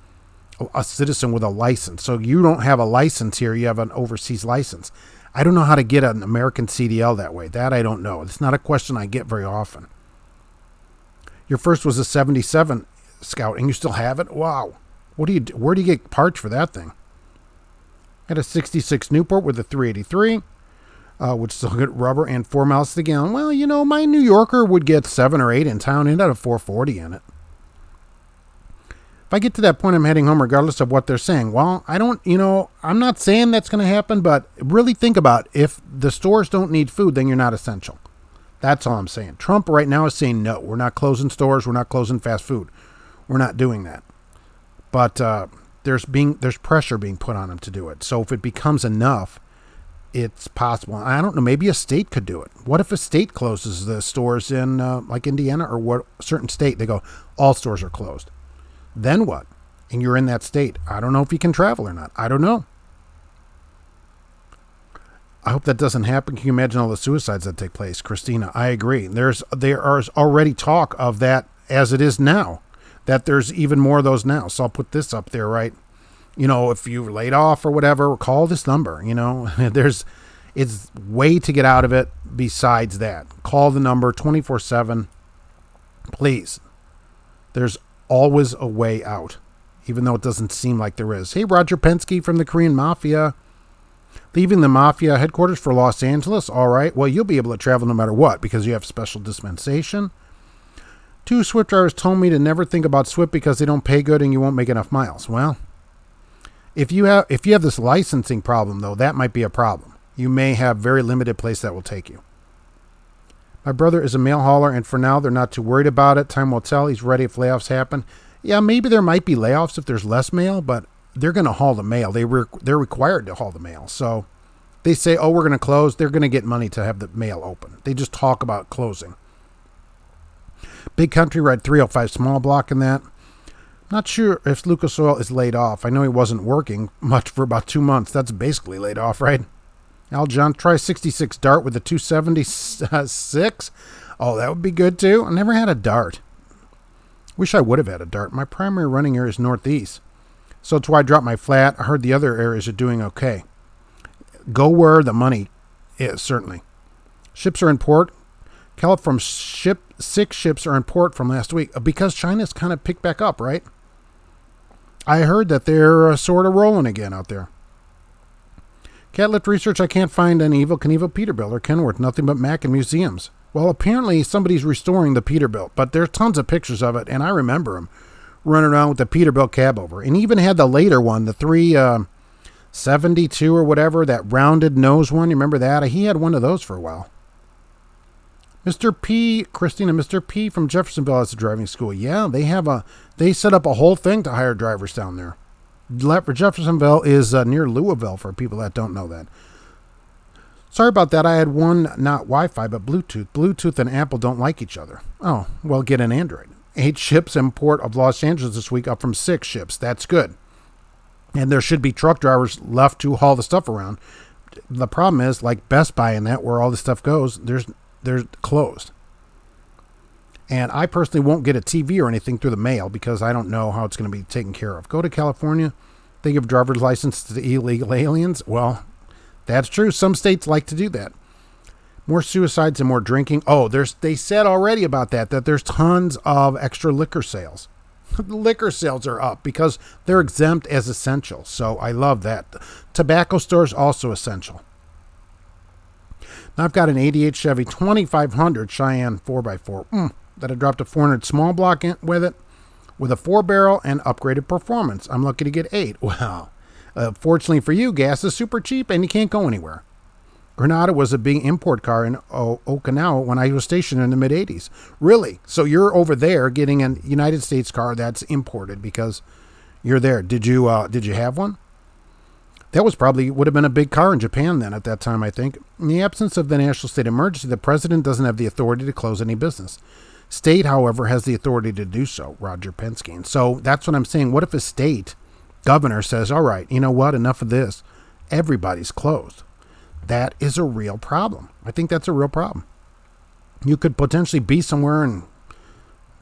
citizen with a license. So you don't have a license here. You have an overseas license. I don't know how to get an American CDL that way. That I don't know. It's not a question I get very often. Your first was a 77 Scout, and you still have it? Wow. Where do you get parts for that thing? Got a 66 Newport with a 383, which still get rubber and 4 miles to the gallon. Well, my New Yorker would get 7 or 8 in town. It had a 440 in it. If I get to that point, I'm heading home regardless of what they're saying. Well, I'm not saying that's going to happen, but really think about if the stores don't need food, then you're not essential. That's all I'm saying. Trump right now is saying, no, we're not closing stores. We're not closing fast food. We're not doing that. But there's pressure being put on him to do it. So if it becomes enough, it's possible. I don't know. Maybe a state could do it. What if a state closes the stores in like Indiana or what certain state? They go, all stores are closed. Then what? And you're in that state. I don't know if you can travel or not. I don't know. I hope that doesn't happen. Can you imagine all the suicides that take place? Christina, I agree. There is already talk of that as it is now, that there's even more of those now. So I'll put this up there, right? If you're laid off or whatever, call this number. It's way to get out of it besides that. Call the number 24/7. Please. There's always a way out, even though it doesn't seem like there is. Hey, Roger Penske from the Korean Mafia. Leaving the Mafia headquarters for Los Angeles. All right. Well, you'll be able to travel no matter what because you have special dispensation. 2 Swift drivers told me to never think about Swift because they don't pay good and you won't make enough miles. Well, if you have this licensing problem, though, that might be a problem. You may have very limited place that will take you. My brother is a mail hauler, and for now, they're not too worried about it. Time will tell. He's ready if layoffs happen. Yeah, maybe there might be layoffs if there's less mail, but they're going to haul the mail. They're required to haul the mail. So they say, oh, we're going to close. They're going to get money to have the mail open. They just talk about closing. Big Country Ride 305 small block in that. Not sure if Lucas Oil is laid off. I know he wasn't working much for about 2 months. That's basically laid off, right? Al John, try 66 Dart with a 276. Oh, that would be good too. I never had a Dart. Wish I would have had a Dart. My primary running area is northeast. So that's why I dropped my flat. I heard the other areas are doing okay. Go where the money is, certainly. Ships are in port. California 6 ships are in port from last week because China's kind of picked back up, right? I heard that they're sort of rolling again out there. Catlift research, I can't find any Evel Knievel Peterbilt or Kenworth, nothing but Mac and museums. Well, apparently somebody's restoring the Peterbilt, but there's tons of pictures of it, and I remember him running around with the Peterbilt cab over. And he even had the later one, the 372 or whatever, that rounded nose one. You remember that? He had one of those for a while. Mr. P, Christina, Mr. P from Jeffersonville has a driving school. Yeah, they set up a whole thing to hire drivers down there. Jeffersonville is near Louisville for people that don't know that. Sorry about that. I had one, not Wi-Fi, but Bluetooth. Bluetooth and Apple don't like each other. Oh, well, get an Android. 8 ships in Port of Los Angeles this week, up from 6 ships. That's good. And there should be truck drivers left to haul the stuff around. The problem is, like Best Buy and that, where all this stuff goes, they're closed. And I personally won't get a TV or anything through the mail because I don't know how it's going to be taken care of. Go to California, they give driver's license to illegal aliens. Well, that's true. Some states like to do that. More suicides and more drinking. Oh, they said already about that there's tons of extra liquor sales. Liquor sales are up because they're exempt as essential. So I love that. Tobacco stores also essential. Now I've got an 88 Chevy 2500 Cheyenne 4x4 that I dropped a 400 small block in with it with a 4-barrel and upgraded performance. I'm lucky to get 8. Wow. Fortunately for you, gas is super cheap and you can't go anywhere. Granada was a big import car in Okinawa when I was stationed in the mid-'80s. Really? So you're over there getting a United States car that's imported because you're there. Did you have one? That would have been a big car in Japan then at that time, I think. In the absence of the national state emergency, the president doesn't have the authority to close any business. State, however, has the authority to do so, Roger Penske. And so that's what I'm saying. What if a state governor says, all right, you know what, enough of this. Everybody's closed. That is a real problem. I think that's a real problem. You could potentially be somewhere and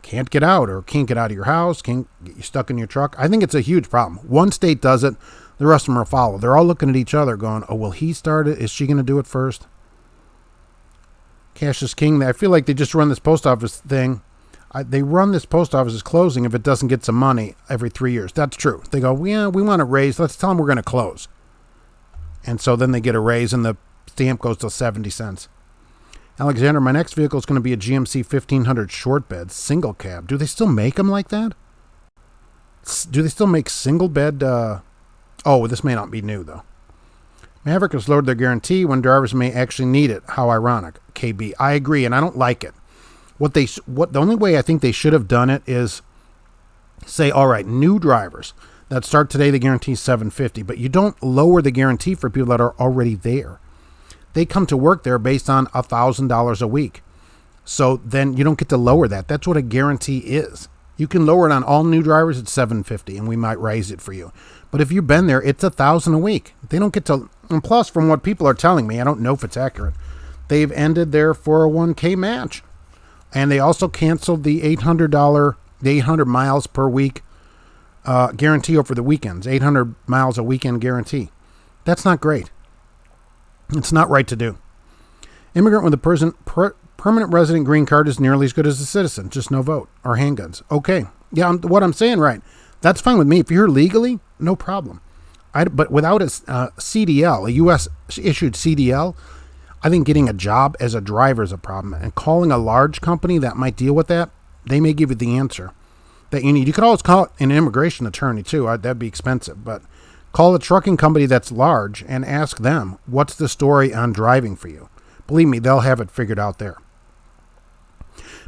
can't get out or can't get out of your house, can't get you stuck in your truck. I think it's a huge problem. One state does it, the rest of them are follow. They're all looking at each other going, oh, will he start it? Is she going to do it first? Cash is king. I feel like they just run this post office thing. They run this post office as closing if it doesn't get some money every 3 years. That's true. They go, yeah, we want to raise. Let's tell them we're going to close. And so then they get a raise and the stamp goes to 70 cents. Alexander, my next vehicle is going to be a GMC 1500 short bed, single cab. Do they still make them like that? Do they still make single bed? Oh, this may not be new, though. Maverick has lowered their guarantee when drivers may actually need it. How ironic. KB, I agree, and I don't like it. The only way I think they should have done it is say, all right, new drivers that start today, the guarantee is $750, but you don't lower the guarantee for people that are already there. They come to work there based on $1,000 a week. So then you don't get to lower that. That's what a guarantee is. You can lower it on all new drivers at $750, and we might raise it for you. But if you've been there, it's $1,000 a week. They don't get to. And plus, from what people are telling me, I don't know if it's accurate. They've ended their 401k match, and they also canceled the $800 miles per week guarantee over the weekends. 800 miles a weekend guarantee. That's not great. It's not right to do. Immigrant with a permanent resident green card is nearly as good as a citizen, just no vote or handguns. Okay. Yeah, what I'm saying, right. That's fine with me. If you're here legally, no problem. But without a CDL, a U.S.-issued CDL, I think getting a job as a driver is a problem. And calling a large company that might deal with that, they may give you the answer that you need. You could always call an immigration attorney, too. That'd be expensive. But call a trucking company that's large and ask them, what's the story on driving for you? Believe me, they'll have it figured out there.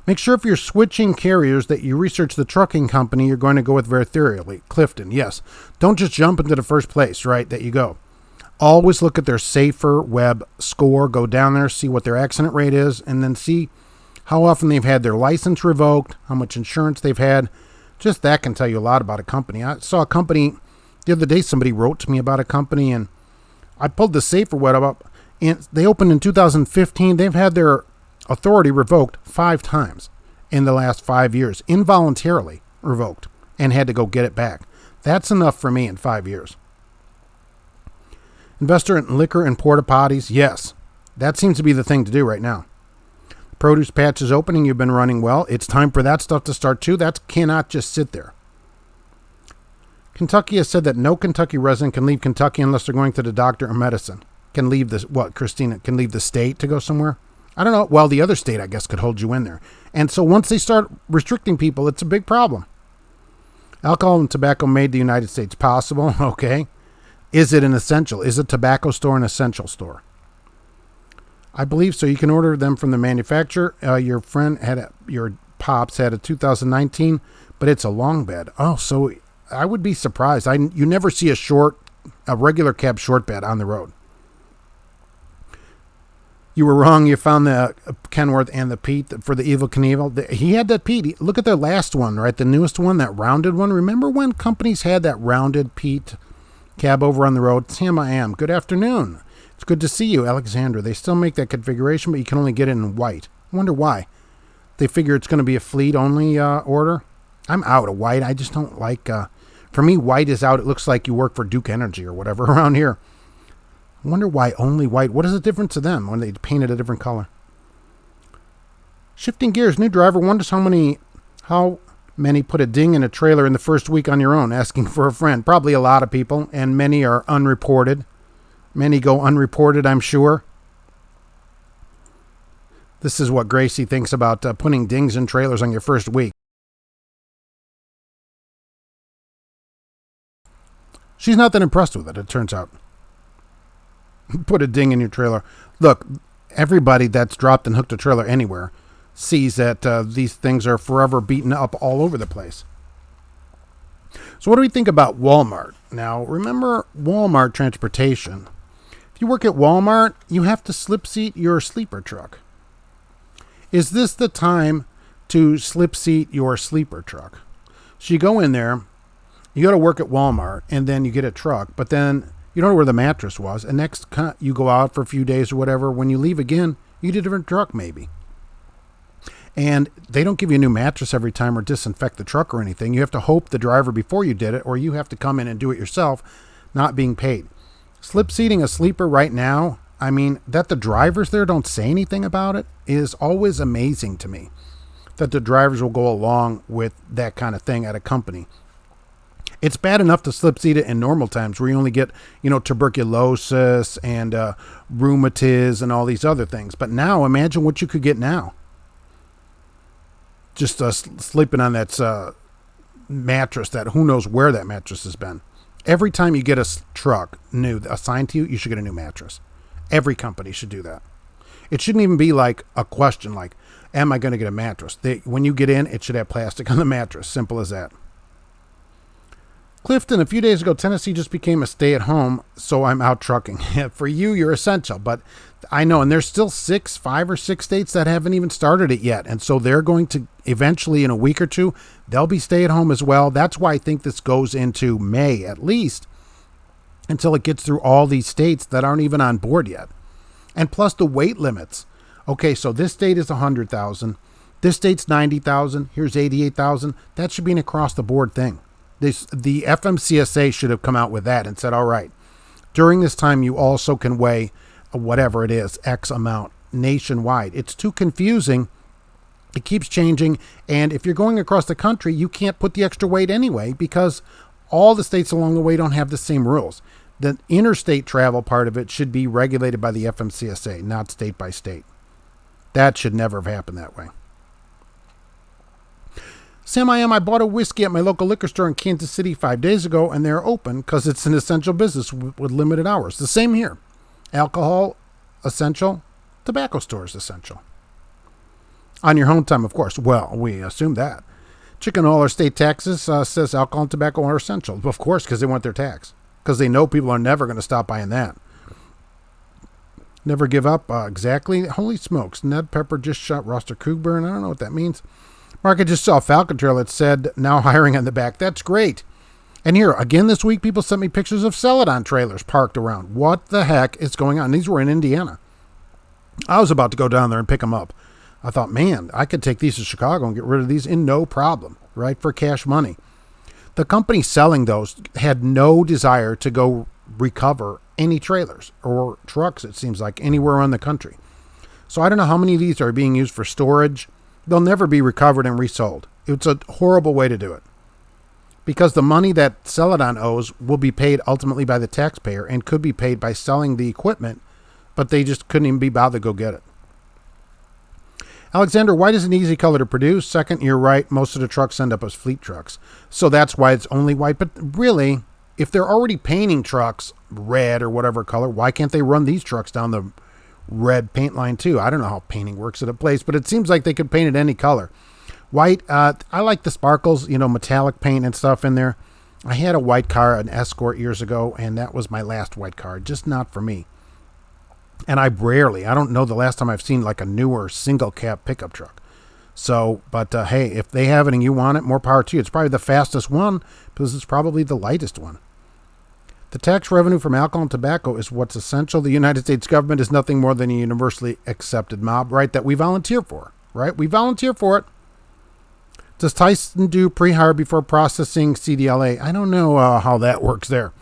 Make sure if you're switching carriers that you research the trucking company you're going to go with very thoroughly. Clifton, yes. Don't just jump into the first place, right, that you go. Always look at their Safer Web score. Go down there, see what their accident rate is, and then see how often they've had their license revoked, how much insurance they've had. Just that can tell you a lot about a company. I saw a company the other day. Somebody wrote to me about a company, and I pulled the Safer Web up, and they opened in 2015. They've had their authority revoked 5 times in the last 5 years, involuntarily revoked, and had to go get it back. That's enough for me in 5 years. Investor in liquor and porta potties, yes. That seems to be the thing to do right now. Produce patch is opening. You've been running well. It's time for that stuff to start too. That cannot just sit there. Kentucky has said that no Kentucky resident can leave Kentucky unless they're going to the doctor or medicine. Can leave this, what, Christina? Can leave the state to go somewhere? I don't know. Well, the other state, I guess, could hold you in there. And so once they start restricting people, it's a big problem. Alcohol and tobacco made the United States possible. Okay. Is it an essential? Is a tobacco store an essential store? I believe so. You can order them from the manufacturer. Your pops had a 2019, but it's a long bed. Oh, so I would be surprised. You never see a regular cab short bed on the road. You were wrong. You found the Kenworth and the Pete for the Evil Knievel. He had that Pete. Look at their last one, right? The newest one, that rounded one. Remember when companies had that rounded Pete cab over on the road? Sam, I am. Good afternoon. It's good to see you, Alexandra. They still make that configuration, but you can only get it in white. I wonder why. They figure it's going to be a fleet-only order. I'm out of white. I just don't like... for me, white is out. It looks like you work for Duke Energy or whatever around here. I wonder why only white. What is the difference to them when they paint it a different color? Shifting gears. New driver wonders how many put a ding in a trailer in the first week on your own, asking for a friend. Probably a lot of people, and many are unreported. Many go unreported, I'm sure. This is what Gracie thinks about putting dings in trailers on your first week. She's not that impressed with it turns out. Put a ding in your trailer. Look, everybody that's dropped and hooked a trailer anywhere sees that these things are forever beaten up all over the place. So what do we think about Walmart? Now, remember Walmart Transportation. If you work at Walmart, you have to slip seat your sleeper truck. Is this the time to slip seat your sleeper truck? So you go in there, you go to work at Walmart, and then you get a truck, but then you don't know where the mattress was. And next you go out for a few days or whatever. When you leave again, you get a different truck maybe. And they don't give you a new mattress every time or disinfect the truck or anything. You have to hope the driver before you did it, or you have to come in and do it yourself, not being paid. Slip seating a sleeper right now, I mean, that the drivers there don't say anything about it is always amazing to me. That the drivers will go along with that kind of thing at a company. It's bad enough to slip seat it in normal times where you only get, tuberculosis and rheumatiz and all these other things. But now, imagine what you could get now. Just sleeping on that mattress that who knows where that mattress has been. Every time you get a truck new assigned to you, you should get a new mattress. Every company should do that. It shouldn't even be like a question like, am I going to get a mattress? When you get in, it should have plastic on the mattress. Simple as that. Clifton, a few days ago, Tennessee just became a stay-at-home, so I'm out trucking. For you, you're essential, but I know, and there's still 5 or 6 states that haven't even started it yet, and so they're going to eventually, in a week or two, they'll be stay-at-home as well. That's why I think this goes into May, at least, until it gets through all these states that aren't even on board yet. And plus the weight limits. Okay, so this state is 100,000. This state's 90,000. Here's 88,000. That should be an across-the-board thing. The FMCSA should have come out with that and said, all right, during this time, you also can weigh whatever it is, X amount nationwide. It's too confusing. It keeps changing. And if you're going across the country, you can't put the extra weight anyway because all the states along the way don't have the same rules. The interstate travel part of it should be regulated by the FMCSA, not state by state. That should never have happened that way. Sam, I bought a whiskey at my local liquor store in Kansas City 5 days ago, and they're open because it's an essential business with limited hours. The same here. Alcohol, essential. Tobacco stores, essential. On your home time, of course. Well, we assume that. Chicken All Our State Taxes says alcohol and tobacco are essential. Of course, because they want their tax. Because they know people are never going to stop buying that. Never give up. Exactly. Holy smokes. Ned Pepper just shot Roster Coogburn. I don't know what that means. Mark, I just saw a Falcon Trail. It said now hiring on the back. That's great. And here, again this week, people sent me pictures of Celadon trailers parked around. What the heck is going on? These were in Indiana. I was about to go down there and pick them up. I thought, man, I could take these to Chicago and get rid of these in no problem, right, for cash money. The company selling those had no desire to go recover any trailers or trucks, it seems like, anywhere around the country. So I don't know how many of these are being used for storage. They'll never be recovered and resold. It's a horrible way to do it. Because the money that Celadon owes will be paid ultimately by the taxpayer and could be paid by selling the equipment, but they just couldn't even be bothered to go get it. Alexander, white is an easy color to produce. Second, you're right. Most of the trucks end up as fleet trucks. So that's why it's only white. But really, if they're already painting trucks red or whatever color, why can't they run these trucks down the red paint line too? I don't know how painting works at a place, but it seems like they could paint it any color. White, I like the sparkles, metallic paint and stuff in there. I had a white car, an Escort years ago, and that was my last white car. Just not for me. And I don't know the last time I've seen like a newer single cab pickup truck. So, but hey, if they have it and you want it, more power to you. It's probably the fastest one because it's probably the lightest one. The tax revenue from alcohol and tobacco is what's essential. The United States government is nothing more than a universally accepted mob, right, that we volunteer for, right? We volunteer for it. Does Tyson do pre-hire before processing CDLA? I don't know how that works there.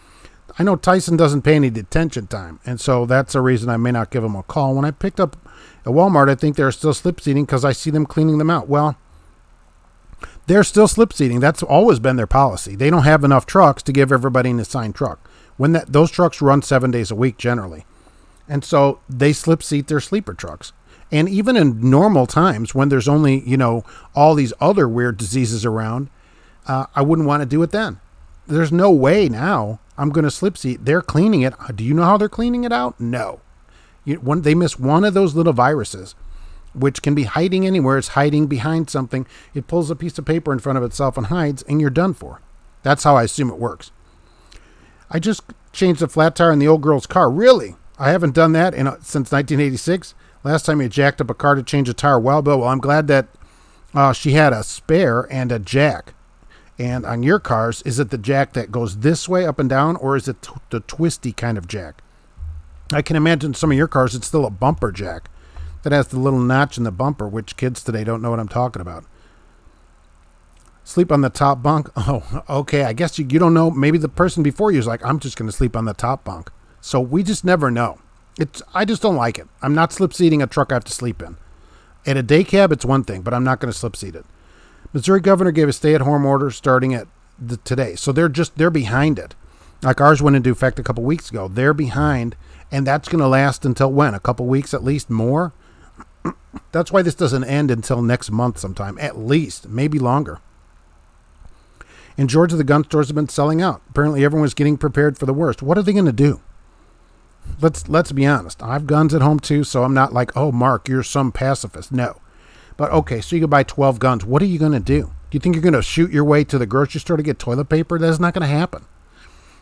I know Tyson doesn't pay any detention time, and so that's a reason I may not give him a call. When I picked up at Walmart, I think they're still slip seating because I see them cleaning them out. Well, they're still slip seating. That's always been their policy. They don't have enough trucks to give everybody an assigned truck. Those trucks run 7 days a week generally, and so they slip seat their sleeper trucks. And even in normal times when there's only all these other weird diseases around, I wouldn't want to do it then. There's no way now I'm going to slip seat. They're cleaning it. Do you know how they're cleaning it out? No. When they miss one of those little viruses, which can be hiding anywhere, it's hiding behind something. It pulls a piece of paper in front of itself and hides, and you're done for. That's how I assume it works. I just changed the flat tire in the old girl's car. Really? I haven't done that since 1986. Last time you jacked up a car to change a tire. Well, I'm glad that she had a spare and a jack. And on your cars, is it the jack that goes this way up and down, or is it the twisty kind of jack? I can imagine some of your cars, it's still a bumper jack that has the little notch in the bumper, which kids today don't know what I'm talking about. Sleep on the top bunk? Oh, okay. I guess you don't know. Maybe the person before you is like, I'm just going to sleep on the top bunk. So we just never know. I just don't like it. I'm not slip seating a truck I have to sleep in. At a day cab, it's one thing, but I'm not going to slip seat it. Missouri governor gave a stay-at-home order starting at today. So they're behind it. Like ours went into effect a couple weeks ago. They're behind, and that's going to last until when? A couple weeks at least, more? That's why this doesn't end until next month sometime, at least, maybe longer. In Georgia, the gun stores have been selling out. Apparently everyone's getting prepared for the worst. What are they going to do? Let's be honest. I have guns at home too, so I'm not like, oh, Mark, you're some pacifist. No. But okay, so you can buy 12 guns. What are you going to do? Do you think you're going to shoot your way to the grocery store to get toilet paper? That's not going to happen.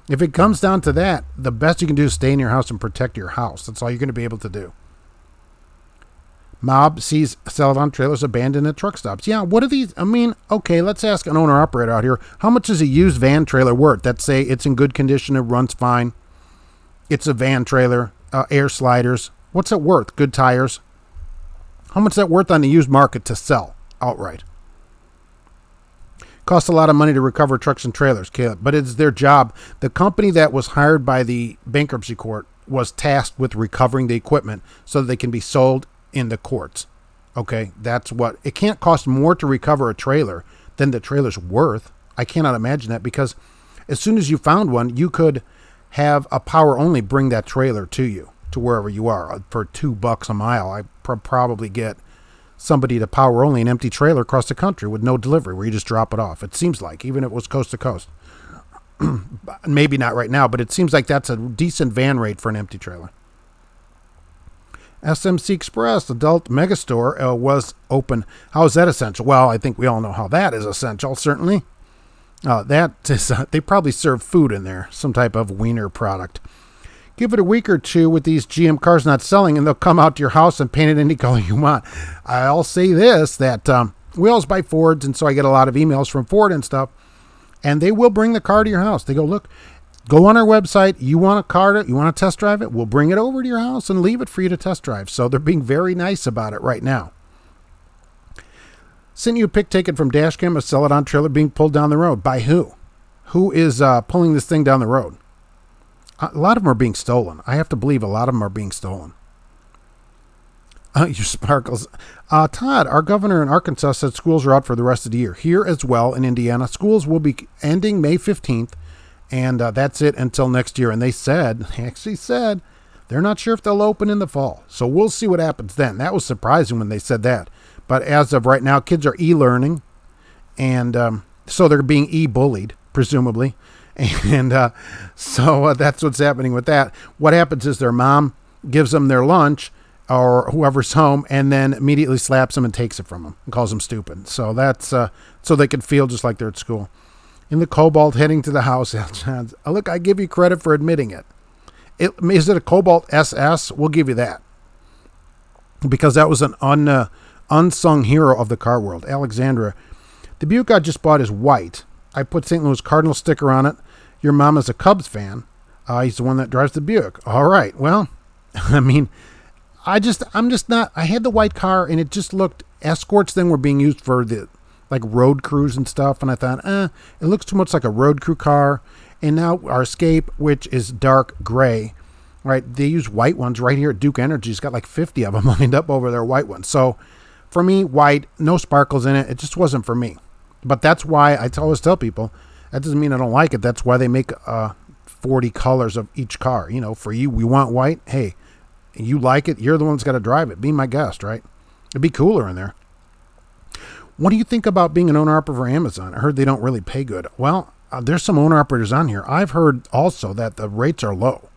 If it comes down to that, the best you can do is stay in your house and protect your house. That's all you're going to be able to do. Mob sees Celadon trailers abandoned at truck stops. Yeah, what are these? I mean, okay, let's ask an owner-operator out here. How much is a used van trailer worth? Let's say it's in good condition, it runs fine. It's a van trailer, air sliders. What's it worth? Good tires. How much is that worth on the used market to sell outright? Costs a lot of money to recover trucks and trailers, Caleb, but it's their job. The company that was hired by the bankruptcy court was tasked with recovering the equipment so that they can be sold in the courts. Okay, that's what it can't cost more to recover a trailer than the trailer's worth. I cannot imagine that, because as soon as you found one, you could have a power only bring that trailer to you, to wherever you are, for $2 a mile. I probably get somebody to power only an empty trailer across the country with no delivery, where you just drop it off. It seems like, even if it was coast to coast. Maybe not right now, but it seems like that's a decent van rate for an empty trailer. SMC Express, adult megastore, was open. How is that essential? Well, I think we all know how that is essential, certainly. That is, they probably serve food in there, some type of wiener product. Give it a week or two with these GM cars not selling, and they'll come out to your house and paint it any color you want. I'll say this, that we always buy Fords, and so I get a lot of emails from Ford and stuff, and they will bring the car to your house. They go, look, go on our website. You want a car, you want to test drive it? We'll bring it over to your house and leave it for you to test drive. So they're being very nice about it right now. Sent you a pic taken from dashcam of Celadon trailer being pulled down the road. By who? Who is pulling this thing down the road? A lot of them are being stolen. I have to believe a lot of them are being stolen. Your sparkles. Todd, our governor in Arkansas said schools are out for the rest of the year. Here as well in Indiana, schools will be ending May 15th. And that's it until next year. And they actually said, they're not sure if they'll open in the fall. So we'll see what happens then. That was surprising when they said that. But as of right now, kids are e-learning. And so they're being e-bullied, presumably. And so that's what's happening with that. What happens is their mom gives them their lunch, or whoever's home, and then immediately slaps them and takes it from them and calls them stupid. So that's so they can feel just like they're at school. In the Cobalt heading to the house, look, I give you credit for admitting it. Is it a Cobalt SS? We'll give you that. Because that was an unsung hero of the car world. Alexandra, the Buick I just bought is white. I put St. Louis Cardinal sticker on it. Your mom is a Cubs fan. He's the one that drives the Buick. All right. Well, I mean, I'm just not. I had the white car, and it just looked. Escorts then were being used for the like road crews and stuff, and I thought, it looks too much like a road crew car. And now our Escape, which is dark gray, right? They use white ones right here at Duke Energy's got like 50 of them lined up over their white ones. So for me, white, no sparkles in it. It just wasn't for me. But that's why I always tell people, that doesn't mean I don't like it. That's why they make 40 colors of each car. You know, for you, we want white. Hey, you like it. You're the one that's got to drive it. Be my guest, right? It'd be cooler in there. What do you think about being an owner-operator for Amazon? I heard they don't really pay good. Well, there's some owner-operators on here. I've heard also that the rates are low,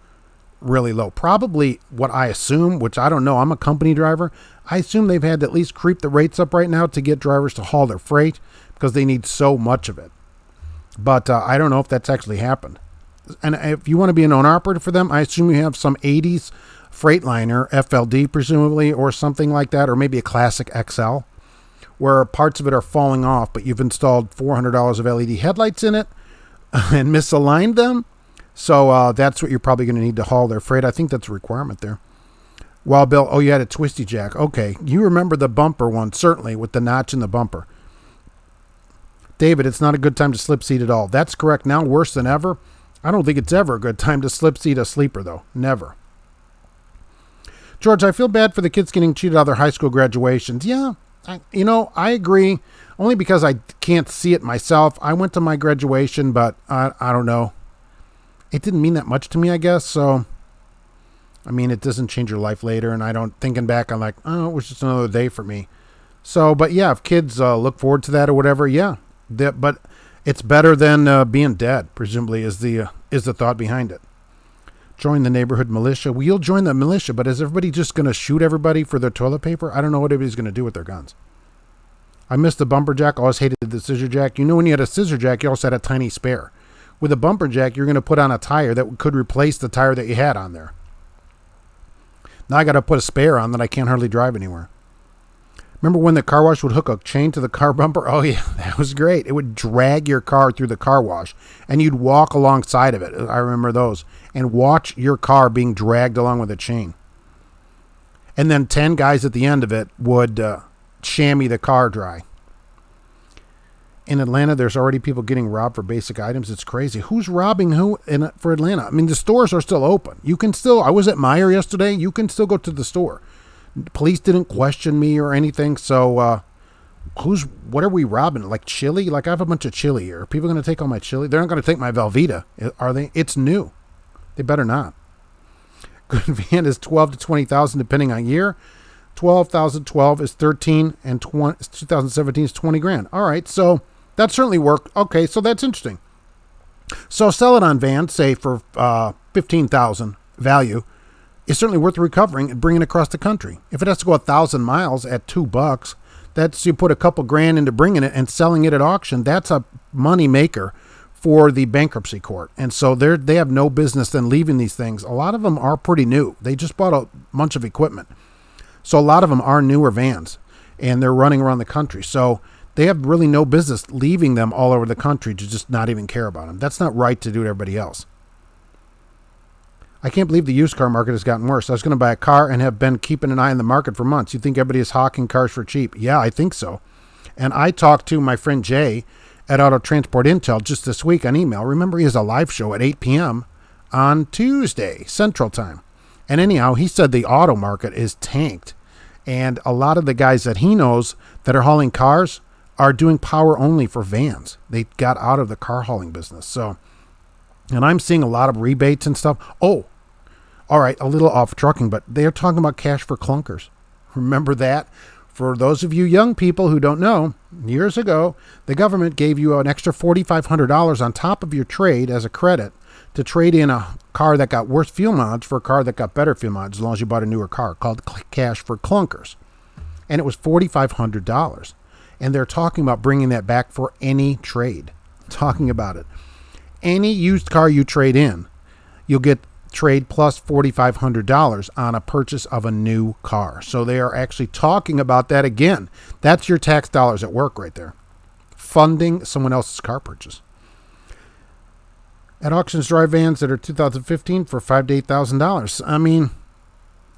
really low. Probably what I assume, which I don't know. I'm a company driver. I assume they've had to at least creep the rates up right now to get drivers to haul their freight because they need so much of it. But I don't know if that's actually happened. And if you want to be an owner-operator for them, I assume you have some 80s Freightliner, FLD presumably, or something like that, or maybe a classic XL, where parts of it are falling off, but you've installed $400 of LED headlights in it and misaligned them. So that's what you're probably going to need to haul their freight. I think that's a requirement there. Well, Bill, you had a twisty jack. Okay, you remember the bumper one, certainly, with the notch in the bumper. David, it's not a good time to slip seat at all. That's correct. Now worse than ever. I don't think it's ever a good time to slip seat a sleeper, though. Never. George, I feel bad for the kids getting cheated out of their high school graduations. Yeah, I agree. Only because I can't see it myself. I went to my graduation, but I don't know. It didn't mean that much to me, I guess. So, I mean, it doesn't change your life later. And I don't, thinking back, I'm like, oh, it was just another day for me. So, but yeah, if kids look forward to that or whatever, yeah. But it's better than being dead, presumably, is the thought behind it. Join the neighborhood militia. Well, you'll join the militia, but is everybody just going to shoot everybody for their toilet paper? I don't know what everybody's going to do with their guns. I missed the bumper jack. Always hated the scissor jack. You know, when you had a scissor jack, you also had a tiny spare. With a bumper jack, you're going to put on a tire that could replace the tire that you had on there. Now I got to put a spare on that I can't hardly drive anywhere. Remember when the car wash would hook a chain to the car bumper? Oh, yeah, that was great. It would drag your car through the car wash, and you'd walk alongside of it. I remember those. And watch your car being dragged along with a chain. And then 10 guys at the end of it would chamois the car dry. In Atlanta, there's already people getting robbed for basic items. It's crazy. Who's robbing who for Atlanta? I mean, the stores are still open. You can still, I was at Meijer yesterday. You can still go to the store. Police didn't question me or anything. So, what are we robbing? Like chili? Like I have a bunch of chili here. Are people going to take all my chili? They're not going to take my Velveeta, are they? It's new. They better not. Good van is 12 to 20,000 depending on year. 12,012 is 13 and 2017 is 20 grand. All right. So that certainly worked. Okay. So that's interesting. So sell it on van, say for 15,000 value. It's certainly worth recovering and bringing it across the country. If it has to go 1,000 miles at $2, that's, you put a couple grand into bringing it and selling it at auction. That's a money maker for the bankruptcy court. And so they have no business then leaving these things. A lot of them are pretty new. They just bought a bunch of equipment. So a lot of them are newer vans and they're running around the country. So they have really no business leaving them all over the country to just not even care about them. That's not right to do to everybody else. I can't believe the used car market has gotten worse. I was going to buy a car and have been keeping an eye on the market for months. You think everybody is hawking cars for cheap? Yeah, I think so. And I talked to my friend Jay at Auto Transport Intel just this week on email. Remember, he has a live show at 8 p.m. on Tuesday, Central Time. And anyhow, he said the auto market is tanked. And a lot of the guys that he knows that are hauling cars are doing power only for vans. They got out of the car hauling business. So, and I'm seeing a lot of rebates and stuff. Oh, all right, a little off trucking, but they're talking about cash for clunkers. Remember that? For those of you young people who don't know, years ago, the government gave you an extra $4,500 on top of your trade as a credit to trade in a car that got worse fuel mileage for a car that got better fuel mileage as long as you bought a newer car, called cash for clunkers. And it was $4,500. And they're talking about bringing that back for any trade. Talking about it. Any used car you trade in, you'll get trade plus $4,500 on a purchase of a new car. So they are actually talking about that again. That's your tax dollars at work right there, funding someone else's car purchase. At auctions, drive vans that are 2015 for $5,000 to $8,000. I mean,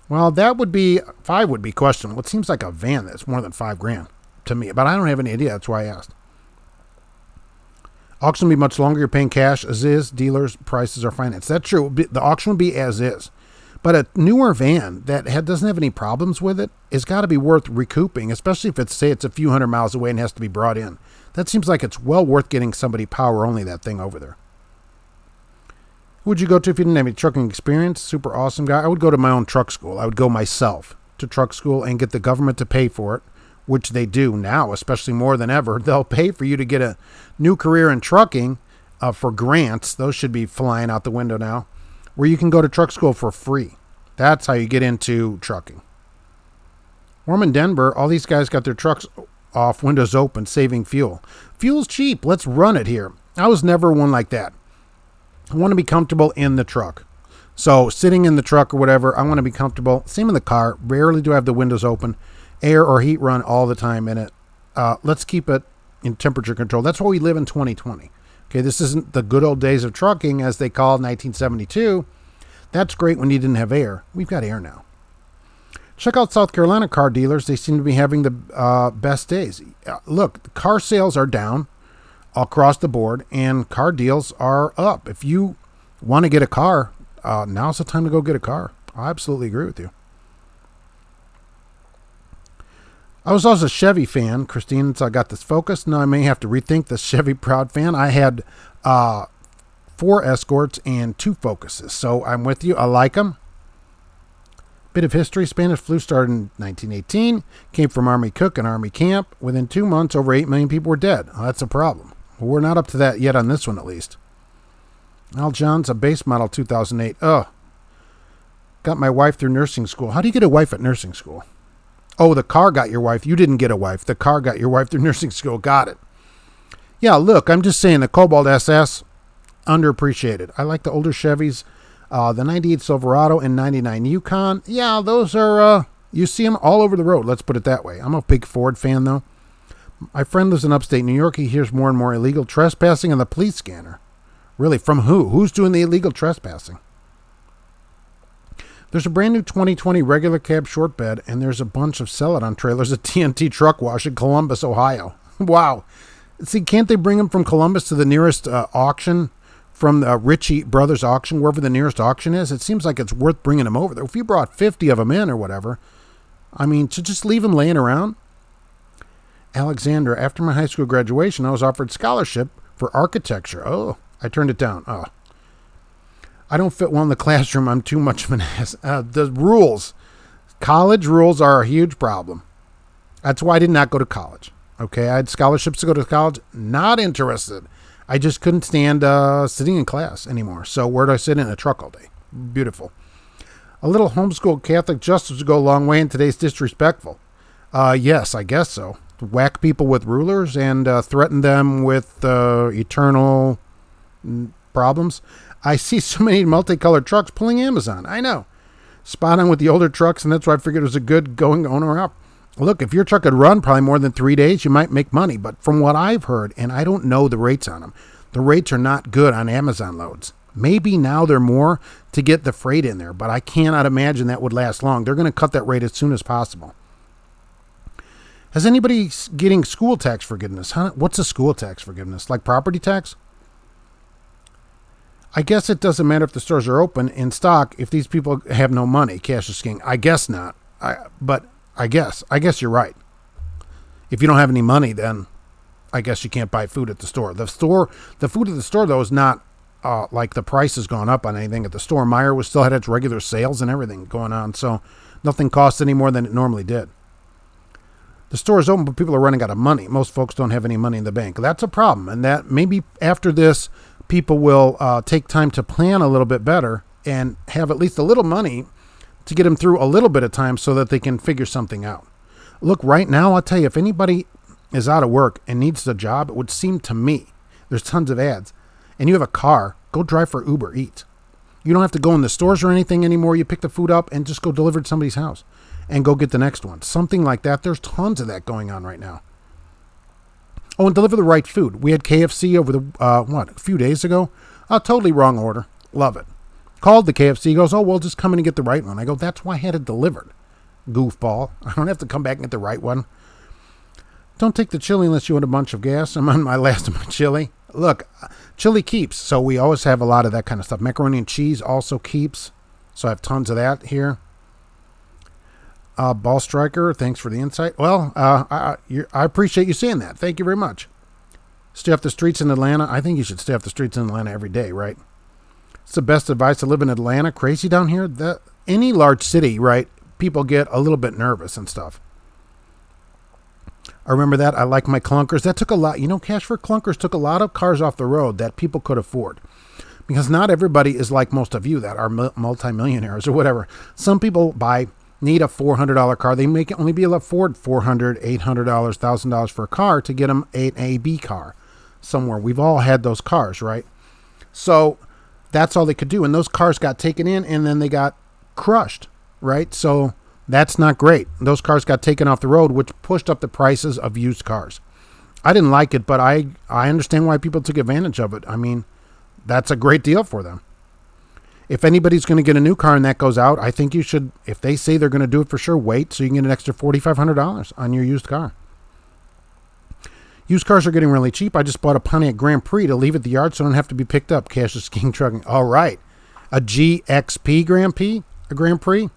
well, that would be five would be questionable. It seems like a van that's more than $5,000 to me, but I don't have any idea. That's why I asked. Auction will be much longer. You're paying cash as is. Dealers' prices are financed. That's true. The auction will be as is. But a newer van that doesn't have any problems with it has got to be worth recouping, especially if it's a few hundred miles away and has to be brought in. That seems like it's well worth getting somebody power only that thing over there. Who would you go to if you didn't have any trucking experience? Super awesome guy. I would go to my own truck school. I would go myself to truck school and get the government to pay for it, which they do now, especially more than ever. They'll pay for you to get a new career in trucking for grants. Those should be flying out the window now, where you can go to truck school for free. That's how you get into trucking. Warm in Denver, all these guys got their trucks off, windows open, saving fuel. Fuel's cheap. Let's run it here. I was never one like that. I want to be comfortable in the truck. So sitting in the truck or whatever, I want to be comfortable. Same in the car. Rarely do I have the windows open. Air or heat run all the time in it. Let's keep it in temperature control. That's why we live in 2020. Okay, this isn't the good old days of trucking as they called 1972. That's great when you didn't have air. We've got air now. Check out South Carolina car dealers. They seem to be having the best days. Look, car sales are down across the board and car deals are up. If you want to get a car, now's the time to go get a car. I absolutely agree with you. I was always a Chevy fan, Christine, so I got this Focus. Now I may have to rethink the Chevy Proud fan. I had 4 Escorts and 2 Focuses, so I'm with you. I like them. Bit of history. Spanish flu started in 1918. Came from Army cook and Army camp. Within 2 months, over 8 million people were dead. Oh, that's a problem. Well, we're not up to that yet on this one, at least. Al John's a base model 2008. Got my wife through nursing school. How do you get a wife at nursing school? Oh, the car got your wife. You didn't get a wife. The car got your wife through nursing school. Got it. Yeah, look, I'm just saying the Cobalt SS, underappreciated. I like the older Chevys, the 98 Silverado and 99 Yukon. Yeah, those are, you see them all over the road. Let's put it that way. I'm a big Ford fan, though. My friend lives in upstate New York. He hears more and more illegal trespassing on the police scanner. Really, from who? Who's doing the illegal trespassing? There's a brand new 2020 regular cab short bed, and there's a bunch of sell-it-on trailers at TNT Truck Wash in Columbus, Ohio. Wow. See, can't they bring them from Columbus to the nearest auction, from the Ritchie Brothers auction, wherever the nearest auction is? It seems like it's worth bringing them over there. If you brought 50 of them in or whatever, I mean, to just leave them laying around. Alexander, after my high school graduation, I was offered scholarship for architecture. Oh, I turned it down. Oh. I don't fit well in the classroom. I'm too much of an ass. The rules. College rules are a huge problem. That's why I did not go to college. Okay, I had scholarships to go to college. Not interested. I just couldn't stand sitting in class anymore. So where do I sit? In a truck all day? Beautiful. A little homeschool Catholic justice would go a long way in today's disrespectful. Yes, I guess so. Whack people with rulers and threaten them with eternal problems. I see so many multicolored trucks pulling Amazon. I know. Spot on with the older trucks, and that's why I figured it was a good going owner up. Look, if your truck could run probably more than 3 days, you might make money. But from what I've heard, and I don't know the rates on them, the rates are not good on Amazon loads. Maybe now they're more to get the freight in there, but I cannot imagine that would last long. They're going to cut that rate as soon as possible. Has anybody getting school tax forgiveness? What's a school tax forgiveness? Like property tax? I guess it doesn't matter if the stores are open in stock if these people have no money. Cash is king. I guess not. But I guess you're right. If you don't have any money, then I guess you can't buy food at the store. The food at the store, though, is not like the price has gone up on anything at the store. Meijer still had its regular sales and everything going on, so nothing costs any more than it normally did. The store is open, but people are running out of money. Most folks don't have any money in the bank. That's a problem, and that maybe after this, people will take time to plan a little bit better and have at least a little money to get them through a little bit of time so that they can figure something out. Look, right now, I'll tell you, if anybody is out of work and needs a job, it would seem to me, there's tons of ads, and you have a car, go drive for Uber Eats. You don't have to go in the stores or anything anymore. You pick the food up and just go deliver it to somebody's house and go get the next one. Something like that. There's tons of that going on right now. Oh, and deliver the right food. We had KFC over a few days ago. Totally wrong order. Love it. Called the KFC. Goes, oh, well, just come in and get the right one. I go, that's why I had it delivered. Goofball. I don't have to come back and get the right one. Don't take the chili unless you want a bunch of gas. I'm on my last of my chili. Look, chili keeps. So we always have a lot of that kind of stuff. Macaroni and cheese also keeps. So I have tons of that here. Ball Striker, thanks for the insight. Well, I appreciate you saying that. Thank you very much. Stay off the streets in Atlanta. I think you should stay off the streets in Atlanta every day, right? It's the best advice to live in Atlanta. Crazy down here. Any large city, right? People get a little bit nervous and stuff. I remember that. I like my clunkers. That took a lot. Cash for clunkers took a lot of cars off the road that people could afford. Because not everybody is like most of you that are multimillionaires or whatever. Some people need a $400 car. They may only be able to afford $400, $800, $1,000 for a car to get them an AB car somewhere. We've all had those cars, right? So that's all they could do. And those cars got taken in and then they got crushed, right? So that's not great. Those cars got taken off the road, which pushed up the prices of used cars. I didn't like it, but I understand why people took advantage of it. I mean, that's a great deal for them. If anybody's going to get a new car and that goes out, I think you should, if they say they're going to do it for sure, wait so you can get an extra $4,500 on your used car. Used cars are getting really cheap. I just bought a Pontiac Grand Prix to leave at the yard so I don't have to be picked up. Cash is King Trucking. All right. A GXP Grand Prix?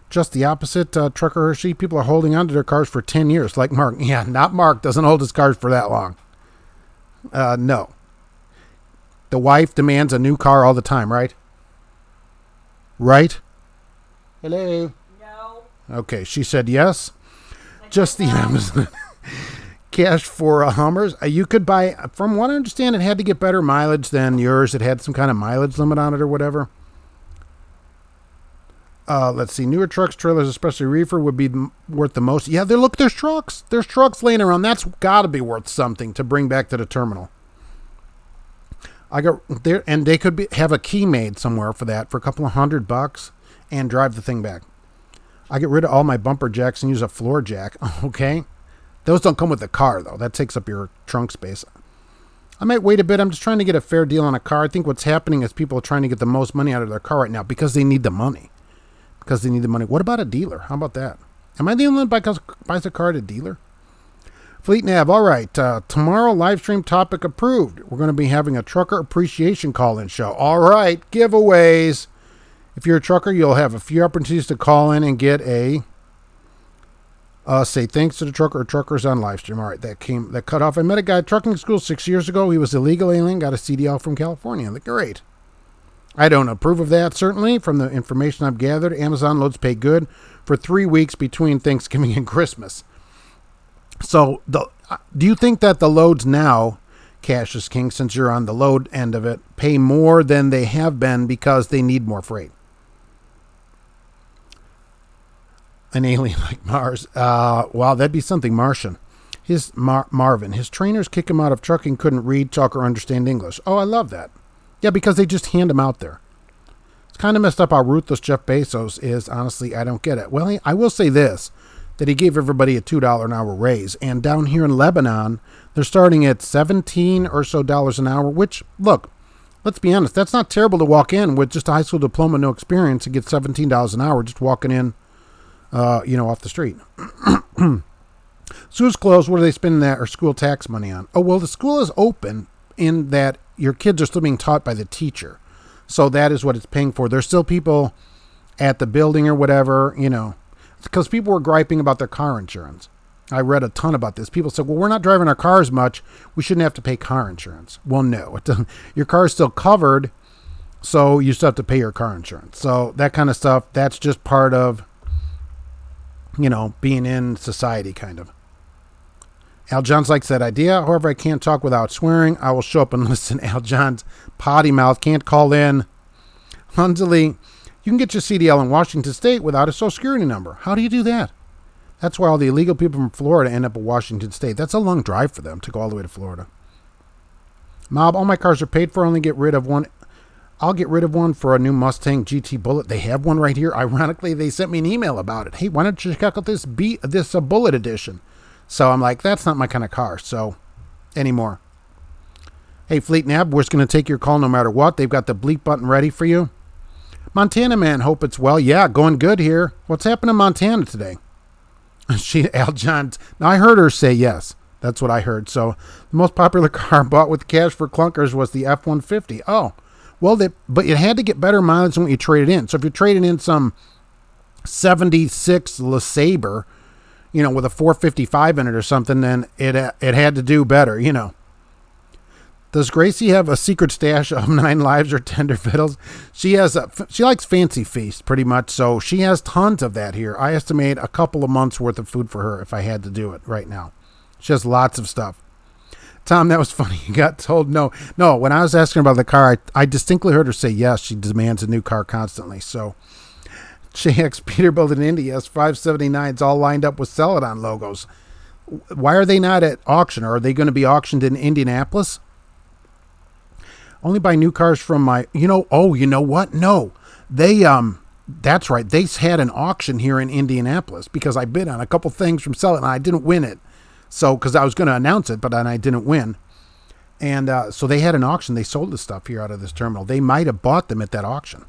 Just the opposite. Trucker Hershey, people are holding on to their cars for 10 years, like Mark. Yeah, not Mark. Doesn't hold his cars for that long. No. The wife demands a new car all the time, right? Right? Hello? No. Okay, she said yes. Just the opposite. Cash for Hummers. You could buy, from what I understand, it had to get better mileage than yours. It had some kind of mileage limit on it or whatever. Let's see. Newer trucks, trailers, especially reefer, would be worth the most. Yeah, there's trucks. There's trucks laying around. That's got to be worth something to bring back to the terminal. I got there, and they could have a key made somewhere for that for a couple of $100 and drive the thing back. I get rid of all my bumper jacks and use a floor jack. Okay. Those don't come with the car, though. That takes up your trunk space. I might wait a bit. I'm just trying to get a fair deal on a car. I think what's happening is people are trying to get the most money out of their car right now because they need the money. What about a dealer? How about that? Am I the only one that buys a car at a dealer? Fleet Nav. All right. Tomorrow, live stream topic approved. We're going to be having a trucker appreciation call-in show. All right. Giveaways. If you're a trucker, you'll have a few opportunities to call in and get a say thanks to the trucker or truckers on live stream. All right. That cut off. I met a guy at trucking school 6 years ago. He was illegal alien, got a CDL from California. Great. I don't approve of that, certainly. From the information I've gathered, Amazon loads pay good for 3 weeks between Thanksgiving and Christmas. So, do you think that the loads now, Cash is King, since you're on the load end of it, pay more than they have been because they need more freight? An alien like Mars. Wow, that'd be something Martian. Marvin. His trainers kick him out of trucking, couldn't read, talk, or understand English. Oh, I love that. Yeah, because they just hand him out there. It's kind of messed up how ruthless Jeff Bezos is. Honestly, I don't get it. Well, I will say this, that he gave everybody a $2 an hour raise. And down here in Lebanon, they're starting at $17 or so an hour, which, look, let's be honest, that's not terrible to walk in with just a high school diploma, no experience, and get $17 an hour just walking in, off the street. School's closed. What are they spending that or school tax money on? Oh, well, the school is open in that your kids are still being taught by the teacher. So that is what it's paying for. There's still people at the building or whatever, because people were griping about their car insurance. I read a ton about this. People said, well, we're not driving our cars much. We shouldn't have to pay car insurance. Well, no, it doesn't. Your car is still covered, so you still have to pay your car insurance. So that kind of stuff, that's just part of, being in society kind of. Al Johns likes that idea. However, I can't talk without swearing. I will show up and listen. Al Johns, potty mouth, can't call in. Hunsley, you can get your CDL in Washington State without a Social Security number. How do you do that? That's why all the illegal people from Florida end up in Washington State. That's a long drive for them to go all the way to Florida. Mob, all my cars are paid for. I only get rid of one. I'll get rid of one for a new Mustang GT Bullet. They have one right here. Ironically, they sent me an email about it. Hey, why don't you check out this Bullet edition? So I'm like, that's not my kind of car. So anymore. Hey, Fleet Nav, we're going to take your call no matter what. They've got the bleep button ready for you. Montana man, hope it's well. Yeah, going good here. What's happening in Montana today? Al John. Now, I heard her say yes. That's what I heard. So the most popular car bought with cash for clunkers was the F-150. Oh, well, but it had to get better mileage than what you traded in. So if you're trading in some 76 LeSabre, with a 455 in it or something, then it had to do better, Does Gracie have a secret stash of 9 lives or tender fiddles? She likes fancy feast pretty much, so she has tons of that here. I estimate a couple of months worth of food for her if I had to do it right now. She has lots of stuff. Tom, that was funny. You got told no. No, when I was asking about the car, I distinctly heard her say yes. She demands a new car constantly. So, JX Peterbilt in India has 579s all lined up with Celadon logos. Why are they not at auction? Or are they going to be auctioned in Indianapolis? Only buy new cars from my, you know what? No, that's right. They had an auction here in Indianapolis because I bid on a couple things from Celadon and I didn't win it. So, because I was going to announce it, but then I didn't win. And so they had an auction. They sold the stuff here out of this terminal. They might have bought them at that auction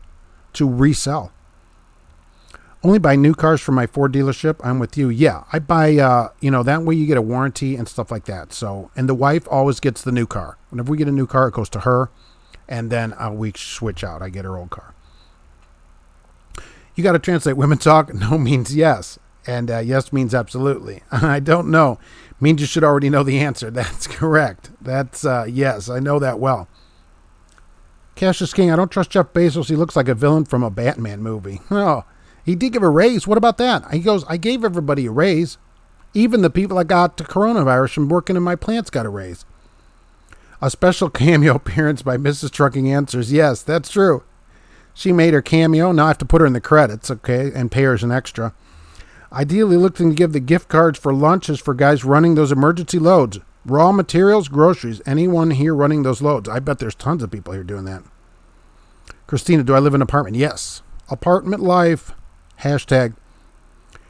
to resell. Only buy new cars from my Ford dealership. I'm with you. Yeah, I buy, that way you get a warranty and stuff like that. So, and the wife always gets the new car. Whenever we get a new car, it goes to her. And then we switch out. I get her old car. You got to translate women talk. No means yes. And yes means absolutely. I don't know. Means you should already know the answer. That's correct. That's yes. I know that well. Cassius King, I don't trust Jeff Bezos. He looks like a villain from a Batman movie. Oh, he did give a raise. What about that? He goes, I gave everybody a raise. Even the people that got the coronavirus from working in my plants got a raise. A special cameo appearance by Mrs. Trucking Answers. Yes, that's true. She made her cameo. Now I have to put her in the credits, okay, and pay her as an extra. Ideally looking to give the gift cards for lunches for guys running those emergency loads. Raw materials, groceries. Anyone here running those loads? I bet there's tons of people here doing that. Christina, do I live in an apartment? Yes. Apartment life. Hashtag.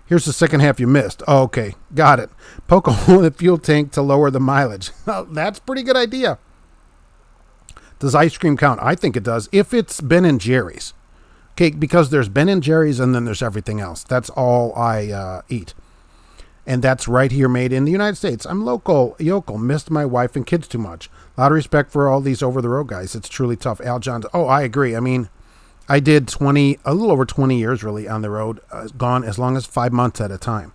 Here's the second half you missed. Oh, okay. Got it. Poke a hole in the fuel tank to lower the mileage. That's a pretty good idea. Does ice cream count? I think it does. If it's Ben & Jerry's. Okay, because there's Ben & Jerry's and then there's everything else. That's all I eat. And that's right here made in the United States. I'm yokel. Missed my wife and kids too much. A lot of respect for all these over-the-road guys. It's truly tough. Al Johns. Oh, I agree. I mean, I did a little over 20 years really on the road. Gone as long as 5 months at a time.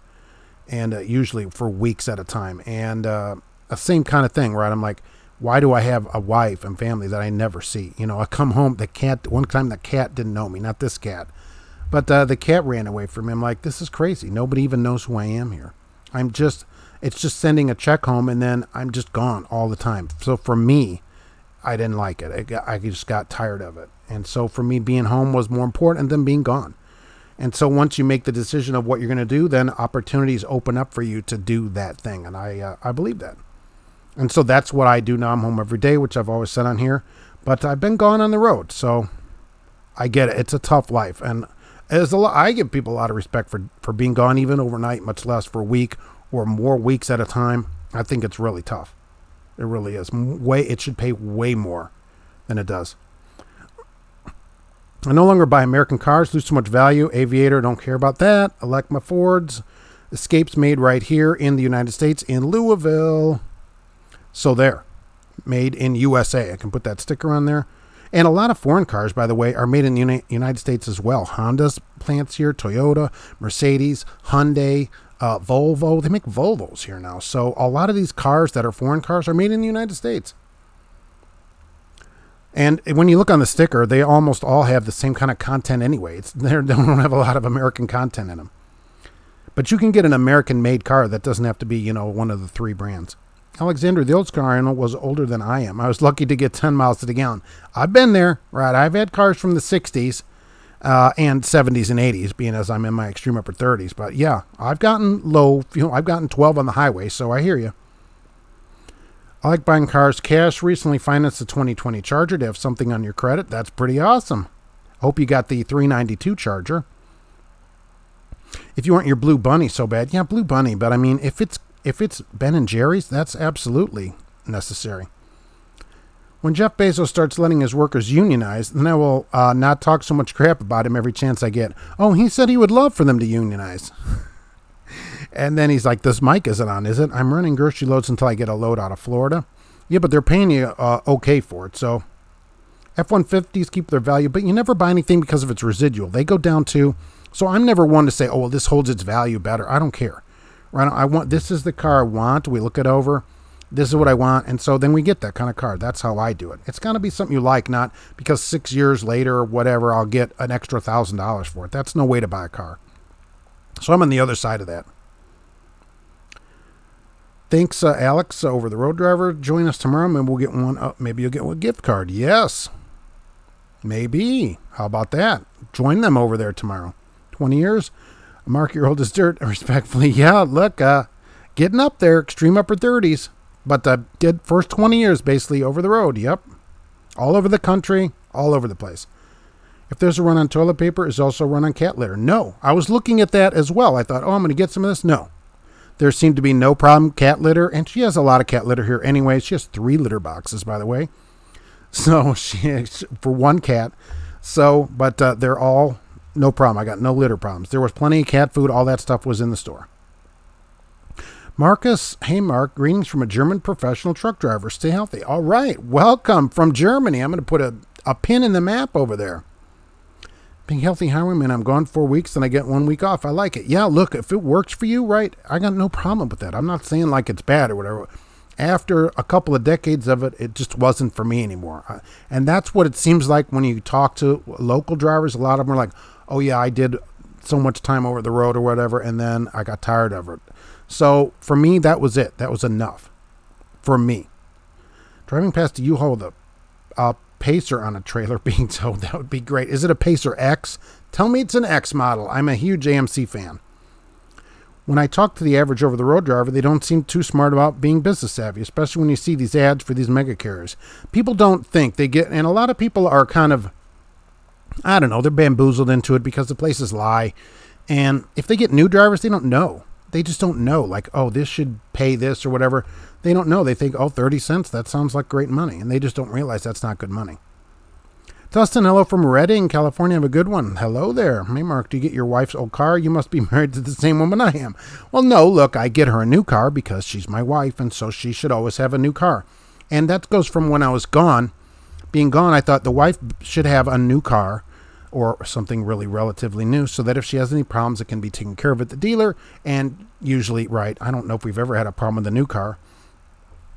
And usually for weeks at a time. And the same kind of thing, right? I'm like, why do I have a wife and family that I never see? I come home, one time the cat didn't know me, not this cat. But the cat ran away from me. I'm like, this is crazy. Nobody even knows who I am here. It's just sending a check home and then I'm just gone all the time. So for me, I didn't like it. I just got tired of it. And so for me, being home was more important than being gone. And so once you make the decision of what you're going to do, then opportunities open up for you to do that thing. And I believe that. And so that's what I do now. I'm home every day, which I've always said on here. But I've been gone on the road. So I get it. It's a tough life. And I give people a lot of respect for being gone even overnight, much less for a week or more weeks at a time. I think it's really tough. It really is. It should pay way more than it does. I no longer buy American cars, lose too much value. Aviator, don't care about that. Elect my Fords. Escapes made right here in the United States in Louisville. So there. Made in USA. I can put that sticker on there. And a lot of foreign cars, by the way, are made in the United States as well. Honda's plants here, Toyota, Mercedes, Hyundai, Volvo. They make Volvos here now. So a lot of these cars that are foreign cars are made in the United States. And when you look on the sticker, they almost all have the same kind of content anyway. They don't have a lot of American content in them. But you can get an American-made car that doesn't have to be, one of the 3 brands. Alexander, the old car was older than I am. I was lucky to get 10 miles to the gallon. I've been there, right? I've had cars from the 60s and 70s and 80s, being as I'm in my extreme upper 30s. But yeah, I've gotten low fuel. I've gotten 12 on the highway, so I hear you. I like buying cars cash. Recently financed a 2020 Charger to have something on your credit. That's pretty awesome. Hope you got the 392 Charger. If you want your Blue Bunny so bad, yeah, Blue Bunny. But I mean, if it's Ben and Jerry's, that's absolutely necessary. When Jeff Bezos starts letting his workers unionize, then I will not talk so much crap about him every chance I get. Oh, he said he would love for them to unionize. And then he's like, this mic isn't on, is it? I'm running grocery loads until I get a load out of Florida. Yeah, but they're paying you okay for it. So F-150s keep their value, but you never buy anything because of its residual. They go down to, so I'm never one to say, oh, well, this holds its value better. I don't care. Right? This is the car I want. We look it over. This is what I want. And so then we get that kind of car. That's how I do it. It's got to be something you like, not because 6 years later or whatever, I'll get an extra $1,000 for it. That's no way to buy a car. So I'm on the other side of that. Thanks, Alex, over the Road Driver. Join us tomorrow. Maybe we'll get one. Maybe you'll get a gift card. Yes. Maybe. How about that? Join them over there tomorrow. 20 years. Mark your oldest dirt. Respectfully. Yeah, look, getting up there. Extreme upper 30s. But did first 20 years basically over the road. Yep. All over the country. All over the place. If there's a run on toilet paper, is also a run on cat litter? No. I was looking at that as well. I thought, oh, I'm going to get some of this. No. There seemed to be no problem. Cat litter. And she has a lot of cat litter here anyway. She has 3 litter boxes, by the way. So she for one cat. So, but they're all no problem. I got no litter problems. There was plenty of cat food. All that stuff was in the store. Marcus, hey Mark, greetings from a German professional truck driver. Stay healthy. All right. Welcome from Germany. I'm going to put a pin in the map over there. Being healthy highwayman, I'm gone 4 weeks and I get 1 week off. I like it. Yeah, look, if it works for you, right, I got no problem with that. I'm not saying like it's bad or whatever. After a couple of decades of it, it just wasn't for me anymore. And that's what it seems like when you talk to local drivers. A lot of them are like, oh yeah, I did so much time over the road or whatever, and then I got tired of it. So for me, that was it. That was enough for me. Driving past a U-Haul with a Pacer on a trailer being towed, that would be great. Is it a Pacer X? Tell me it's an X model. I'm a huge AMC fan. When I talk to the average over-the-road driver, they don't seem too smart about being business savvy, especially when you see these ads for these mega carriers. People don't think they get, and a lot of people are kind of, I don't know, they're bamboozled into it because the places lie. And if they get new drivers, they don't know. They just don't know, like, oh, this should pay this or whatever. They don't know. They think, oh, 30 cents, that sounds like great money. And they just don't realize that's not good money. Dustin, hello from Redding, California. Have a good one. Hello there. Hey, Mark, do you get your wife's old car? You must be married to the same woman I am. Well, no, look, I get her a new car because she's my wife, and so she should always have a new car. And that goes from when I was gone. Being gone, I thought the wife should have a new car or something really relatively new so that if she has any problems, it can be taken care of at the dealer. And usually, right, I don't know if we've ever had a problem with a new car.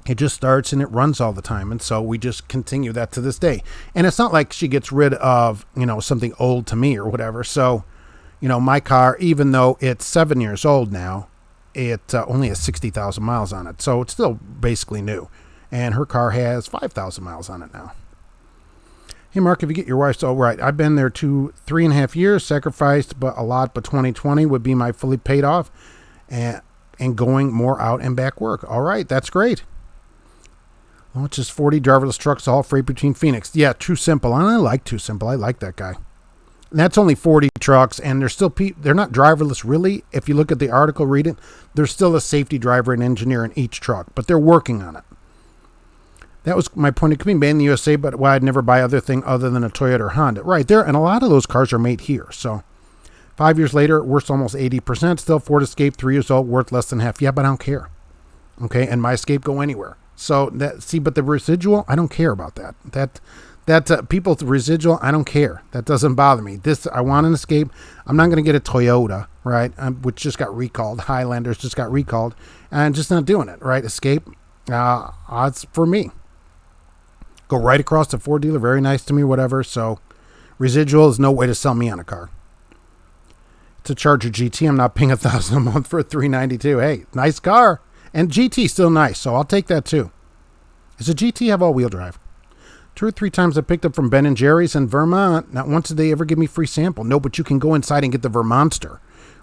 It just starts and it runs all the time. And so we just continue that to this day. And it's not like she gets rid of, something old to me or whatever. So, my car, even though it's 7 years old now, it only has 60,000 miles on it. So it's still basically new. And her car has 5,000 miles on it now. Hey, Mark, if you get your wife's, oh, right. I've been there 3.5 years, sacrificed but a lot, but 2020 would be my fully paid off and going more out and back work. All right. That's great. Well, it's just 40 driverless trucks, all freight between Phoenix. Yeah, True Simple. And I like True Simple. I like that guy. And that's only 40 trucks, and they're not driverless, really. If you look at the article, read it, there's still a safety driver and engineer in each truck, but they're working on it. That was my point. It could be made in the USA, but why I'd never buy other thing other than a Toyota or Honda. Right there, and a lot of those cars are made here. So 5 years later, worth almost 80%. Still Ford Escape, 3 years old, worth less than half. Yeah, but I don't care. Okay, and my Escape go anywhere. So but the residual, I don't care about that. That people's residual, I don't care. That doesn't bother me. I want an Escape. I'm not going to get a Toyota, right? Which just got recalled. Highlanders just got recalled, and I'm just not doing it, right? Escape, it's for me. Go right across the Ford dealer, very nice to me, whatever. So residual is no way to sell me on a car. It's a Charger GT. I'm not paying $1,000 a month for a 392. Hey, nice car. And GT still nice, so I'll take that too. Does a GT have all-wheel drive? 2 or 3 times I picked up from Ben & Jerry's in Vermont. Not once did they ever give me free sample. No, but you can go inside and get the Vermonster,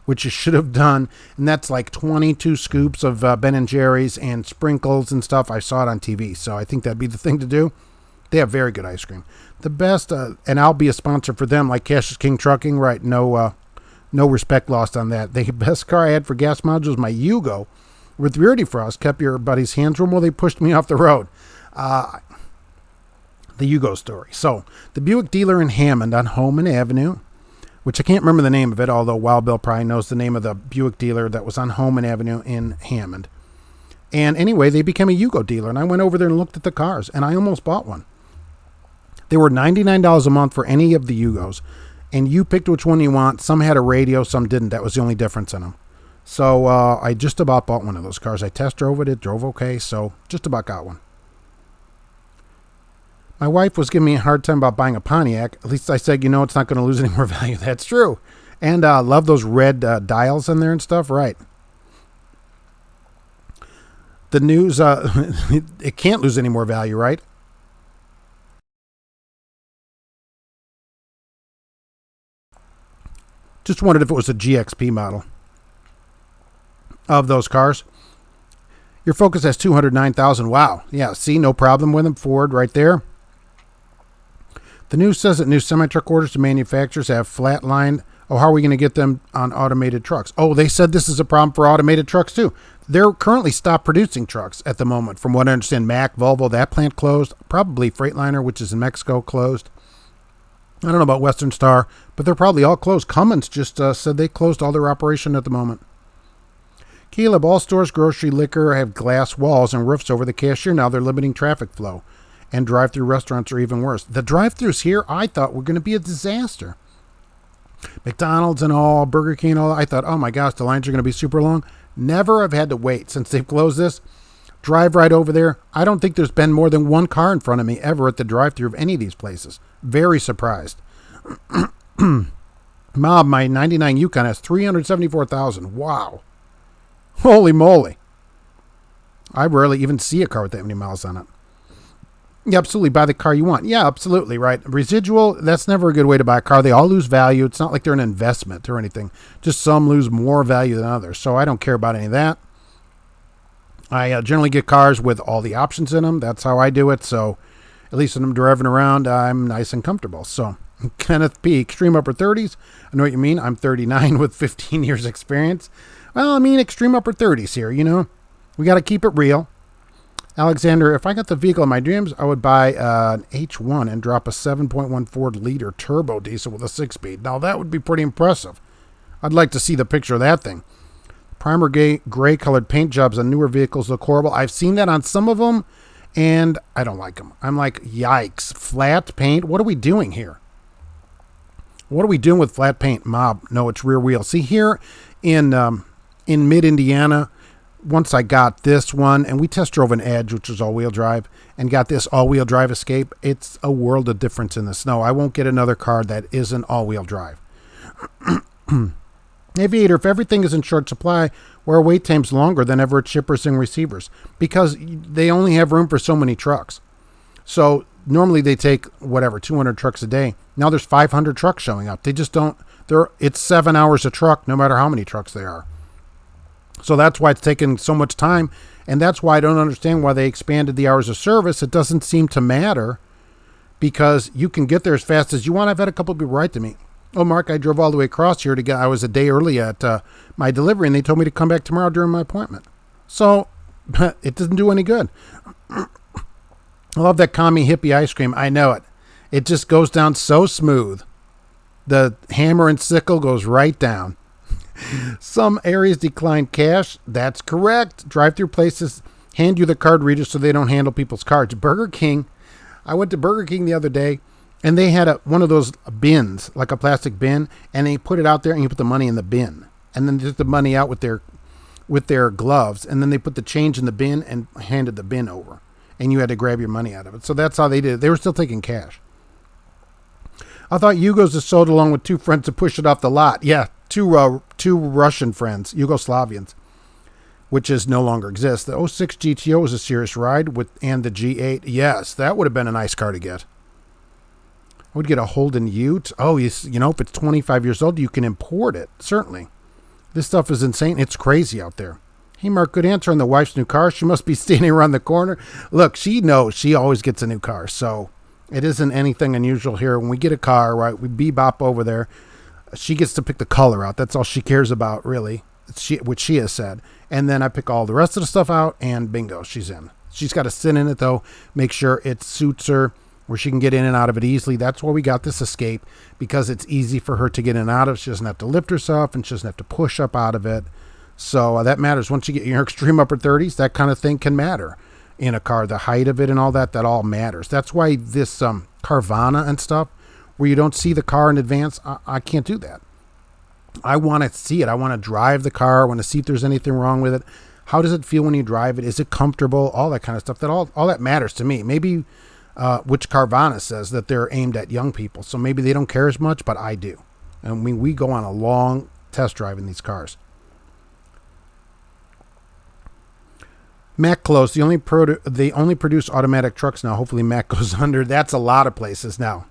which you should have done. And that's like 22 scoops of Ben & Jerry's and sprinkles and stuff. I saw it on TV, so I think that'd be the thing to do. They have very good ice cream. The best, and I'll be a sponsor for them, like Cash is King Trucking, right? No respect lost on that. The best car I had for gas mileage was my Yugo with rear defrost. Kept your buddy's hands warm while they pushed me off the road. The Yugo story. So, the Buick dealer in Hammond on Holman Avenue, which I can't remember the name of it, although Wild Bill probably knows the name of the Buick dealer that was on Holman Avenue in Hammond. And anyway, they became a Yugo dealer, and I went over there and looked at the cars, and I almost bought one. They were $99 a month for any of the Yugos, and you picked which one you want. Some had a radio, some didn't. That was the only difference in them. So I just about bought one of those cars. I test drove it, drove okay, so just about got one. My wife was giving me a hard time about buying a Pontiac. At least I said, it's not going to lose any more value. That's true. And love those red dials in there and stuff. Right. The news, it can't lose any more value, right? Just wondered if it was a GXP model of those cars. Your Focus has 209,000. Wow. Yeah, see, no problem with them. Ford right there. The news says that new semi-truck orders to manufacturers have flatlined. Oh, how are we going to get them on automated trucks? Oh, they said this is a problem for automated trucks too. They're currently stopped producing trucks at the moment. From what I understand, Mack, Volvo, that plant closed. Probably Freightliner, which is in Mexico, closed. I don't know about Western Star, but they're probably all closed. Cummins just said they closed all their operation at the moment. Caleb, all stores, grocery, liquor have glass walls and roofs over the cashier. Now they're limiting traffic flow. And drive-through restaurants are even worse. The drive-thrus here, I thought, were going to be a disaster. McDonald's and all, Burger King and all, I thought, oh my gosh, the lines are going to be super long. Never have had to wait since they've closed this. Drive right over there. I don't think there's been more than one car in front of me ever at the drive-thru of any of these places. Very surprised. Mob, my 99 Yukon has 374,000. Wow. Holy moly. I rarely even see a car with that many miles on it. Yeah, absolutely. Buy the car you want. Yeah, absolutely. Right. Residual, that's never a good way to buy a car. They all lose value. It's not like they're an investment or anything. Just some lose more value than others. So I don't care about any of that. I generally get cars with all the options in them. That's how I do it. So at least when I'm driving around, I'm nice and comfortable. So Kenneth P., extreme upper 30s. I know what you mean. I'm 39 with 15 years experience. Well, I mean, extreme upper 30s here, We got to keep it real. Alexander, if I got the vehicle in my dreams, I would buy an H1 and drop a 7.14 liter turbo diesel with a 6-speed. Now, that would be pretty impressive. I'd like to see the picture of that thing. Primer gray colored paint jobs on newer vehicles look horrible. I've seen that on some of them, and I don't like them. I'm like, yikes, flat paint? What are we doing here? What are we doing with flat paint? Mob, no, it's rear wheel. See, here in mid-Indiana, once I got this one, and we test drove an Edge, which was all-wheel drive, and got this all-wheel drive Escape, it's a world of difference in the snow. I won't get another car that isn't all-wheel drive. Aviator, if everything is in short supply, why are wait times longer than ever at shippers and receivers? Because they only have room for so many trucks. So normally they take, 200 trucks a day. Now there's 500 trucks showing up. They just don't, it's 7 hours a truck, no matter how many trucks there are. So that's why it's taken so much time, and that's why I don't understand why they expanded the hours of service. It doesn't seem to matter because you can get there as fast as you want. I've had a couple people write to me, oh, Mark, I drove all the way across here I was a day early at my delivery, and they told me to come back tomorrow during my appointment. So it doesn't do any good. I love that commie hippie ice cream. I know it. It just goes down so smooth. The hammer and sickle goes right down. Some areas decline cash. That's correct. Drive-through places hand you the card reader so they don't handle people's cards. Burger King. I went to Burger King the other day, and they had one of those bins, like a plastic bin, and they put it out there, and you put the money in the bin, and then took the money out with their gloves, and then they put the change in the bin and handed the bin over, and you had to grab your money out of it. So that's how they did it. They were still taking cash. I thought Yugos is sold along with two friends to push it off the lot. Yeah. Two Russian friends, Yugoslavians, which is no longer exists. The 06 GTO was a serious ride and the G8. Yes, that would have been a nice car to get. I would get a Holden Ute. Oh, if it's 25 years old, you can import it, certainly. This stuff is insane. It's crazy out there. Hey, Mark, good answer on the wife's new car. She must be standing around the corner. Look, she knows she always gets a new car, so it isn't anything unusual here. When we get a car, right, we bebop over there. She gets to pick the color out. That's all she cares about, really, which she has said. And then I pick all the rest of the stuff out, and bingo, she's in. She's got to sit in it, though, make sure it suits her, where she can get in and out of it easily. That's why we got this Escape, because it's easy for her to get in and out of. She doesn't have to lift herself, and she doesn't have to push up out of it. So that matters. Once you get your extreme upper 30s, that kind of thing can matter in a car. The height of it and all that all matters. That's why this Carvana and stuff, where you don't see the car in advance, I can't do that. I want to see it. I want to drive the car. I want to see if there's anything wrong with it. How does it feel when you drive it? Is it comfortable? All that kind of stuff. That all that matters to me. Maybe which Carvana says that they're aimed at young people, so maybe they don't care as much, but I do. And we go on a long test drive in these cars. Mac closed. They only produce automatic trucks now. Hopefully Mac goes under. That's a lot of places now.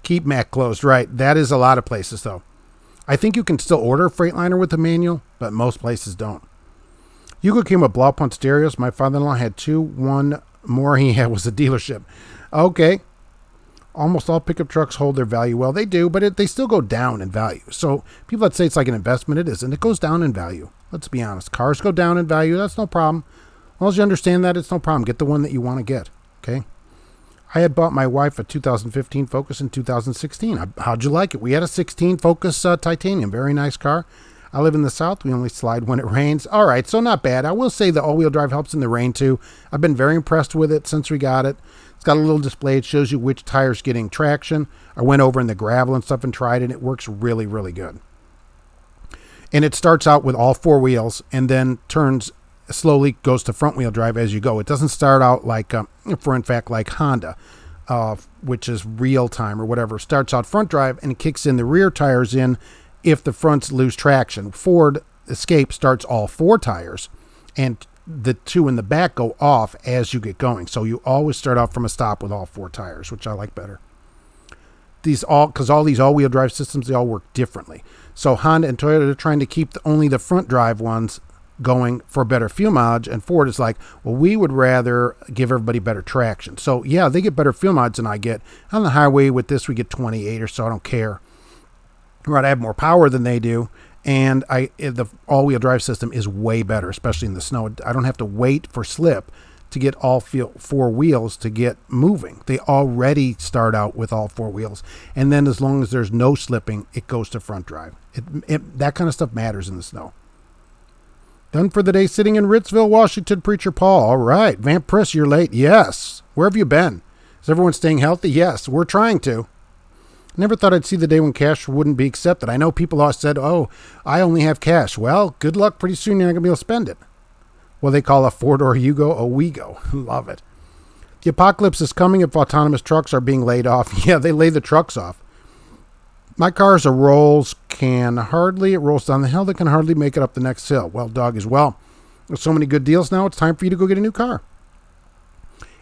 Keep Mac closed, right? That is a lot of places, though. I think you can still order a Freightliner with a manual, but most places don't. Hugo came with Blaupunkt stereos. My father-in-law had two. One more he had was a dealership. Okay. Almost all pickup trucks hold their value well. They do, but they still go down in value. So people that say it's like an investment, it isn't. It goes down in value. Let's be honest. Cars go down in value. That's no problem. As long as you understand that, it's no problem. Get the one that you want to get, okay? I had bought my wife a 2015 Focus in 2016. How'd you like it? We had a 16 Focus Titanium. Very nice car. I live in the South. We only slide when it rains. All right, so not bad. I will say the all-wheel drive helps in the rain, too. I've been very impressed with it since we got it. It's got a little display. It shows you which tire's getting traction. I went over in the gravel and stuff and tried it. It works really, really good. And it starts out with all four wheels and then slowly goes to front wheel drive as you go. It doesn't start out like Honda, which is real time or whatever. It starts out front drive and it kicks in the rear tires in if the fronts lose traction. Ford Escape starts all four tires and the two in the back go off as you get going. So you always start out from a stop with all four tires, which I like better. Because all these all-wheel drive systems, they all work differently. So Honda and Toyota are trying to keep only the front drive ones going for better fuel mileage, and Ford is like, well, we would rather give everybody better traction. So yeah, they get better fuel mileage than I get. On the highway with this, we get 28 or so. I don't care. Right, I have more power than they do, and the all-wheel drive system is way better, especially in the snow. I don't have to wait for slip to get all four wheels to get moving. They already start out with all four wheels, and then as long as there's no slipping, it goes to front drive. That kind of stuff matters in the snow. Done for the day sitting in Ritzville, Washington, Preacher Paul. All right. Vamp Press, you're late. Yes. Where have you been? Is everyone staying healthy? Yes. We're trying to. Never thought I'd see the day when cash wouldn't be accepted. I know people all said, oh, I only have cash. Well, good luck. Pretty soon you're not going to be able to spend it. Well, they call a four-door Yugo a Wego. Love it. The apocalypse is coming if autonomous trucks are being laid off. Yeah, they lay the trucks off. My car is a Rolls, it rolls down the hill that can hardly make it up the next hill. Well, dog as well. There's so many good deals now, it's time for you to go get a new car.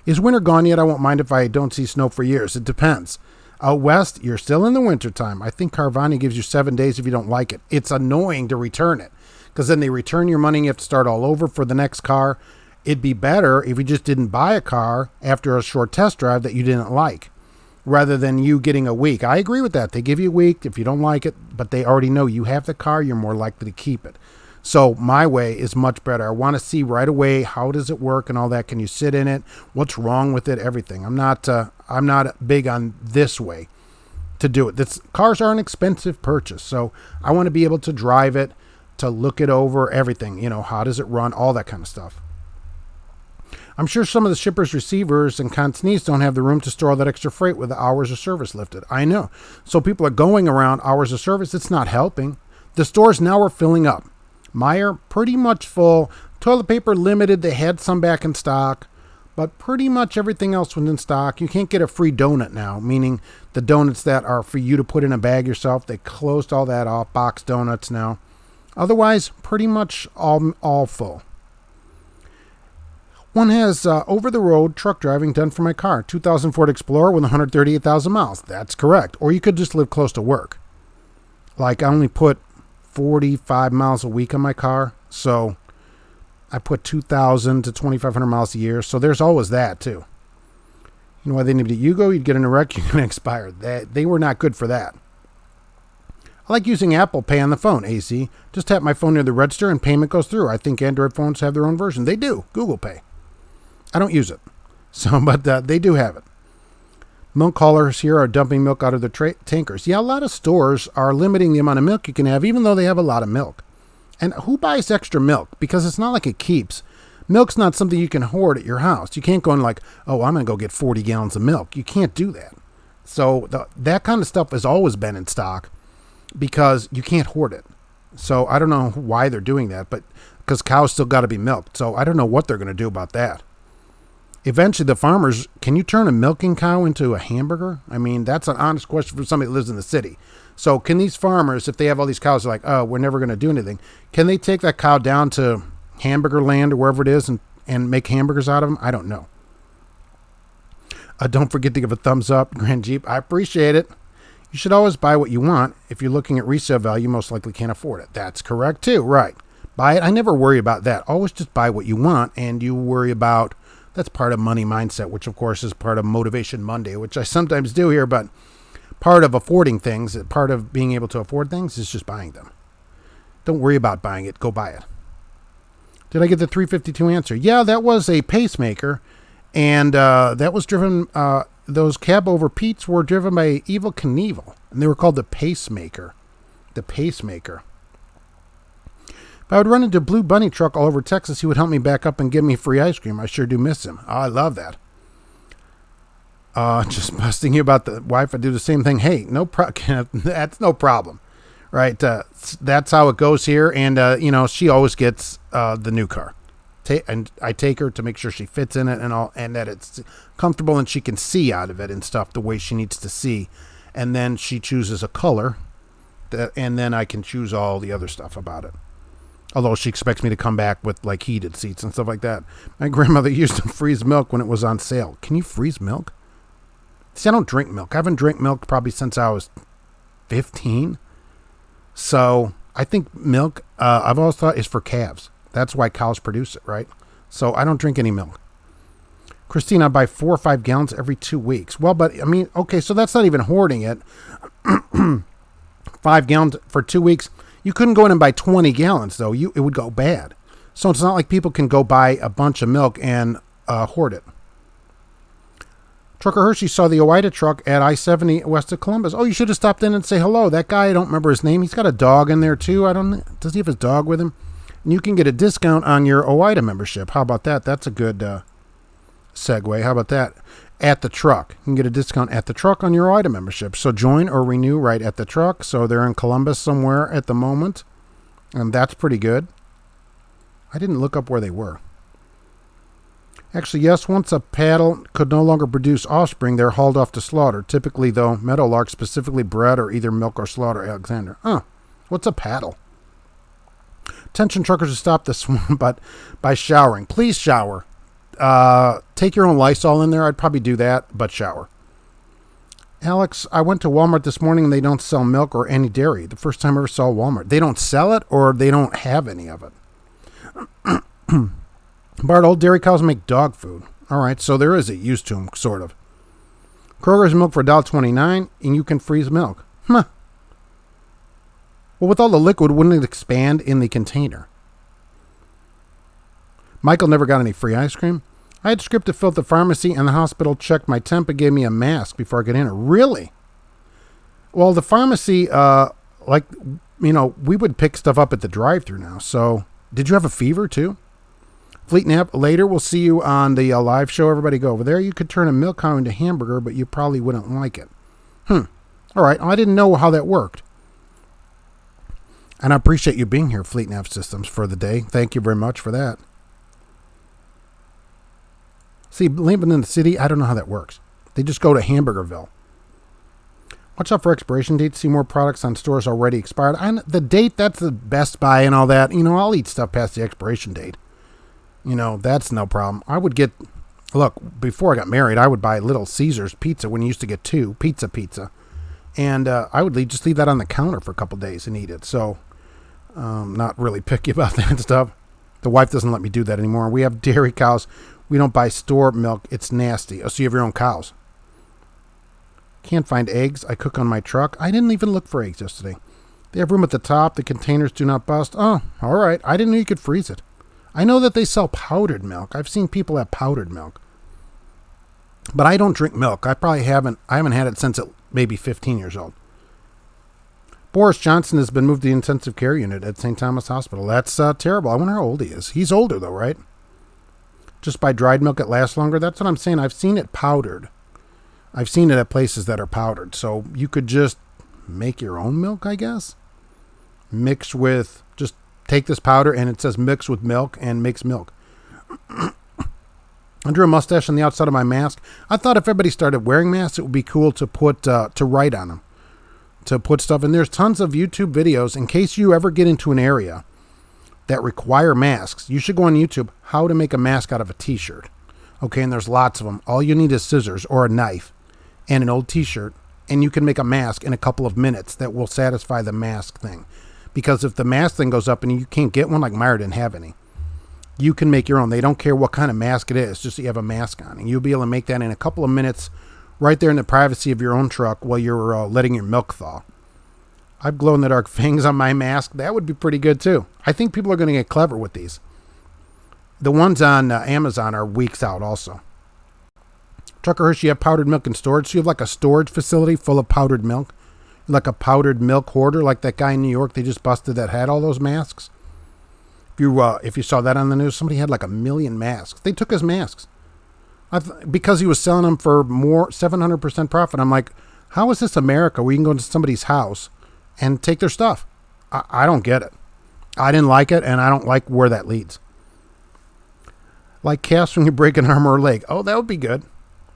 Is winter gone yet? I won't mind if I don't see snow for years. It depends. Out west, you're still in the winter time. I think Carvana gives you 7 days if you don't like it. It's annoying to return it because then they return your money and you have to start all over for the next car. It'd be better if you just didn't buy a car after a short test drive that you didn't like, rather than you getting a week. I agree with that. They give you a week if you don't like it, but they already know you have the car, you're more likely to keep it. So my way is much better. I want to see right away, how does it work and all that. Can you sit in it? What's wrong with it? Everything. I'm not big on this way to do it. Cars are an expensive purchase. So I want to be able to drive it, to look it over, everything. How does it run? All that kind of stuff. I'm sure some of the shippers, receivers, and consignees don't have the room to store all that extra freight with the hours of service lifted. I know. So people are going around hours of service. It's not helping. The stores now are filling up. Meijer, pretty much full. Toilet paper limited. They had some back in stock, but pretty much everything else was in stock. You can't get a free donut now, meaning the donuts that are for you to put in a bag yourself. They closed all that off, box donuts now. Otherwise, pretty much all full. One has over-the-road truck driving done for my car. 2000 Ford Explorer with 138,000 miles. That's correct. Or you could just live close to work. Like I only put 45 miles a week on my car. So I put 2,000 to 2,500 miles a year. So there's always that too. You know why they needed you go? You'd get in a wreck, you're going to expire. They were not good for that. I like using Apple Pay on the phone, AC. Just tap my phone near the register and payment goes through. I think Android phones have their own version. They do. Google Pay. I don't use it. So, but they do have it. Milk haulers here are dumping milk out of their tankers. Yeah, a lot of stores are limiting the amount of milk you can have, even though they have a lot of milk. And who buys extra milk? Because it's not like it keeps. Milk's not something you can hoard at your house. You can't go and like, oh, I'm going to go get 40 gallons of milk. You can't do that. So that kind of stuff has always been in stock because you can't hoard it. So I don't know why they're doing that, but because cows still got to be milked. So I don't know what they're going to do about that. Eventually, the farmers, can you turn a milking cow into a hamburger? I mean, that's an honest question for somebody that lives in the city. So can these farmers, if they have all these cows, they're like, oh, we're never going to do anything. Can they take that cow down to Hamburger Land or wherever it is and make hamburgers out of them? I don't know. Don't forget to give a thumbs up, Grand Jeep. I appreciate it. You should always buy what you want. If you're looking at resale value, you most likely can't afford it. That's correct too, right? Buy it. I never worry about that. Always just buy what you want, and you worry about, that's part of money mindset, which of course is part of Motivation Monday, which I sometimes do here, but part of affording things, part of being able to afford things is just buying them. Don't worry about buying it. Go buy it. Did I get the 352 answer? Yeah, that was a pacemaker, and that was driven, those cab over Pete's were driven by Evel Knievel, and they were called the Pacemaker. The Pacemaker. If I would run into a Blue Bunny truck all over Texas, he would help me back up and give me free ice cream. I sure do miss him. Oh, I love that. Just busting you about the wife. I do the same thing. Hey, that's no problem. Right, that's how it goes here, and she always gets the new car, and I take her to make sure she fits in it and that it's comfortable and she can see out of it and stuff the way she needs to see, and then she chooses a color, and then I can choose all the other stuff about it. Although she expects me to come back with like heated seats and stuff like that. My grandmother used to freeze milk when it was on sale. Can you freeze milk? See, I don't drink milk. I haven't drank milk probably since I was 15. So I think milk, I've always thought, is for calves. That's why cows produce it, right? So I don't drink any milk. Christine, I buy 4 or 5 gallons every 2 weeks. Well, but I mean, okay, so that's not even hoarding it. 5 gallons for 2 weeks. You couldn't go in and buy 20 gallons, though. It would go bad. So it's not like people can go buy a bunch of milk and hoard it. Trucker Hershey saw the Oida truck at I-70 west of Columbus. Oh, you should have stopped in and say hello. That guy, I don't remember his name. He's got a dog in there, too. Does he have his dog with him? And you can get a discount on your Oida membership. How about that? That's a good segue. How about that? At the truck. You can get a discount at the truck on your Oida membership. So join or renew right at the truck. So they're in Columbus somewhere at the moment. And that's pretty good. I didn't look up where they were. Actually, yes, once a paddle could no longer produce offspring, they're hauled off to slaughter. Typically, though, meadowlarks specifically bred or either milk or slaughter. Alexander. What's a paddle? Attention truckers to stop this one, but by showering. Please shower. Take your own Lysol in there. I'd probably do that, but shower. Alex, I went to Walmart this morning and they don't sell milk or any dairy. The first time I ever saw Walmart. They don't sell it or they don't have any of it. Bart, old dairy cows make dog food. All right, so there is a use to them, sort of. Kroger's milk for $1.29, and you can freeze milk. Well, with all the liquid, wouldn't it expand in the container? Michael never got any free ice cream. I had script to fill at the pharmacy, and the hospital checked my temp and gave me a mask before I got in. Really? Well, the pharmacy, we would pick stuff up at the drive-thru now. So, did you have a fever, too? Fleet Nap, later we'll see you on the live show. Everybody go over there. You could turn a milk cow into hamburger, but you probably wouldn't like it. All right. I didn't know how that worked. And I appreciate you being here, Fleet Nap Systems, for the day. Thank you very much for that. See, living in the city, I don't know how that works. They just go to Hamburgerville. Watch out for expiration dates. See more products on stores already expired. The date, that's the Best Buy and all that. I'll eat stuff past the expiration date. That's no problem. Before I got married, I would buy Little Caesars pizza when you used to get 2 pizza. And I would just leave that on the counter for a couple days and eat it. So Not really picky about that stuff. The wife doesn't let me do that anymore. We have dairy cows. We don't buy store milk. It's nasty. Oh, so you have your own cows. Can't find eggs. I cook on my truck. I didn't even look for eggs yesterday. They have room at the top. The containers do not bust. Oh, all right. I didn't know you could freeze it. I know that they sell powdered milk. I've seen people have powdered milk. But I don't drink milk. I haven't had it since maybe 15 years old. Boris Johnson has been moved to the intensive care unit at St. Thomas Hospital. That's terrible. I wonder how old he is. He's older, though, right? Just buy dried milk, it lasts longer. That's what I'm saying. I've seen it powdered. I've seen it at places that are powdered. So you could just make your own milk, I guess. Just take this powder, and it says mix with milk, and makes milk. I drew a mustache on the outside of my mask. I thought if everybody started wearing masks, it would be cool to write on them. To put stuff in. There's tons of YouTube videos in case you ever get into an area that require masks. You should go on YouTube, how to make a mask out of a t-shirt. Okay, and there's lots of them. All you need is scissors or a knife and an old t-shirt, and you can make a mask in a couple of minutes that will satisfy the mask thing. Because if the mask thing goes up and you can't get one, like Meyer didn't have any, you can make your own. They don't care what kind of mask it is, just so you have a mask on. And you'll be able to make that in a couple of minutes right there in the privacy of your own truck while you're letting your milk thaw. I've glow-in-the-dark things on my mask. That would be pretty good, too. I think people are going to get clever with these. The ones on Amazon are weeks out also. Trucker Hershey, you have powdered milk in storage. So you have like a storage facility full of powdered milk. Like a powdered milk hoarder, like that guy in New York they just busted that had all those masks. If you saw that on the news, somebody had like 1 million masks. They took his masks. Because he was selling them for more 700% profit. I'm like, how is this America where you can go into somebody's house and take their stuff? I don't get it. I didn't like it, and I don't like where that leads. Like casts when you break an arm or a leg. Oh, that would be good.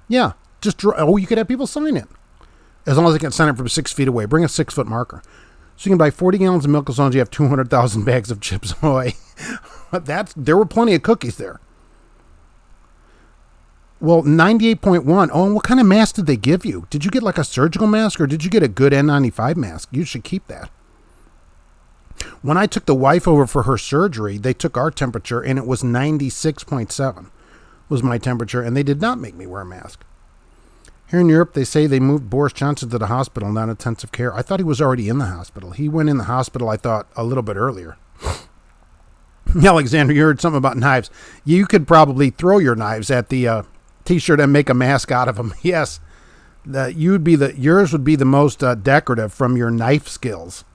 Yeah, you could have people sign it. As long as they can sign it from 6 feet away. Bring a 6-foot marker. So you can buy 40 gallons of milk as long as you have 200,000 bags of Chips Ahoy. There were plenty of cookies there. Well, 98.1. Oh, and what kind of mask did they give you? Did you get like a surgical mask or did you get a good N95 mask? You should keep that. When I took the wife over for her surgery, they took our temperature and it was 96.7 was my temperature, and they did not make me wear a mask. Here in Europe, they say they moved Boris Johnson to the hospital, not intensive care. I thought he was already in the hospital. He went in the hospital, I thought, a little bit earlier. Alexander, you heard something about knives. You could probably throw your knives at the T-shirt and make a mask out of them. Yes, yours would be the most decorative from your knife skills.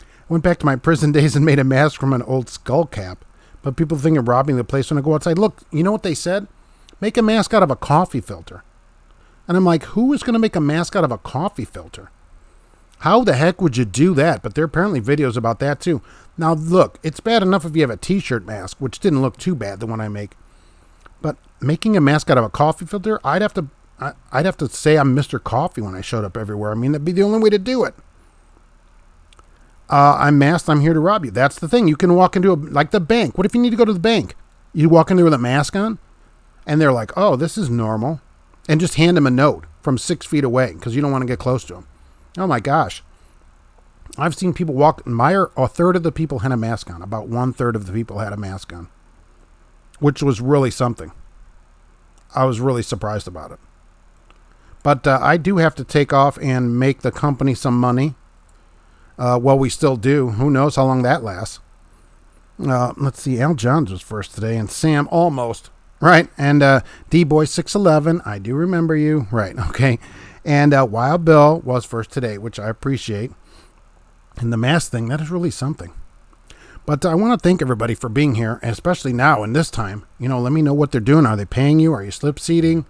I went back to my prison days and made a mask from an old skull cap. But people think of robbing the place when I go outside. Look, you know what they said? Make a mask out of a coffee filter. And I'm like, who is going to make a mask out of a coffee filter? How the heck would you do that? But there are apparently videos about that too. Now, look, it's bad enough if you have a t-shirt mask, which didn't look too bad, the one I make. But making a mask out of a coffee filter, I'd have to say I'm Mr. Coffee when I showed up everywhere. I mean, that'd be the only way to do it. I'm masked. I'm here to rob you. That's the thing. You can walk into like the bank. What if you need to go to the bank? You walk in there with a mask on, and they're like, "Oh, this is normal," and just hand them a note from 6 feet away because you don't want to get close to them. Oh my gosh, I've seen people walk. A third of the people had a mask on. About 1/3 of the people had a mask on, which was really something. I was really surprised about it. But I do have to take off and make the company some money. Well, we still do. Who knows how long that lasts? Let's see. Al Johns was first today, and Sam almost. Right. And D-Boy 611. I do remember you. Right. Okay. And Wild Bill was first today, which I appreciate. And the mask thing, that is really something. But I want to thank everybody for being here, especially now in this time. You know, let me know what they're doing. Are they paying you? Are you slip seating?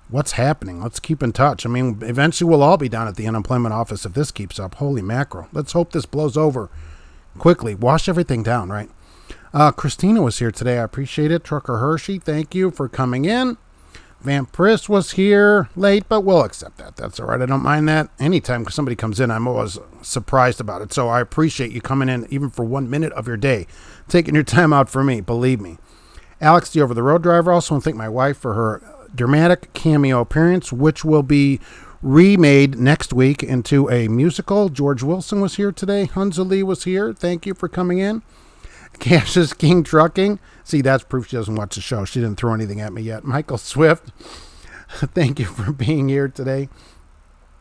What's happening? Let's keep in touch. I mean, eventually we'll all be down at the unemployment office if this keeps up. Holy mackerel. Let's hope this blows over quickly. Wash everything down, right? Christina was here today. I appreciate it. Trucker Hershey, thank you for coming in. Vampris was here late, but we'll accept that. That's all right. I don't mind that. Anytime somebody comes in, I'm always surprised about it. So I appreciate you coming in even for 1 minute of your day, taking your time out for me. Believe me. Alex, the over-the-road driver. Also want to thank my wife for her dramatic cameo appearance, which will be remade next week into a musical. George Wilson was here today. Hunza Lee was here. Thank you for coming in. Cash is King Trucking. See, that's proof she doesn't watch the show. She didn't throw anything at me yet. Michael Swift, thank you for being here today.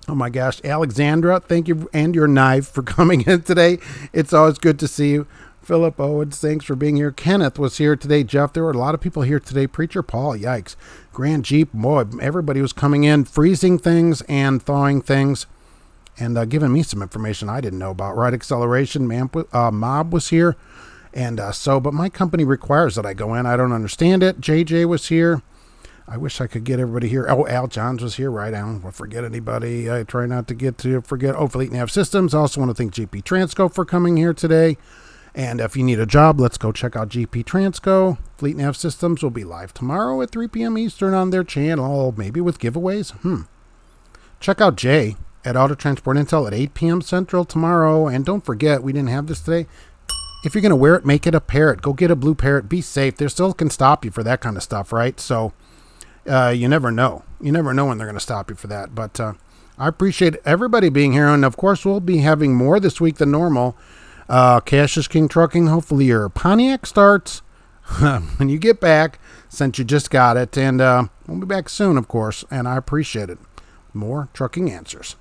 Oh my gosh. Alexandra, thank you, and your knife, for coming in today. It's always good to see you. Philip Owens, thanks for being here. Kenneth was here today. Jeff, there were a lot of people here today. Preacher Paul, yikes. Grand Jeep, boy, everybody was coming in, freezing things and thawing things, and giving me some information I didn't know about. Right Acceleration, Mob was here. And but my company requires that I go in. I don't understand it. JJ was here. I wish I could get everybody here. Oh, Al Johns was here, right? I don't want to forget anybody. I try not to forget. Oh, Fleet Nav Systems. I also want to thank GP Transco for coming here today. And if you need a job, let's go check out GP Transco. Fleet Nav Systems will be live tomorrow at 3 p.m. Eastern on their channel, maybe with giveaways. Check out Jay at Auto Transport Intel at 8 p.m. Central tomorrow. And don't forget, we didn't have this today. If you're going to wear it, make it a parrot. Go get a blue parrot. Be safe. They still can stop you for that kind of stuff, right? So you never know. You never know when they're going to stop you for that. But I appreciate everybody being here. And, of course, we'll be having more this week than normal. Cash is King Trucking. Hopefully your Pontiac starts when you get back, since you just got it. And we'll be back soon, of course. And I appreciate it. More trucking answers.